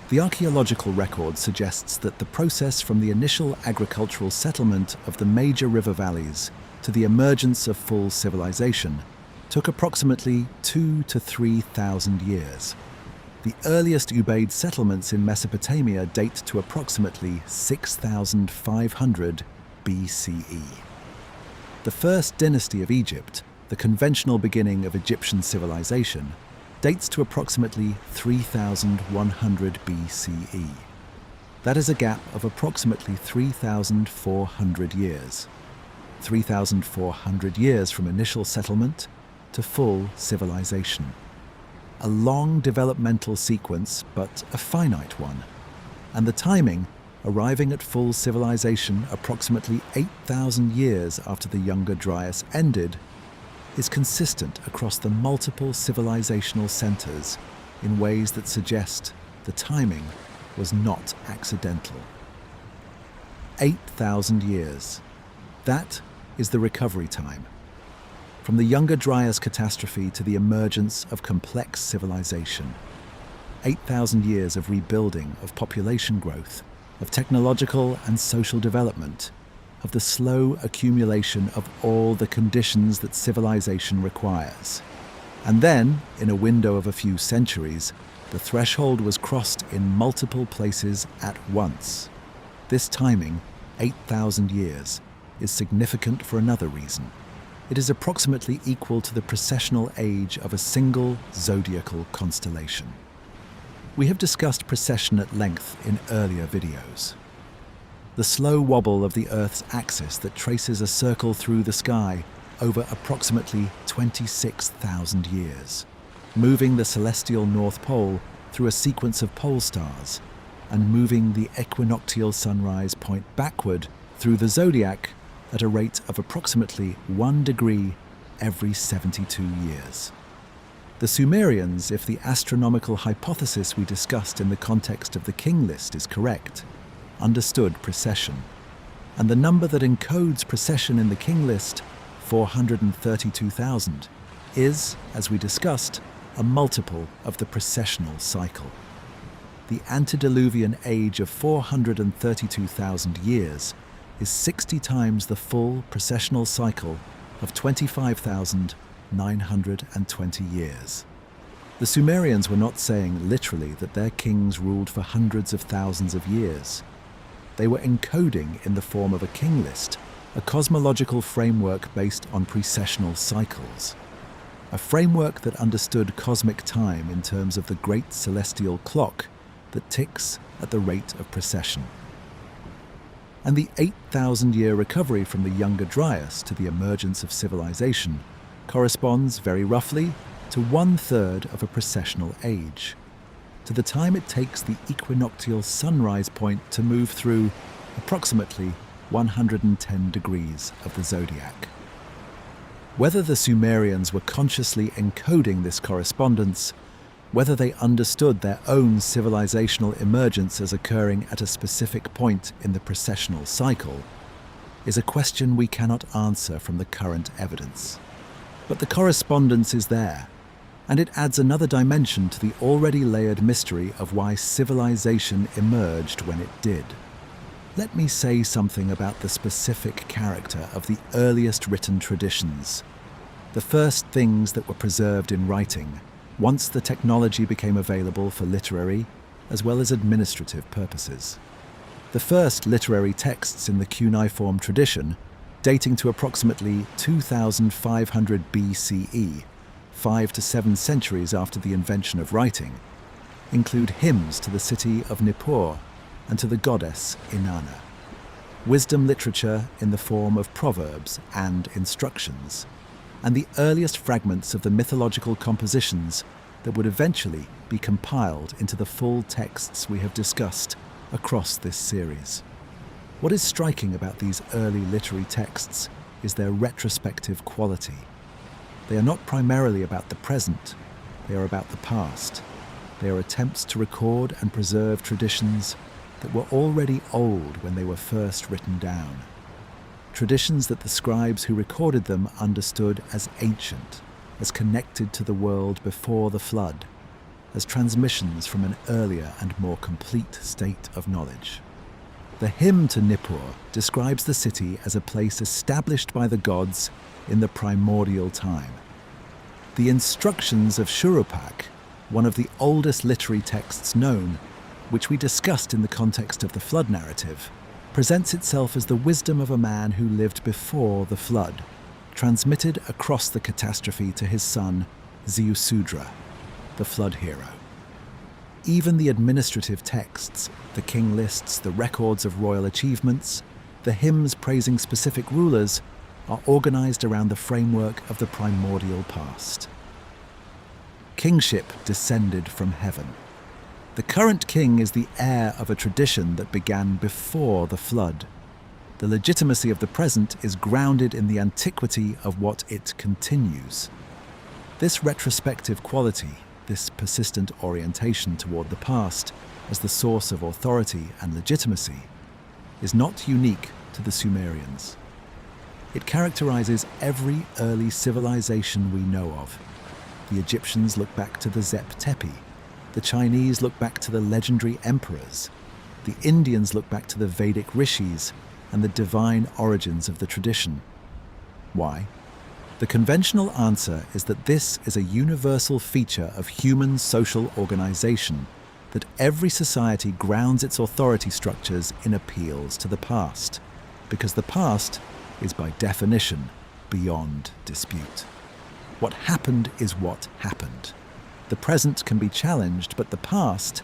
The archaeological record suggests that the process from the initial agricultural settlement of the major river valleys to the emergence of full civilization took approximately 2,000 to 3,000 years. The earliest Ubaid settlements in Mesopotamia date to approximately 6,500 BCE. The first dynasty of Egypt, the conventional beginning of Egyptian civilization, dates to approximately 3,100 BCE. That is a gap of approximately 3,400 years. 3,400 years from initial settlement to full civilization. A long developmental sequence, but a finite one. And the timing, arriving at full civilization approximately 8,000 years after the Younger Dryas ended, is consistent across the multiple civilizational centers in ways that suggest the timing was not accidental. 8,000 years. That is the recovery time. From the Younger Dryas catastrophe to the emergence of complex civilization. 8,000 years of rebuilding, of population growth, of technological and social development, of the slow accumulation of all the conditions that civilization requires. And then, in a window of a few centuries, the threshold was crossed in multiple places at once. This timing, 8,000 years, is significant for another reason. It is approximately equal to the precessional age of a single zodiacal constellation. We have discussed precession at length in earlier videos. The slow wobble of the Earth's axis that traces a circle through the sky over approximately 26,000 years, moving the celestial North Pole through a sequence of pole stars, and moving the equinoctial sunrise point backward through the zodiac at a rate of approximately 1 degree every 72 years. The Sumerians, if the astronomical hypothesis we discussed in the context of the king list is correct, understood precession, and the number that encodes precession in the king list, 432,000, is, as we discussed, a multiple of the precessional cycle. The antediluvian age of 432,000 years is 60 times the full precessional cycle of 25,920 years. The Sumerians were not saying literally that their kings ruled for hundreds of thousands of years. They were encoding in the form of a king list, a cosmological framework based on precessional cycles. A framework that understood cosmic time in terms of the great celestial clock that ticks at the rate of precession. And the 8,000-year recovery from the Younger Dryas to the emergence of civilization corresponds very roughly to 1/3 of a precessional age, to the time it takes the equinoctial sunrise point to move through approximately 110 degrees of the zodiac. Whether the Sumerians were consciously encoding this correspondence, whether they understood their own civilizational emergence as occurring at a specific point in the precessional cycle, is a question we cannot answer from the current evidence. But the correspondence is there, and it adds another dimension to the already layered mystery of why civilization emerged when it did. Let me say something about the specific character of the earliest written traditions, the first things that were preserved in writing, once the technology became available for literary as well as administrative purposes. The first literary texts in the cuneiform tradition, dating to approximately 2,500 BCE, 5 to 7 centuries after the invention of writing, include hymns to the city of Nippur and to the goddess Inanna, wisdom literature in the form of proverbs and instructions, and the earliest fragments of the mythological compositions that would eventually be compiled into the full texts we have discussed across this series. What is striking about these early literary texts is their retrospective quality. They are not primarily about the present, they are about the past. They are attempts to record and preserve traditions that were already old when they were first written down. Traditions that the scribes who recorded them understood as ancient, as connected to the world before the flood, as transmissions from an earlier and more complete state of knowledge. The hymn to Nippur describes the city as a place established by the gods in the primordial time. The instructions of Shurupak, one of the oldest literary texts known, which we discussed in the context of the flood narrative, presents itself as the wisdom of a man who lived before the flood, transmitted across the catastrophe to his son, Ziusudra, the flood hero. Even the administrative texts, the king lists, the records of royal achievements, the hymns praising specific rulers, are organized around the framework of the primordial past. Kingship descended from heaven. The current king is the heir of a tradition that began before the flood. The legitimacy of the present is grounded in the antiquity of what it continues. This retrospective quality, this persistent orientation toward the past as the source of authority and legitimacy, is not unique to the Sumerians. It characterizes every early civilization we know of. The Egyptians look back to the Zep Tepi. The Chinese look back to the legendary emperors. The Indians look back to the Vedic rishis and the divine origins of the tradition. Why? The conventional answer is that this is a universal feature of human social organization, that every society grounds its authority structures in appeals to the past, because the past is by definition beyond dispute. What happened is what happened. The present can be challenged, but the past,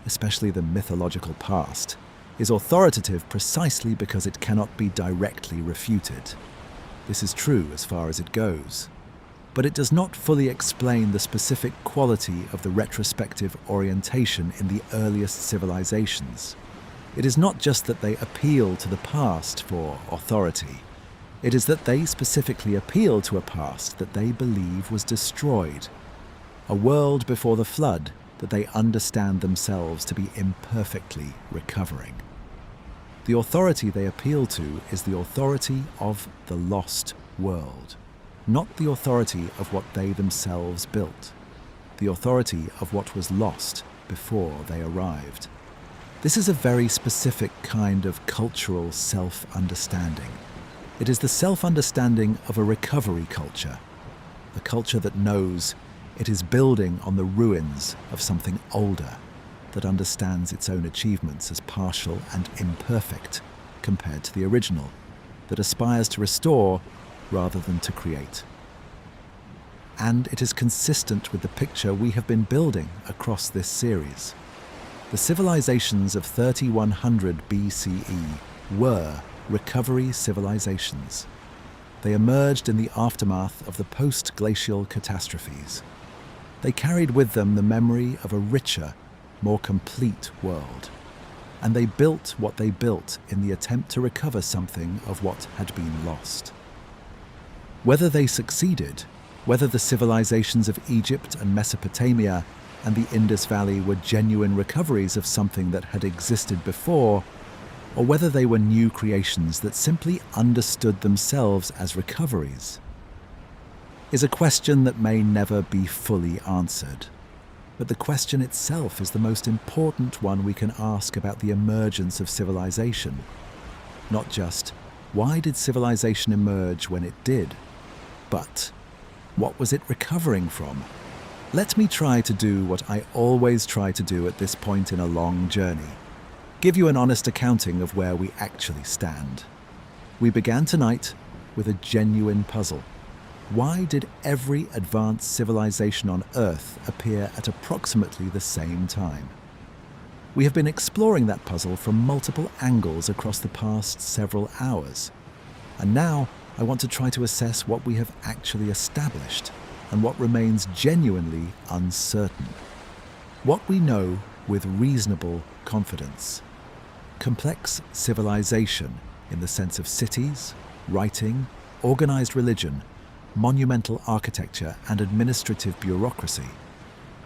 especially the mythological past, is authoritative precisely because it cannot be directly refuted. This is true as far as it goes, but it does not fully explain the specific quality of the retrospective orientation in the earliest civilizations. It is not just that they appeal to the past for authority. It is that they specifically appeal to a past that they believe was destroyed, a world before the flood that they understand themselves to be imperfectly recovering. The authority they appeal to is the authority of the lost world, not the authority of what they themselves built, the authority of what was lost before they arrived. This is a very specific kind of cultural self-understanding. It is the self-understanding of a recovery culture, a culture that knows it is building on the ruins of something older, that understands its own achievements as partial and imperfect compared to the original, that aspires to restore rather than to create. And it is consistent with the picture we have been building across this series. The civilizations of 3100 BCE were recovery civilizations. They emerged in the aftermath of the post-glacial catastrophes. They carried with them the memory of a richer, more complete world, and they built what they built in the attempt to recover something of what had been lost. Whether they succeeded, whether the civilizations of Egypt and Mesopotamia and the Indus Valley were genuine recoveries of something that had existed before, or whether they were new creations that simply understood themselves as recoveries, is a question that may never be fully answered. But the question itself is the most important one we can ask about the emergence of civilization. Not just, why did civilization emerge when it did? But, what was it recovering from? Let me try to do what I always try to do at this point in a long journey. Give you an honest accounting of where we actually stand. We began tonight with a genuine puzzle. Why did every advanced civilization on Earth appear at approximately the same time? We have been exploring that puzzle from multiple angles across the past several hours. And now I want to try to assess what we have actually established and what remains genuinely uncertain. What we know with reasonable confidence. Complex civilization, in the sense of cities, writing, organized religion, monumental architecture, and administrative bureaucracy,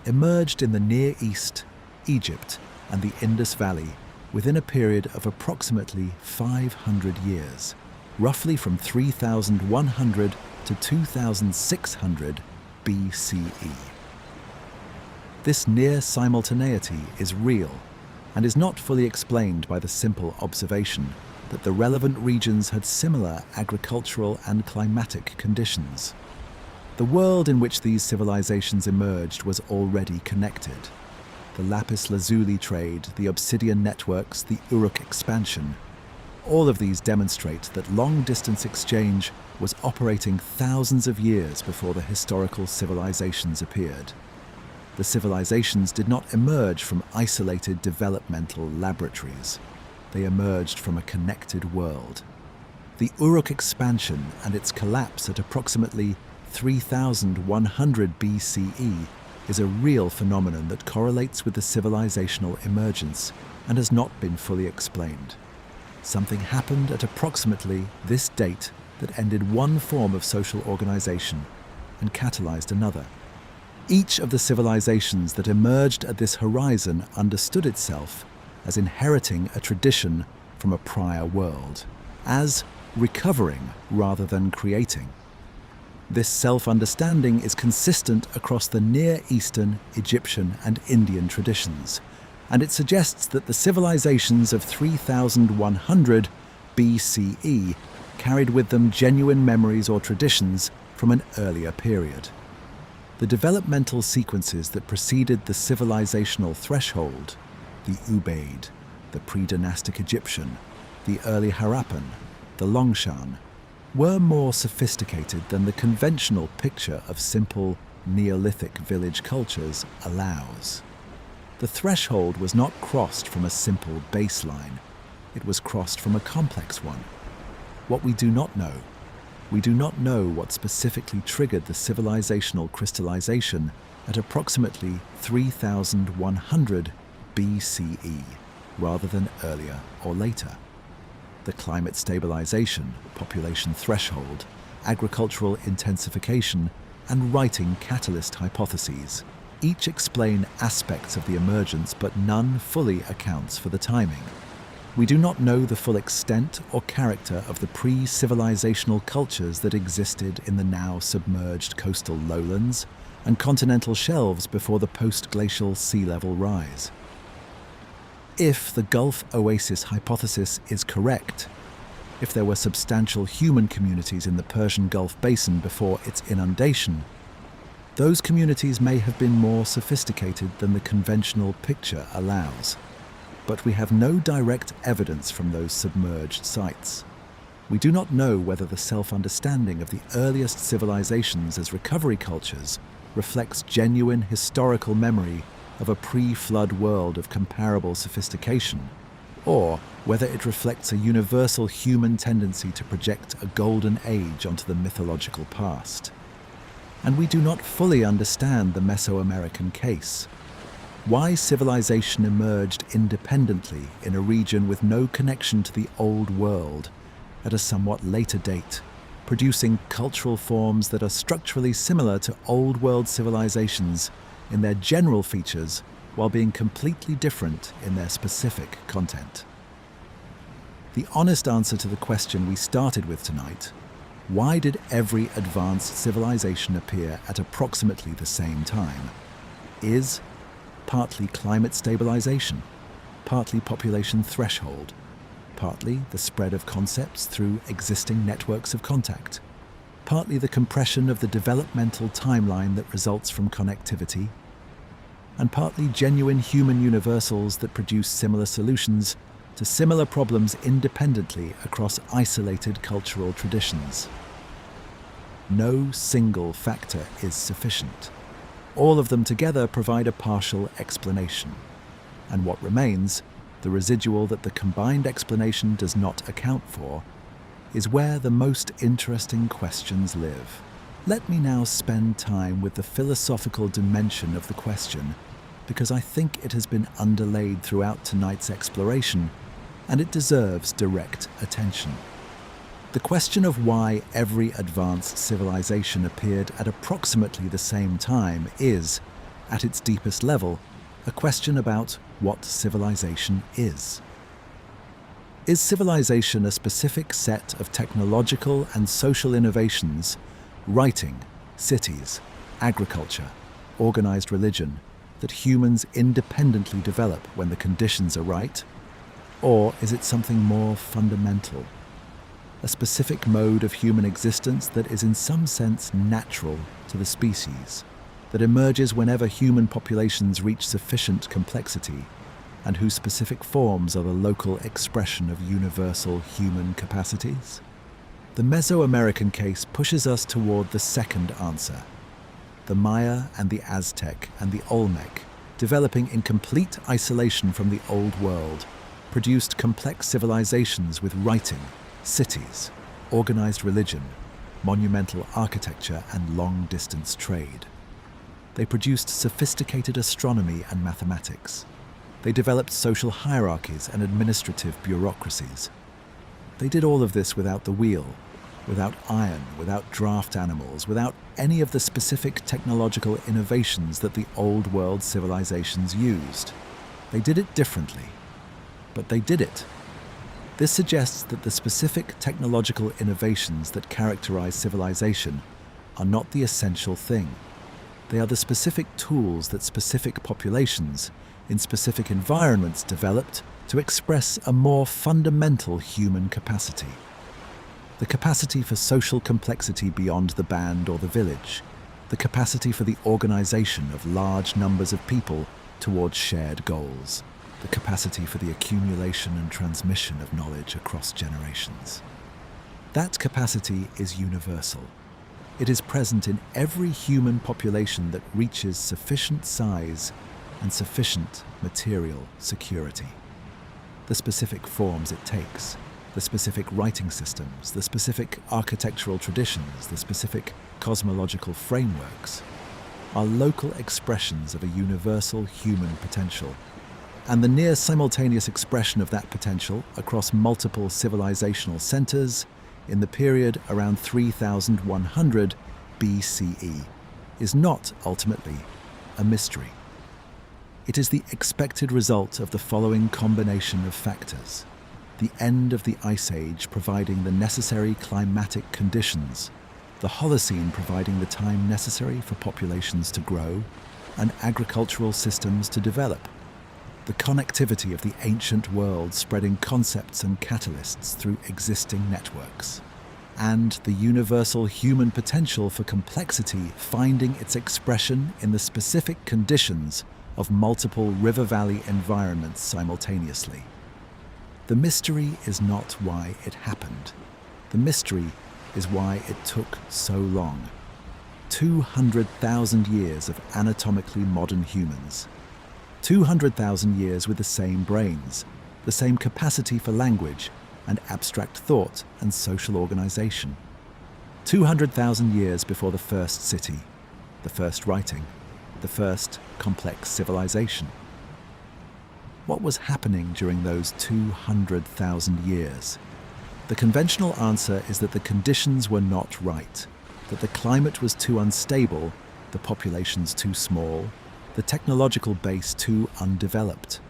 emerged in the Near East, Egypt, and the Indus Valley within a period of approximately 500 years, roughly from 3100 to 2600 BCE. This near simultaneity is real and is not fully explained by the simple observation that the relevant regions had similar agricultural and climatic conditions. The world in which these civilizations emerged was already connected. The lapis lazuli trade, the obsidian networks, the Uruk expansion, all of these demonstrate that long-distance exchange was operating thousands of years before the historical civilizations appeared. The civilizations did not emerge from isolated developmental laboratories. They emerged from a connected world. The Uruk expansion and its collapse at approximately 3100 BCE is a real phenomenon that correlates with the civilizational emergence and has not been fully explained. Something happened at approximately this date that ended one form of social organization and catalyzed another. Each of the civilizations that emerged at this horizon understood itself as inheriting a tradition from a prior world, as recovering rather than creating. This self-understanding is consistent across the Near Eastern, Egyptian, and Indian traditions, and it suggests that the civilizations of 3100 BCE carried with them genuine memories or traditions from an earlier period. The developmental sequences that preceded the civilizational threshold, the Ubaid, the pre-dynastic Egyptian, the early Harappan, the Longshan, were more sophisticated than the conventional picture of simple Neolithic village cultures allows. The threshold was not crossed from a simple baseline, it was crossed from a complex one. What we do not know, we do not know what specifically triggered the civilizational crystallization at approximately 3100 BCE, rather than earlier or later. The climate stabilization, population threshold, agricultural intensification, and writing catalyst hypotheses each explain aspects of the emergence, but none fully accounts for the timing. We do not know the full extent or character of the pre-civilizational cultures that existed in the now submerged coastal lowlands and continental shelves before the post-glacial sea level rise. If the Gulf Oasis hypothesis is correct, if there were substantial human communities in the Persian Gulf basin before its inundation, those communities may have been more sophisticated than the conventional picture allows. But we have no direct evidence from those submerged sites. We do not know whether the self-understanding of the earliest civilizations as recovery cultures reflects genuine historical memory of a pre-flood world of comparable sophistication, or whether it reflects a universal human tendency to project a golden age onto the mythological past. And we do not fully understand the Mesoamerican case. Why civilization emerged independently in a region with no connection to the old world at a somewhat later date, producing cultural forms that are structurally similar to old world civilizations in their general features while being completely different in their specific content. The honest answer to the question we started with tonight, why did every advanced civilization appear at approximately the same time, is partly climate stabilization, partly population threshold, partly the spread of concepts through existing networks of contact, partly the compression of the developmental timeline that results from connectivity, and partly genuine human universals that produce similar solutions to similar problems independently across isolated cultural traditions. No single factor is sufficient. All of them together provide a partial explanation. And what remains, the residual that the combined explanation does not account for, is where the most interesting questions live. Let me now spend time with the philosophical dimension of the question, because I think it has been underlaid throughout tonight's exploration, and it deserves direct attention. The question of why every advanced civilization appeared at approximately the same time is, at its deepest level, a question about what civilization is. Is civilization a specific set of technological and social innovations, writing, cities, agriculture, organized religion, that humans independently develop when the conditions are right? Or is it something more fundamental? A specific mode of human existence that is in some sense natural to the species, that emerges whenever human populations reach sufficient complexity, and whose specific forms are the local expression of universal human capacities? The Mesoamerican case pushes us toward the second answer. The Maya and the Aztec and the Olmec, developing in complete isolation from the Old World, produced complex civilizations with writing, cities, organized religion, monumental architecture, and long-distance trade. They produced sophisticated astronomy and mathematics. They developed social hierarchies and administrative bureaucracies. They did all of this without the wheel, without iron, without draft animals, without any of the specific technological innovations that the Old World civilizations used. They did it differently, but they did it. This suggests that the specific technological innovations that characterize civilization are not the essential thing. They are the specific tools that specific populations, in specific environments, developed to express a more fundamental human capacity. The capacity for social complexity beyond the band or the village. The capacity for the organization of large numbers of people towards shared goals. The capacity for the accumulation and transmission of knowledge across generations. That capacity is universal. It is present in every human population that reaches sufficient size and sufficient material security. The specific forms it takes, the specific writing systems, the specific architectural traditions, the specific cosmological frameworks, are local expressions of a universal human potential, and the near simultaneous expression of that potential across multiple civilizational centers in the period around 3100 BCE is not ultimately a mystery. It is the expected result of the following combination of factors: the end of the Ice Age providing the necessary climatic conditions, the Holocene providing the time necessary for populations to grow and agricultural systems to develop, the connectivity of the ancient world spreading concepts and catalysts through existing networks, and the universal human potential for complexity finding its expression in the specific conditions of multiple river valley environments simultaneously. The mystery is not why it happened. The mystery is why it took so long. 200,000 years of anatomically modern humans. 200,000 years with the same brains, the same capacity for language and abstract thought and social organization. 200,000 years before the first city, the first writing, the first complex civilization. What was happening during those 200,000 years? The conventional answer is that the conditions were not right, that the climate was too unstable, the populations too small, the technological base too undeveloped.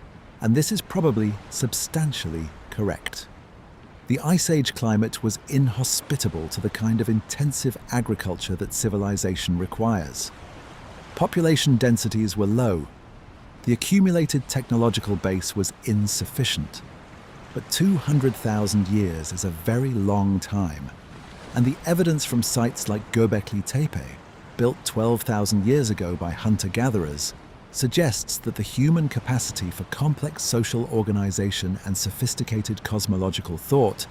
And this is probably substantially correct. The Ice Age climate was inhospitable to the kind of intensive agriculture that civilization requires. Population densities were low. The accumulated technological base was insufficient. But 200,000 years is a very long time, and the evidence from sites like Göbekli Tepe, built 12,000 years ago by hunter-gatherers, suggests that the human capacity for complex social organization and sophisticated cosmological thought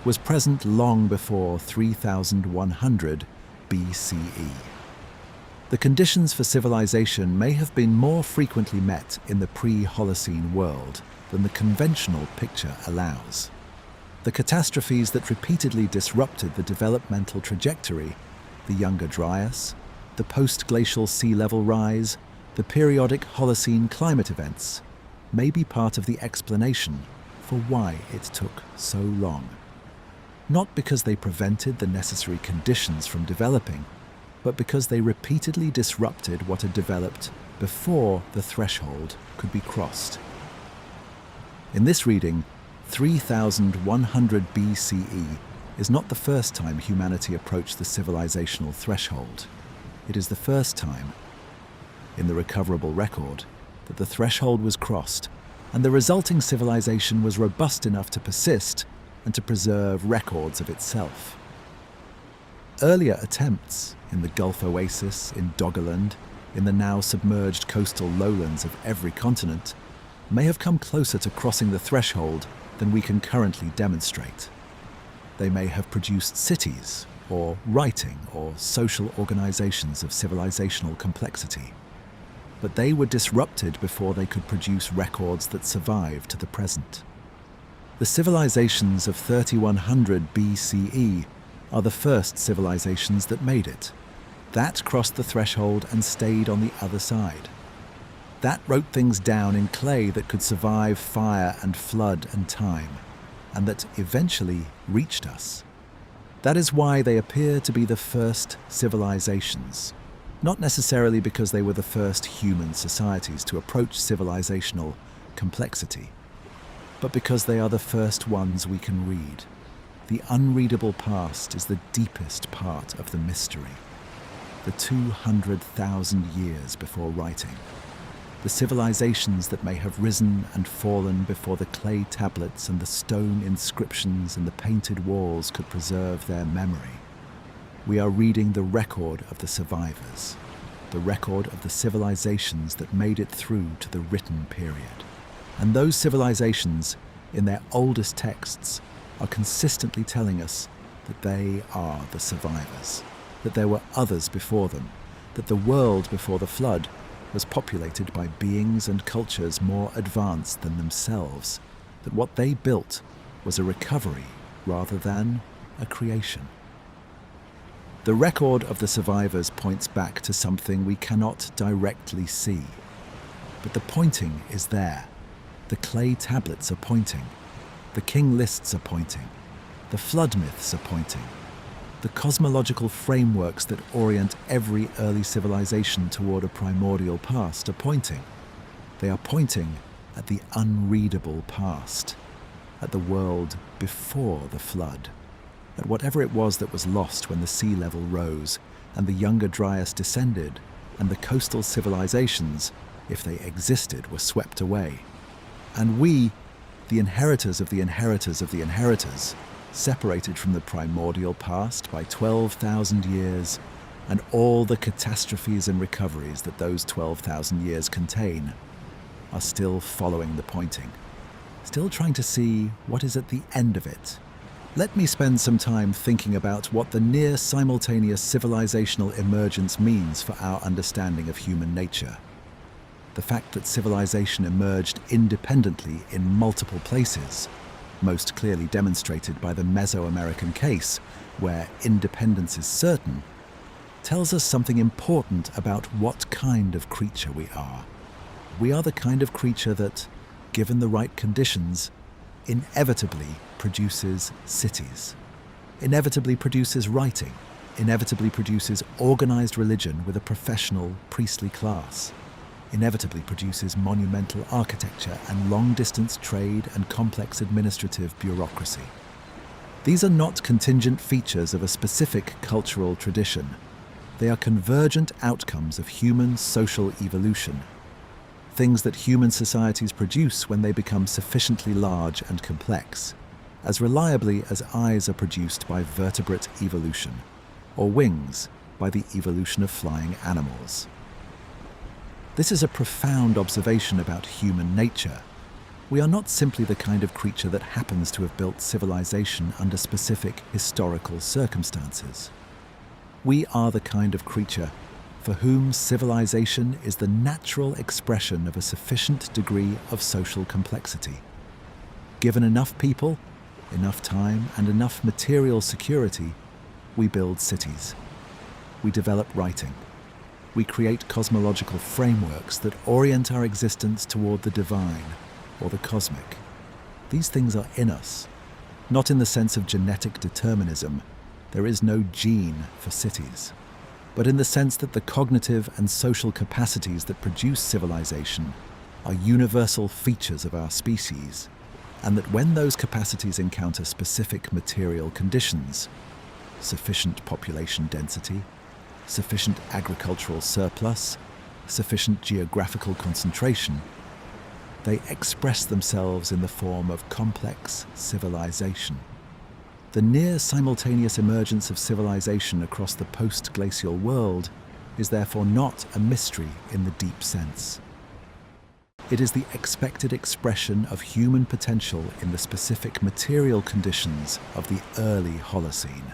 was present long before 3100 BCE. The conditions for civilization may have been more frequently met in the pre-Holocene world than the conventional picture allows. The catastrophes that repeatedly disrupted the developmental trajectory, the Younger Dryas, the post-glacial sea level rise, the periodic Holocene climate events, may be part of the explanation for why it took so long. Not because they prevented the necessary conditions from developing, but because they repeatedly disrupted what had developed before the threshold could be crossed. In this reading, 3100 BCE is not the first time humanity approached the civilizational threshold. It is the first time, in the recoverable record, that the threshold was crossed, and the resulting civilization was robust enough to persist and to preserve records of itself. Earlier attempts in the Gulf Oasis, in Doggerland, in the now submerged coastal lowlands of every continent, may have come closer to crossing the threshold than we can currently demonstrate. They may have produced cities, or writing, or social organizations of civilizational complexity. But they were disrupted before they could produce records that survive to the present. The civilizations of 3100 BCE are the first civilizations that made it. That crossed the threshold and stayed on the other side. That wrote things down in clay that could survive fire and flood and time, and that eventually reached us. That is why they appear to be the first civilizations, not necessarily because they were the first human societies to approach civilizational complexity, but because they are the first ones we can read. The unreadable past is the deepest part of the mystery. The 200,000 years before writing. The civilizations that may have risen and fallen before the clay tablets and the stone inscriptions and the painted walls could preserve their memory. We are reading the record of the survivors, the record of the civilizations that made it through to the written period. And those civilizations, in their oldest texts, are consistently telling us that they are the survivors, that there were others before them, that the world before the flood was populated by beings and cultures more advanced than themselves, that what they built was a recovery rather than a creation. The record of the survivors points back to something we cannot directly see, but the pointing is there. The clay tablets are pointing. The king lists are pointing. The flood myths are pointing. The cosmological frameworks that orient every early civilization toward a primordial past are pointing. They are pointing at the unreadable past, at the world before the flood, at whatever it was that was lost when the sea level rose and the younger Dryas descended and the coastal civilizations, if they existed, were swept away. And we, the inheritors of the inheritors of the inheritors, separated from the primordial past by 12,000 years and all the catastrophes and recoveries that those 12,000 years contain, are still following the pointing, still trying to see what is at the end of it. Let me spend some time thinking about what the near simultaneous civilizational emergence means for our understanding of human nature. The fact that civilization emerged independently in multiple places, most clearly demonstrated by the Mesoamerican case, where independence is certain, tells us something important about what kind of creature we are. We are the kind of creature that, given the right conditions, inevitably produces cities, inevitably produces writing, inevitably produces organized religion with a professional priestly class, inevitably produces monumental architecture and long-distance trade and complex administrative bureaucracy. These are not contingent features of a specific cultural tradition. They are convergent outcomes of human social evolution, things that human societies produce when they become sufficiently large and complex, as reliably as eyes are produced by vertebrate evolution, or wings by the evolution of flying animals. This is a profound observation about human nature. We are not simply the kind of creature that happens to have built civilization under specific historical circumstances. We are the kind of creature for whom civilization is the natural expression of a sufficient degree of social complexity. Given enough people, enough time, and enough material security, we build cities. We develop writing. We create cosmological frameworks that orient our existence toward the divine or the cosmic. These things are in us, not in the sense of genetic determinism. There is no gene for cities, but in the sense that the cognitive and social capacities that produce civilization are universal features of our species, and that when those capacities encounter specific material conditions, sufficient population density, sufficient agricultural surplus, sufficient geographical concentration, they express themselves in the form of complex civilization. The near simultaneous emergence of civilization across the post-glacial world is therefore not a mystery in the deep sense. It is the expected expression of human potential in the specific material conditions of the early Holocene.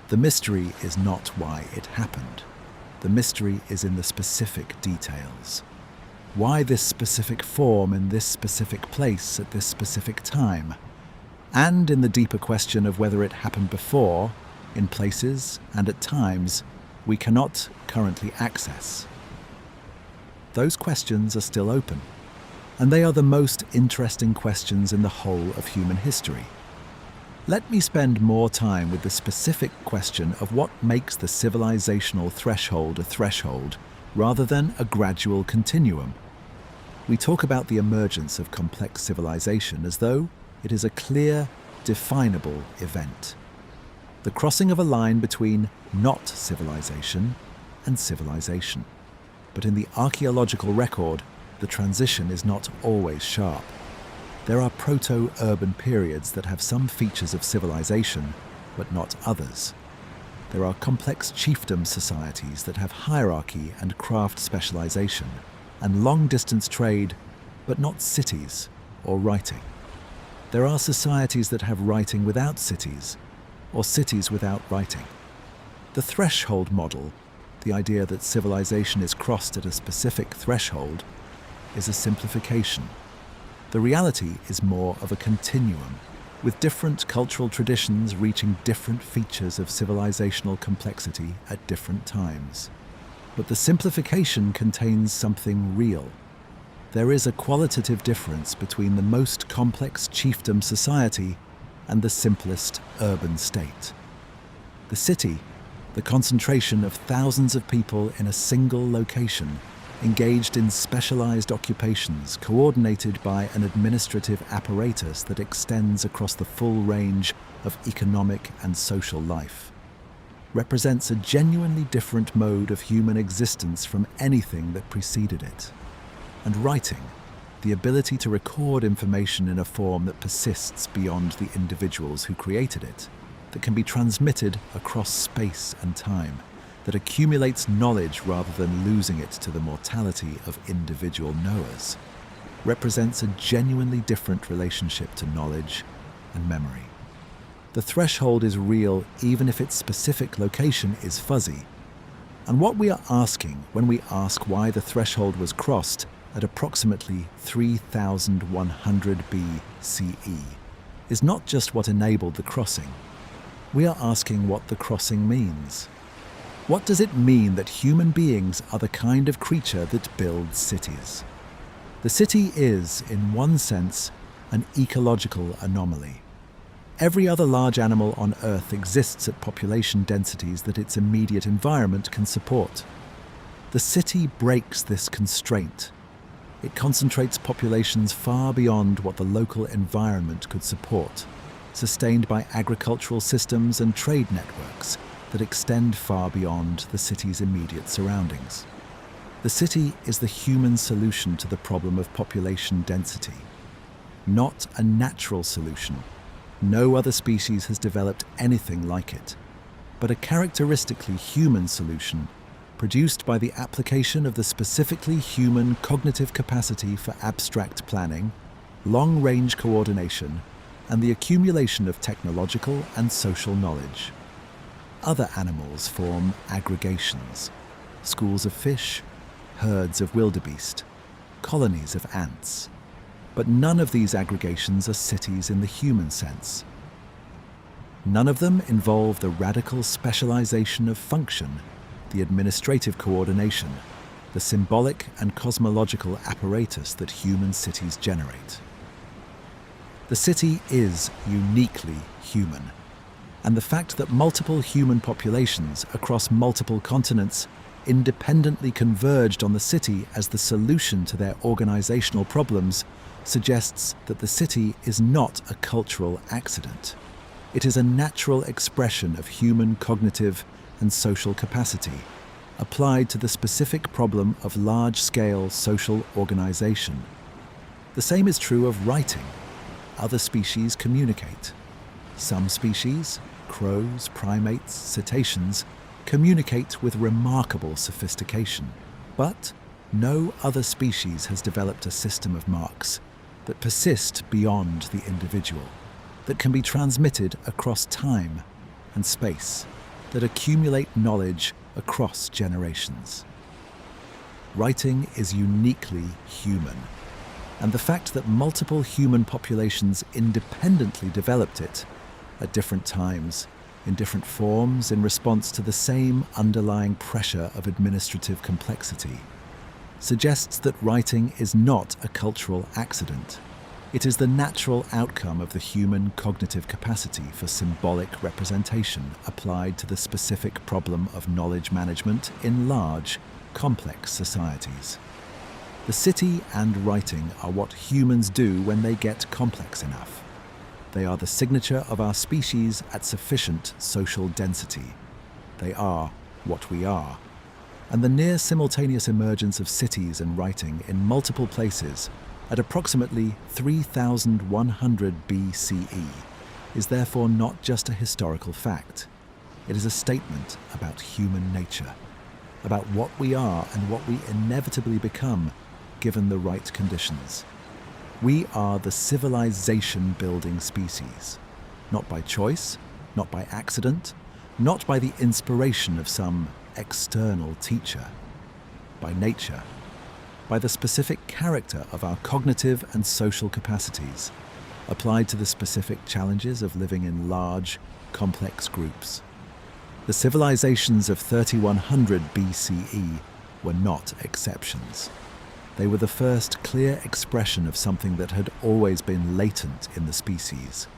The mystery is not why it happened. The mystery is in the specific details. Why this specific form in this specific place at this specific time? And in the deeper question of whether it happened before, in places and at times we cannot currently access. Those questions are still open, and they are the most interesting questions in the whole of human history. Let me spend more time with the specific question of what makes the civilizational threshold a threshold rather than a gradual continuum. We talk about the emergence of complex civilization as though it is a clear, definable event. The crossing of a line between not civilization and civilization. But in the archaeological record, the transition is not always sharp. There are proto-urban periods that have some features of civilization, but not others. There are complex chiefdom societies that have hierarchy and craft specialization, and long-distance trade, but not cities or writing. There are societies that have writing without cities, or cities without writing. The threshold model, the idea that civilization is crossed at a specific threshold, is a simplification. The reality is more of a continuum, with different cultural traditions reaching different features of civilizational complexity at different times. But the simplification contains something real. There is a qualitative difference between the most complex chiefdom society and the simplest urban state. The city, the concentration of thousands of people in a single location, engaged in specialized occupations coordinated by an administrative apparatus that extends across the full range of economic and social life, represents a genuinely different mode of human existence from anything that preceded it. And writing, the ability to record information in a form that persists beyond the individuals who created it, that can be transmitted across space and time, that accumulates knowledge rather than losing it to the mortality of individual knowers, represents a genuinely different relationship to knowledge and memory. The threshold is real even if its specific location is fuzzy. And what we are asking when we ask why the threshold was crossed at approximately 3100 BCE is not just what enabled the crossing. We are asking what the crossing means. What does it mean that human beings are the kind of creature that builds cities? The city is, in one sense, an ecological anomaly. Every other large animal on Earth exists at population densities that its immediate environment can support. The city breaks this constraint. It concentrates populations far beyond what the local environment could support, sustained by agricultural systems and trade networks that extend far beyond the city's immediate surroundings. The city is the human solution to the problem of population density, not a natural solution. No other species has developed anything like it, but a characteristically human solution produced by the application of the specifically human cognitive capacity for abstract planning, long-range coordination, and the accumulation of technological and social knowledge. Other animals form aggregations, schools of fish, herds of wildebeest, colonies of ants. But none of these aggregations are cities in the human sense. None of them involve the radical specialization of function, the administrative coordination, the symbolic and cosmological apparatus that human cities generate. The city is uniquely human, and the fact that multiple human populations across multiple continents independently converged on the city as the solution to their organizational problems suggests that the city is not a cultural accident. It is a natural expression of human cognitive and social capacity, applied to the specific problem of large-scale social organization. The same is true of writing. Other species communicate. Some species, crows, primates, cetaceans, communicate with remarkable sophistication. But no other species has developed a system of marks that persist beyond the individual, that can be transmitted across time and space, that accumulate knowledge across generations. Writing is uniquely human, and the fact that multiple human populations independently developed it at different times, in different forms, in response to the same underlying pressure of administrative complexity, suggests that writing is not a cultural accident. It is the natural outcome of the human cognitive capacity for symbolic representation applied to the specific problem of knowledge management in large, complex societies. The city and writing are what humans do when they get complex enough. They are the signature of our species at sufficient social density. They are what we are. And the near simultaneous emergence of cities and writing in multiple places at approximately 3100 BCE is therefore not just a historical fact. It is a statement about human nature, about what we are and what we inevitably become given the right conditions. We are the civilization-building species, not by choice, not by accident, not by the inspiration of some external teacher, by nature, by the specific character of our cognitive and social capacities, applied to the specific challenges of living in large, complex groups. The civilizations of 3100 BCE were not exceptions. They were the first clear expression of something that had always been latent in the species,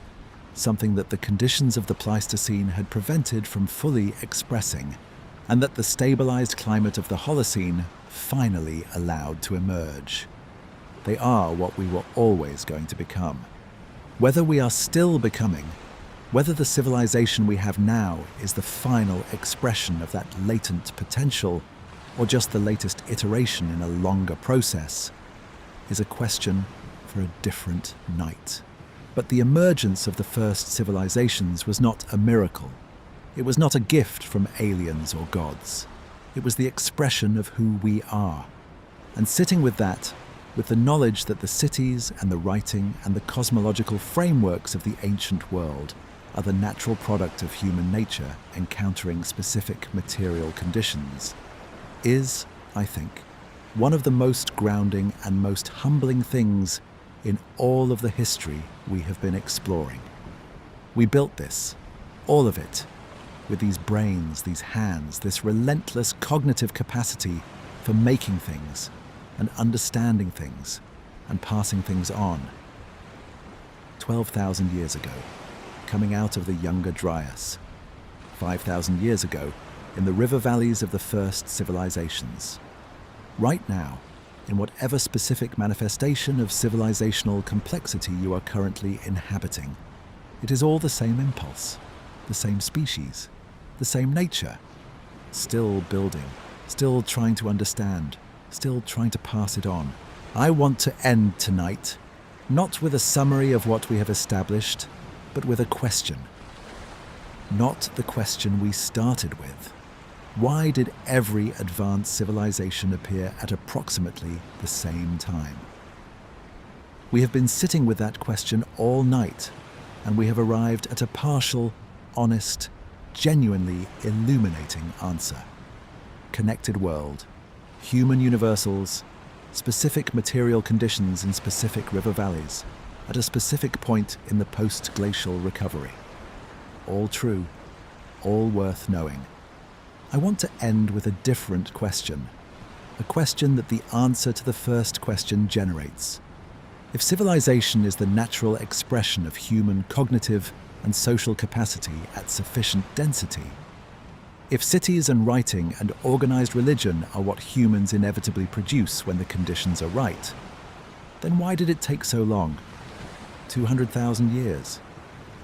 something that the conditions of the Pleistocene had prevented from fully expressing, and that the stabilized climate of the Holocene finally allowed to emerge. They are what we were always going to become. Whether we are still becoming, whether the civilization we have now is the final expression of that latent potential, or just the latest iteration in a longer process, is a question for a different night. But the emergence of the first civilizations was not a miracle. It was not a gift from aliens or gods. It was the expression of who we are. And sitting with that, with the knowledge that the cities and the writing and the cosmological frameworks of the ancient world are the natural product of human nature encountering specific material conditions, is, I think, one of the most grounding and most humbling things in all of the history we have been exploring. We built this, all of it, with these brains, these hands, this relentless cognitive capacity for making things and understanding things and passing things on. 12,000 years ago, coming out of the Younger Dryas. 5,000 years ago, in the river valleys of the first civilizations. Right now, in whatever specific manifestation of civilizational complexity you are currently inhabiting, it is all the same impulse, the same species, the same nature, still building, still trying to understand, still trying to pass it on. I want to end tonight, not with a summary of what we have established, but with a question. Not the question we started with. Why did every advanced civilization appear at approximately the same time? We have been sitting with that question all night, and we have arrived at a partial, honest, genuinely illuminating answer. Connected world, human universals, specific material conditions in specific river valleys, at a specific point in the post-glacial recovery. All true, all worth knowing. I want to end with a different question, a question that the answer to the first question generates. If civilization is the natural expression of human cognitive and social capacity at sufficient density, if cities and writing and organized religion are what humans inevitably produce when the conditions are right, then why did it take so long? 200,000 years.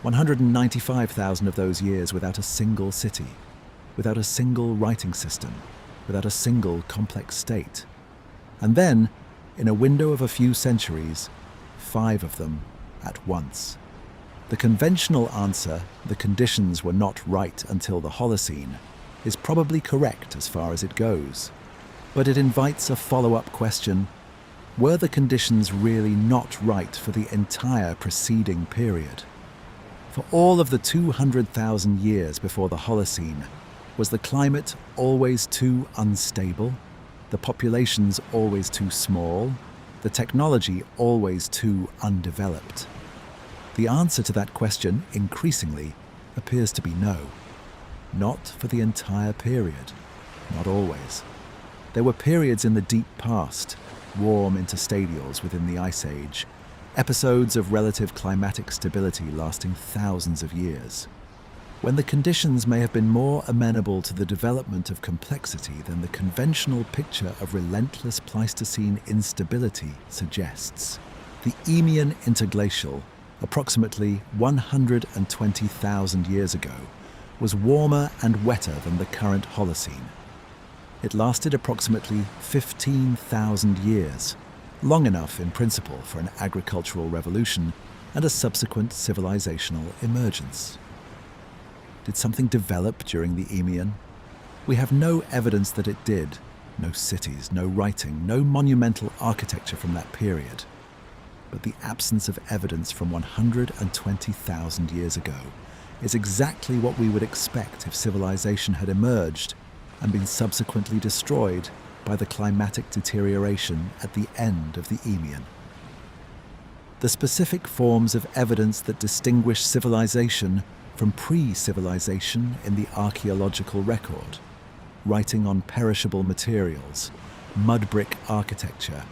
195,000 of those years without a single city, without a single writing system, without a single complex state. And then, in a window of a few centuries, 5 of them at once. The conventional answer, the conditions were not right until the Holocene, is probably correct as far as it goes. But it invites a follow-up question: were the conditions really not right for the entire preceding period? For all of the 200,000 years before the Holocene, was the climate always too unstable? The populations always too small? The technology always too undeveloped? The answer to that question, increasingly, appears to be no. Not for the entire period. Not always. There were periods in the deep past, warm interstadials within the Ice Age, episodes of relative climatic stability lasting thousands of years, when the conditions may have been more amenable to the development of complexity than the conventional picture of relentless Pleistocene instability suggests. The Eemian interglacial, approximately 120,000 years ago, was warmer and wetter than the current Holocene. It lasted approximately 15,000 years, long enough in principle for an agricultural revolution and a subsequent civilizational emergence. Did something develop during the Eemian? We have no evidence that it did. No cities, no writing, no monumental architecture from that period. But the absence of evidence from 120,000 years ago is exactly what we would expect if civilization had emerged and been subsequently destroyed by the climatic deterioration at the end of the Eemian. The specific forms of evidence that distinguish civilization from pre-civilization in the archaeological record, writing on perishable materials, mud brick architecture,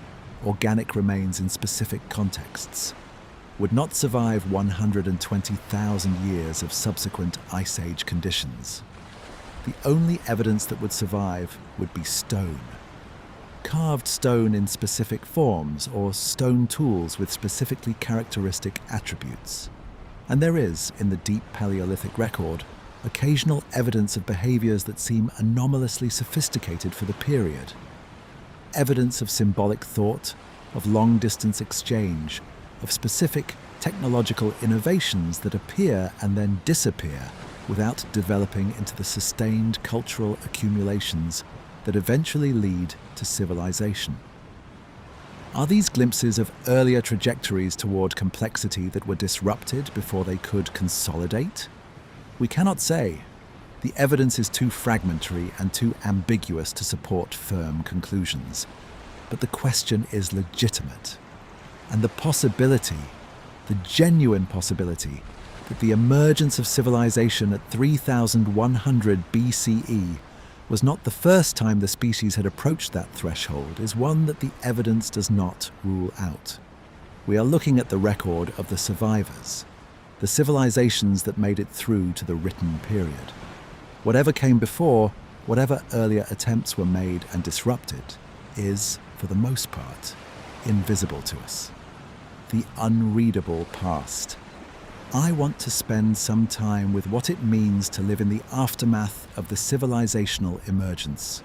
organic remains in specific contexts, would not survive 120,000 years of subsequent Ice Age conditions. The only evidence that would survive would be stone. Carved stone in specific forms or stone tools with specifically characteristic attributes. And there is, in the deep Paleolithic record, occasional evidence of behaviors that seem anomalously sophisticated for the period. Evidence of symbolic thought, of long-distance exchange, of specific technological innovations that appear and then disappear without developing into the sustained cultural accumulations that eventually lead to civilization. Are these glimpses of earlier trajectories toward complexity that were disrupted before they could consolidate? We cannot say. The evidence is too fragmentary and too ambiguous to support firm conclusions. But the question is legitimate. And the possibility, the genuine possibility, that the emergence of civilization at 3100 BCE was not the first time the species had approached that threshold is one that the evidence does not rule out. We are looking at the record of the survivors, the civilizations that made it through to the written period. Whatever came before, whatever earlier attempts were made and disrupted, is, for the most part, invisible to us. The unreadable past. I want to spend some time with what it means to live in the aftermath of the civilizational emergence,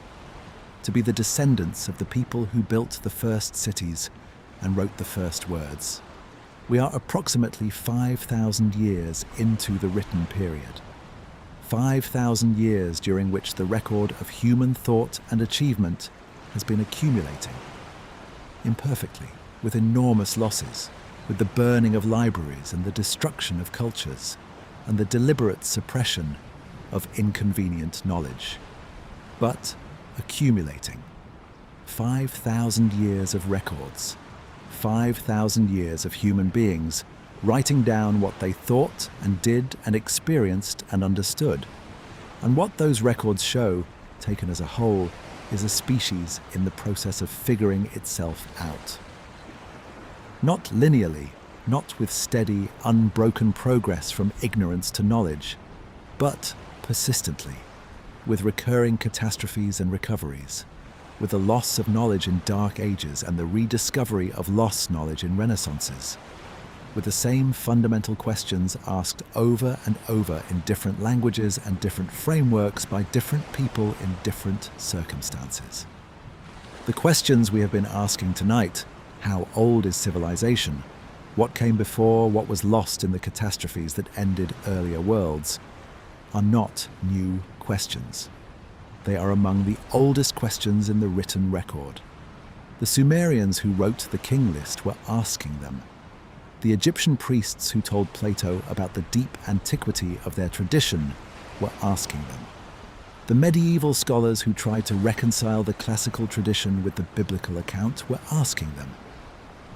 to be the descendants of the people who built the first cities and wrote the first words. We are approximately 5,000 years into the written period. 5,000 years during which the record of human thought and achievement has been accumulating. Imperfectly, with enormous losses, with the burning of libraries and the destruction of cultures, and the deliberate suppression of inconvenient knowledge. But accumulating. 5,000 years of records. 5,000 years of human beings writing down what they thought and did and experienced and understood. And what those records show, taken as a whole, is a species in the process of figuring itself out. Not linearly, not with steady, unbroken progress from ignorance to knowledge, but persistently, with recurring catastrophes and recoveries, with the loss of knowledge in dark ages and the rediscovery of lost knowledge in renaissances, with the same fundamental questions asked over and over in different languages and different frameworks by different people in different circumstances. The questions we have been asking tonight: how old is civilization? What came before? What was lost in the catastrophes that ended earlier worlds? Are not new questions. They are among the oldest questions in the written record. The Sumerians who wrote the king list were asking them. The Egyptian priests who told Plato about the deep antiquity of their tradition were asking them. The medieval scholars who tried to reconcile the classical tradition with the biblical account were asking them.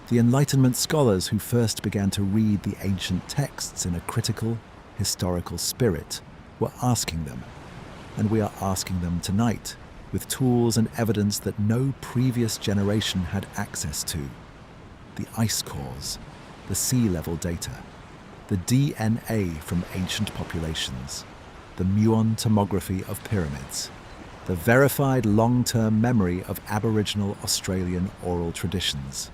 The Enlightenment scholars who first began to read the ancient texts in a critical, historical spirit were asking them. And we are asking them tonight, with tools and evidence that no previous generation had access to. The ice cores, the sea level data, the DNA from ancient populations, the muon tomography of pyramids, the verified long-term memory of Aboriginal Australian oral traditions.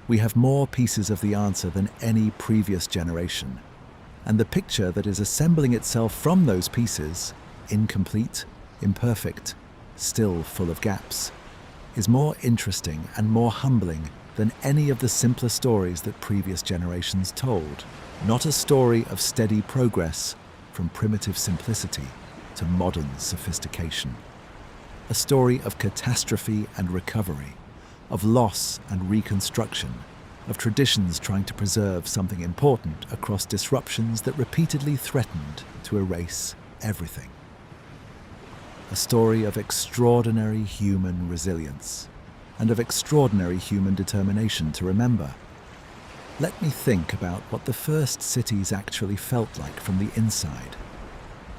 We have more pieces of the answer than any previous generation, and the picture that is assembling itself from those pieces, incomplete, imperfect, still full of gaps, is more interesting and more humbling than any of the simpler stories that previous generations told. Not a story of steady progress from primitive simplicity to modern sophistication. A story of catastrophe and recovery, of loss and reconstruction, of traditions trying to preserve something important across disruptions that repeatedly threatened to erase everything. A story of extraordinary human resilience and of extraordinary human determination to remember. Let me think about what the first cities actually felt like from the inside.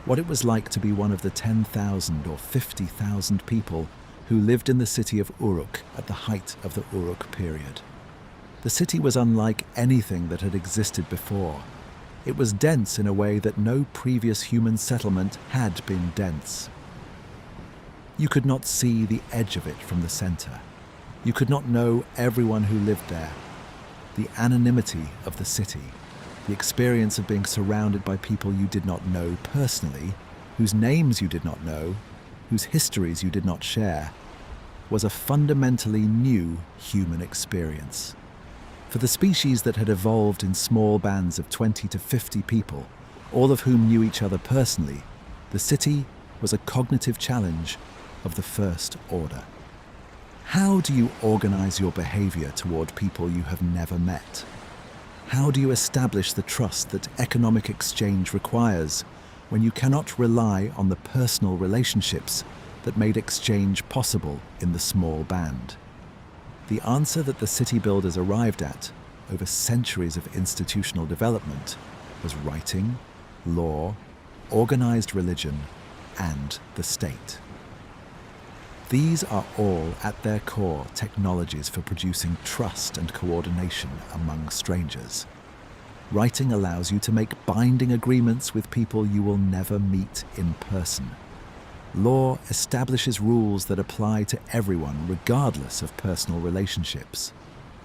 What it was like to be one of the 10,000 or 50,000 people who lived in the city of Uruk at the height of the Uruk period. The city was unlike anything that had existed before. It was dense in a way that no previous human settlement had been dense. You could not see the edge of it from the center. You could not know everyone who lived there. The anonymity of the city, the experience of being surrounded by people you did not know personally, whose names you did not know, whose histories you did not share, was a fundamentally new human experience. For the species that had evolved in small bands of 20 to 50 people, all of whom knew each other personally, the city was a cognitive challenge of the first order. How do you organize your behavior toward people you have never met? How do you establish the trust that economic exchange requires when you cannot rely on the personal relationships that made exchange possible in the small band? The answer that the city builders arrived at over centuries of institutional development was writing, law, organized religion, and the state. These are all, at their core, technologies for producing trust and coordination among strangers. Writing allows you to make binding agreements with people you will never meet in person. Law establishes rules that apply to everyone regardless of personal relationships.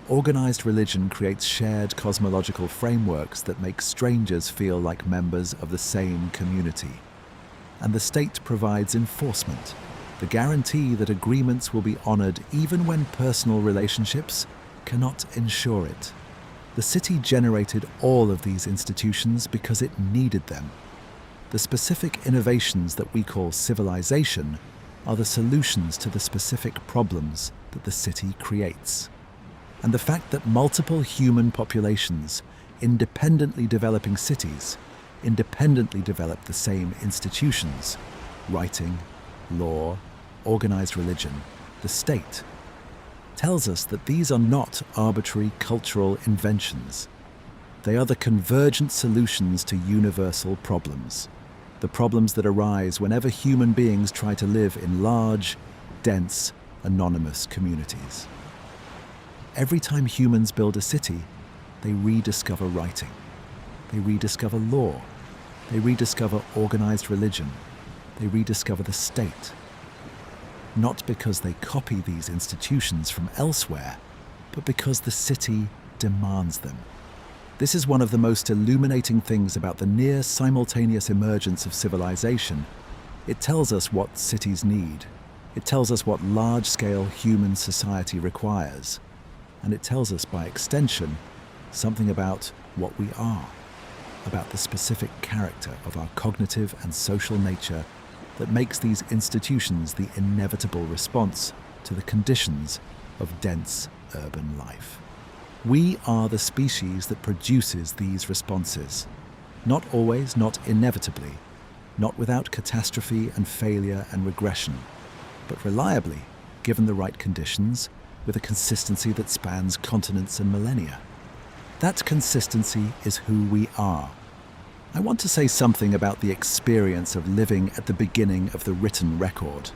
Organized religion creates shared cosmological frameworks that make strangers feel like members of the same community. And the state provides enforcement, the guarantee that agreements will be honored even when personal relationships cannot ensure it. The city generated all of these institutions because it needed them. The specific innovations that we call civilization are the solutions to the specific problems that the city creates. And the fact that multiple human populations, independently developing cities, independently develop the same institutions, writing, law, organized religion, the state, tells us that these are not arbitrary cultural inventions. They are the convergent solutions to universal problems, the problems that arise whenever human beings try to live in large, dense, anonymous communities. every time humans build a city, they rediscover writing. They rediscover law. They rediscover organized religion. They rediscover the state. Not because they copy these institutions from elsewhere, but because the city demands them. This is one of the most illuminating things about the near simultaneous emergence of civilization. It tells us what cities need. It tells us what large-scale human society requires. And it tells us, by extension, something about what we are, about the specific character of our cognitive and social nature that makes these institutions the inevitable response to the conditions of dense urban life. We are the species that produces these responses. Not always, not inevitably, not without catastrophe and failure and regression, but reliably, given the right conditions, with a consistency that spans continents and millennia. That consistency is who we are. I want to say something about the experience of living at the beginning of the written record.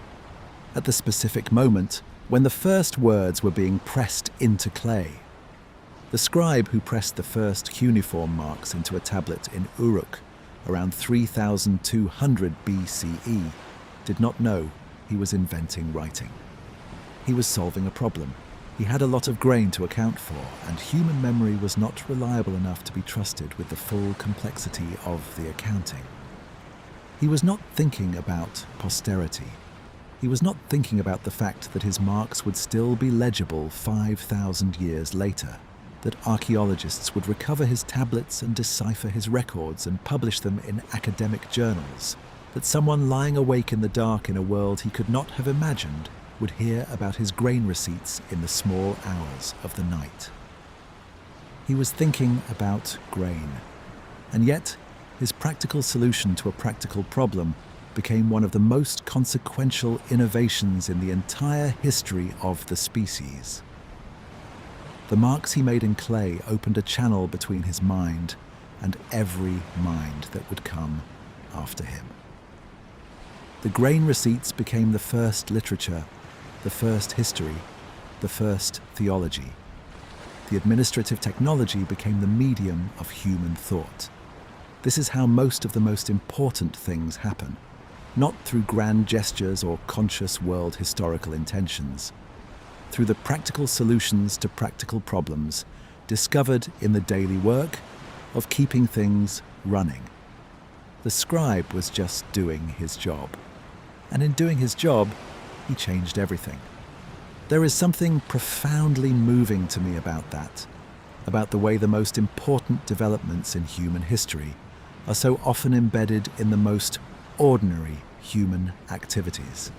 At the specific moment when the first words were being pressed into clay. The scribe who pressed the first cuneiform marks into a tablet in Uruk around 3200 BCE did not know he was inventing writing. He was solving a problem. He had a lot of grain to account for, and human memory was not reliable enough to be trusted with the full complexity of the accounting. He was not thinking about posterity. He was not thinking about the fact that his marks would still be legible 5,000 years later, that archaeologists would recover his tablets and decipher his records and publish them in academic journals, that someone lying awake in the dark in a world he could not have imagined would hear about his grain receipts in the small hours of the night. He was thinking about grain, and yet his practical solution to a practical problem became one of the most consequential innovations in the entire history of the species. The marks he made in clay opened a channel between his mind and every mind that would come after him. The grain receipts became the first literature, the first history, the first theology. The administrative technology became the medium of human thought. This is how most of the most important things happen, not through grand gestures or conscious world historical intentions, through the practical solutions to practical problems discovered in the daily work of keeping things running. The scribe was just doing his job. And in doing his job, he changed everything. There is something profoundly moving to me about that, about the way the most important developments in human history are so often embedded in the most ordinary human activities.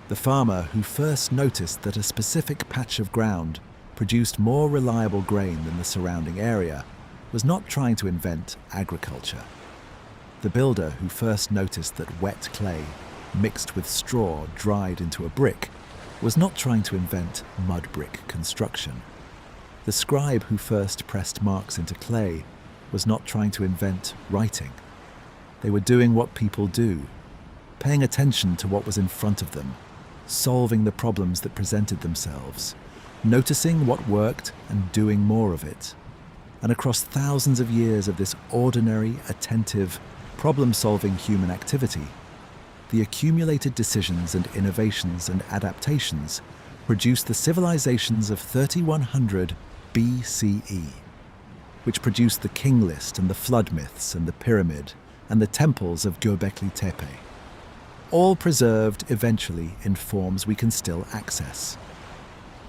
The farmer who first noticed that a specific patch of ground produced more reliable grain than the surrounding area was not trying to invent agriculture. The builder who first noticed that wet clay mixed with straw dried into a brick was not trying to invent mud brick construction. The scribe who first pressed marks into clay was not trying to invent writing. They were doing what people do, paying attention to what was in front of them, solving the problems that presented themselves, noticing what worked and doing more of it. And across thousands of years of this ordinary, attentive, problem-solving human activity, the accumulated decisions and innovations and adaptations produced the civilizations of 3100 BCE, which produced the king list and the flood myths and the pyramid and the temples of Göbekli Tepe, all preserved eventually in forms we can still access,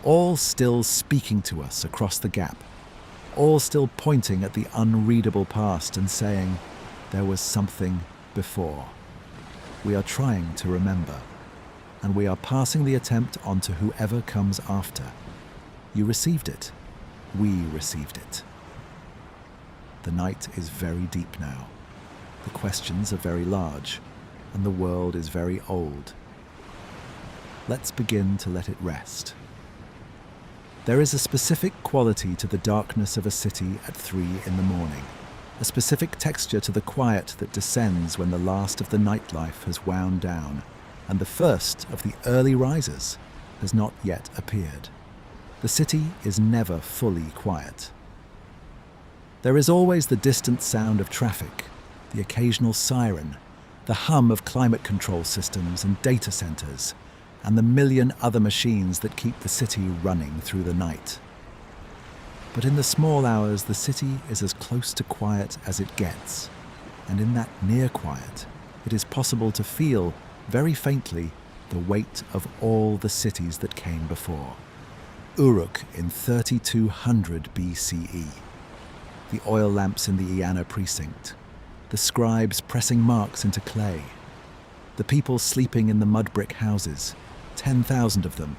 all still speaking to us across the gap, all still pointing at the unreadable past and saying, there was something before. We are trying to remember, and we are passing the attempt on to whoever comes after. You received it. We received it. The night is very deep now. The questions are very large, and the world is very old. Let's begin to let it rest. There is a specific quality to the darkness of a city at 3 in the morning, a specific texture to the quiet that descends when the last of the nightlife has wound down and the first of the early risers has not yet appeared. The city is never fully quiet. There is always the distant sound of traffic, the occasional siren, the hum of climate control systems and data centers, and the million other machines that keep the city running through the night. But in the small hours, the city is as close to quiet as it gets, and in that near quiet, it is possible to feel, very faintly, the weight of all the cities that came before. Uruk in 3200 BCE. The oil lamps in the Iana precinct. The scribes pressing marks into clay. The people sleeping in the mud brick houses, 10,000 of them,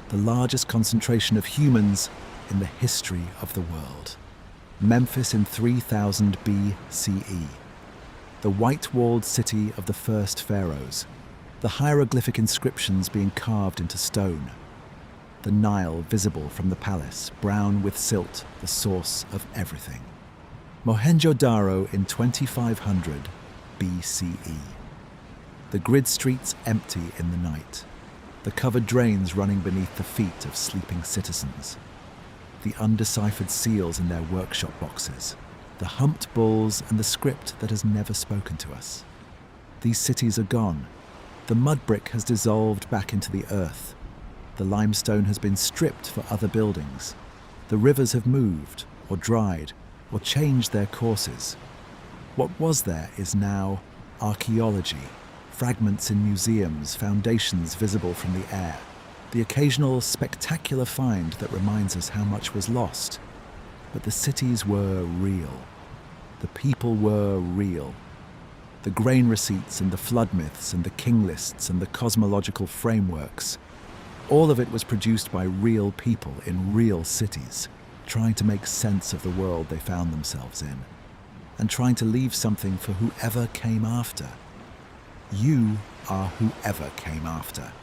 the largest concentration of humans in the history of the world. Memphis in 3000 BCE. The white-walled city of the first pharaohs. The hieroglyphic inscriptions being carved into stone. The Nile visible from the palace, brown with silt, the source of everything. Mohenjo-Daro in 2500 BCE. The grid streets empty in the night. The covered drains running beneath the feet of sleeping citizens. The undeciphered seals in their workshop boxes. The humped bulls and the script that has never spoken to us. These cities are gone. The mud brick has dissolved back into the earth. The limestone has been stripped for other buildings. The rivers have moved, or dried, or changed their courses. What was there is now archaeology, fragments in museums, foundations visible from the air, the occasional spectacular find that reminds us how much was lost. But the cities were real. The people were real. The grain receipts and the flood myths and the king lists and the cosmological frameworks, all of it was produced by real people in real cities, trying to make sense of the world they found themselves in, and trying to leave something for whoever came after. You are whoever came after.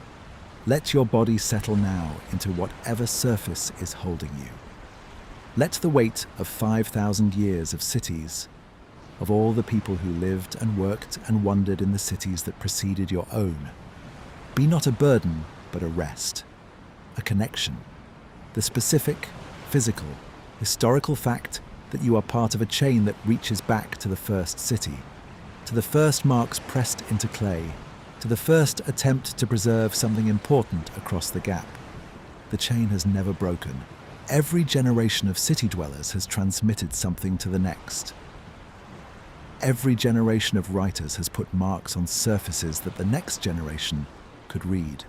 Let your body settle now into whatever surface is holding you. Let the weight of 5,000 years of cities, of all the people who lived and worked and wandered in the cities that preceded your own, be not a burden, but a rest, a connection, the specific, physical, historical fact that you are part of a chain that reaches back to the first city, to the first marks pressed into clay, to the first attempt to preserve something important across the gap. The chain has never broken. Every generation of city dwellers has transmitted something to the next. Every generation of writers has put marks on surfaces that the next generation could read.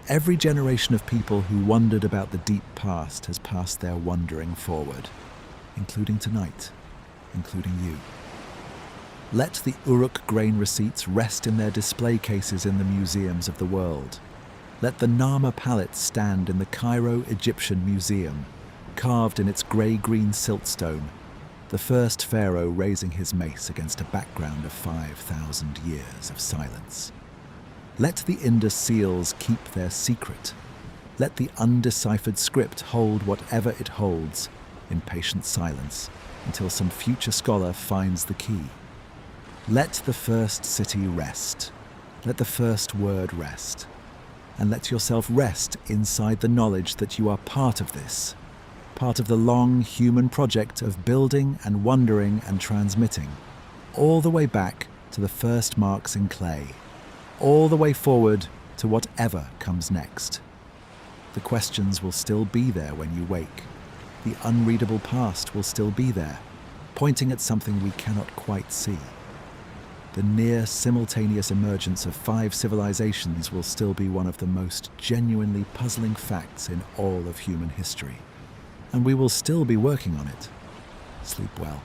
Every generation of people who wondered about the deep past has passed their wondering forward, including tonight, including you. Let the Uruk grain receipts rest in their display cases in the museums of the world. Let the Narmer palette stand in the Cairo Egyptian Museum, carved in its grey-green siltstone, the first pharaoh raising his mace against a background of 5,000 years of silence. Let the Indus seals keep their secret. Let the undeciphered script hold whatever it holds in patient silence until some future scholar finds the key. Let the first city rest. Let the first word rest. And let yourself rest inside the knowledge that you are part of this, part of the long human project of building and wondering and transmitting, all the way back to the first marks in clay, all the way forward to whatever comes next. The questions will still be there when you wake. The unreadable past will still be there, pointing at something we cannot quite see. The near simultaneous emergence of 5 civilizations will still be one of the most genuinely puzzling facts in all of human history. And we will still be working on it. Sleep well.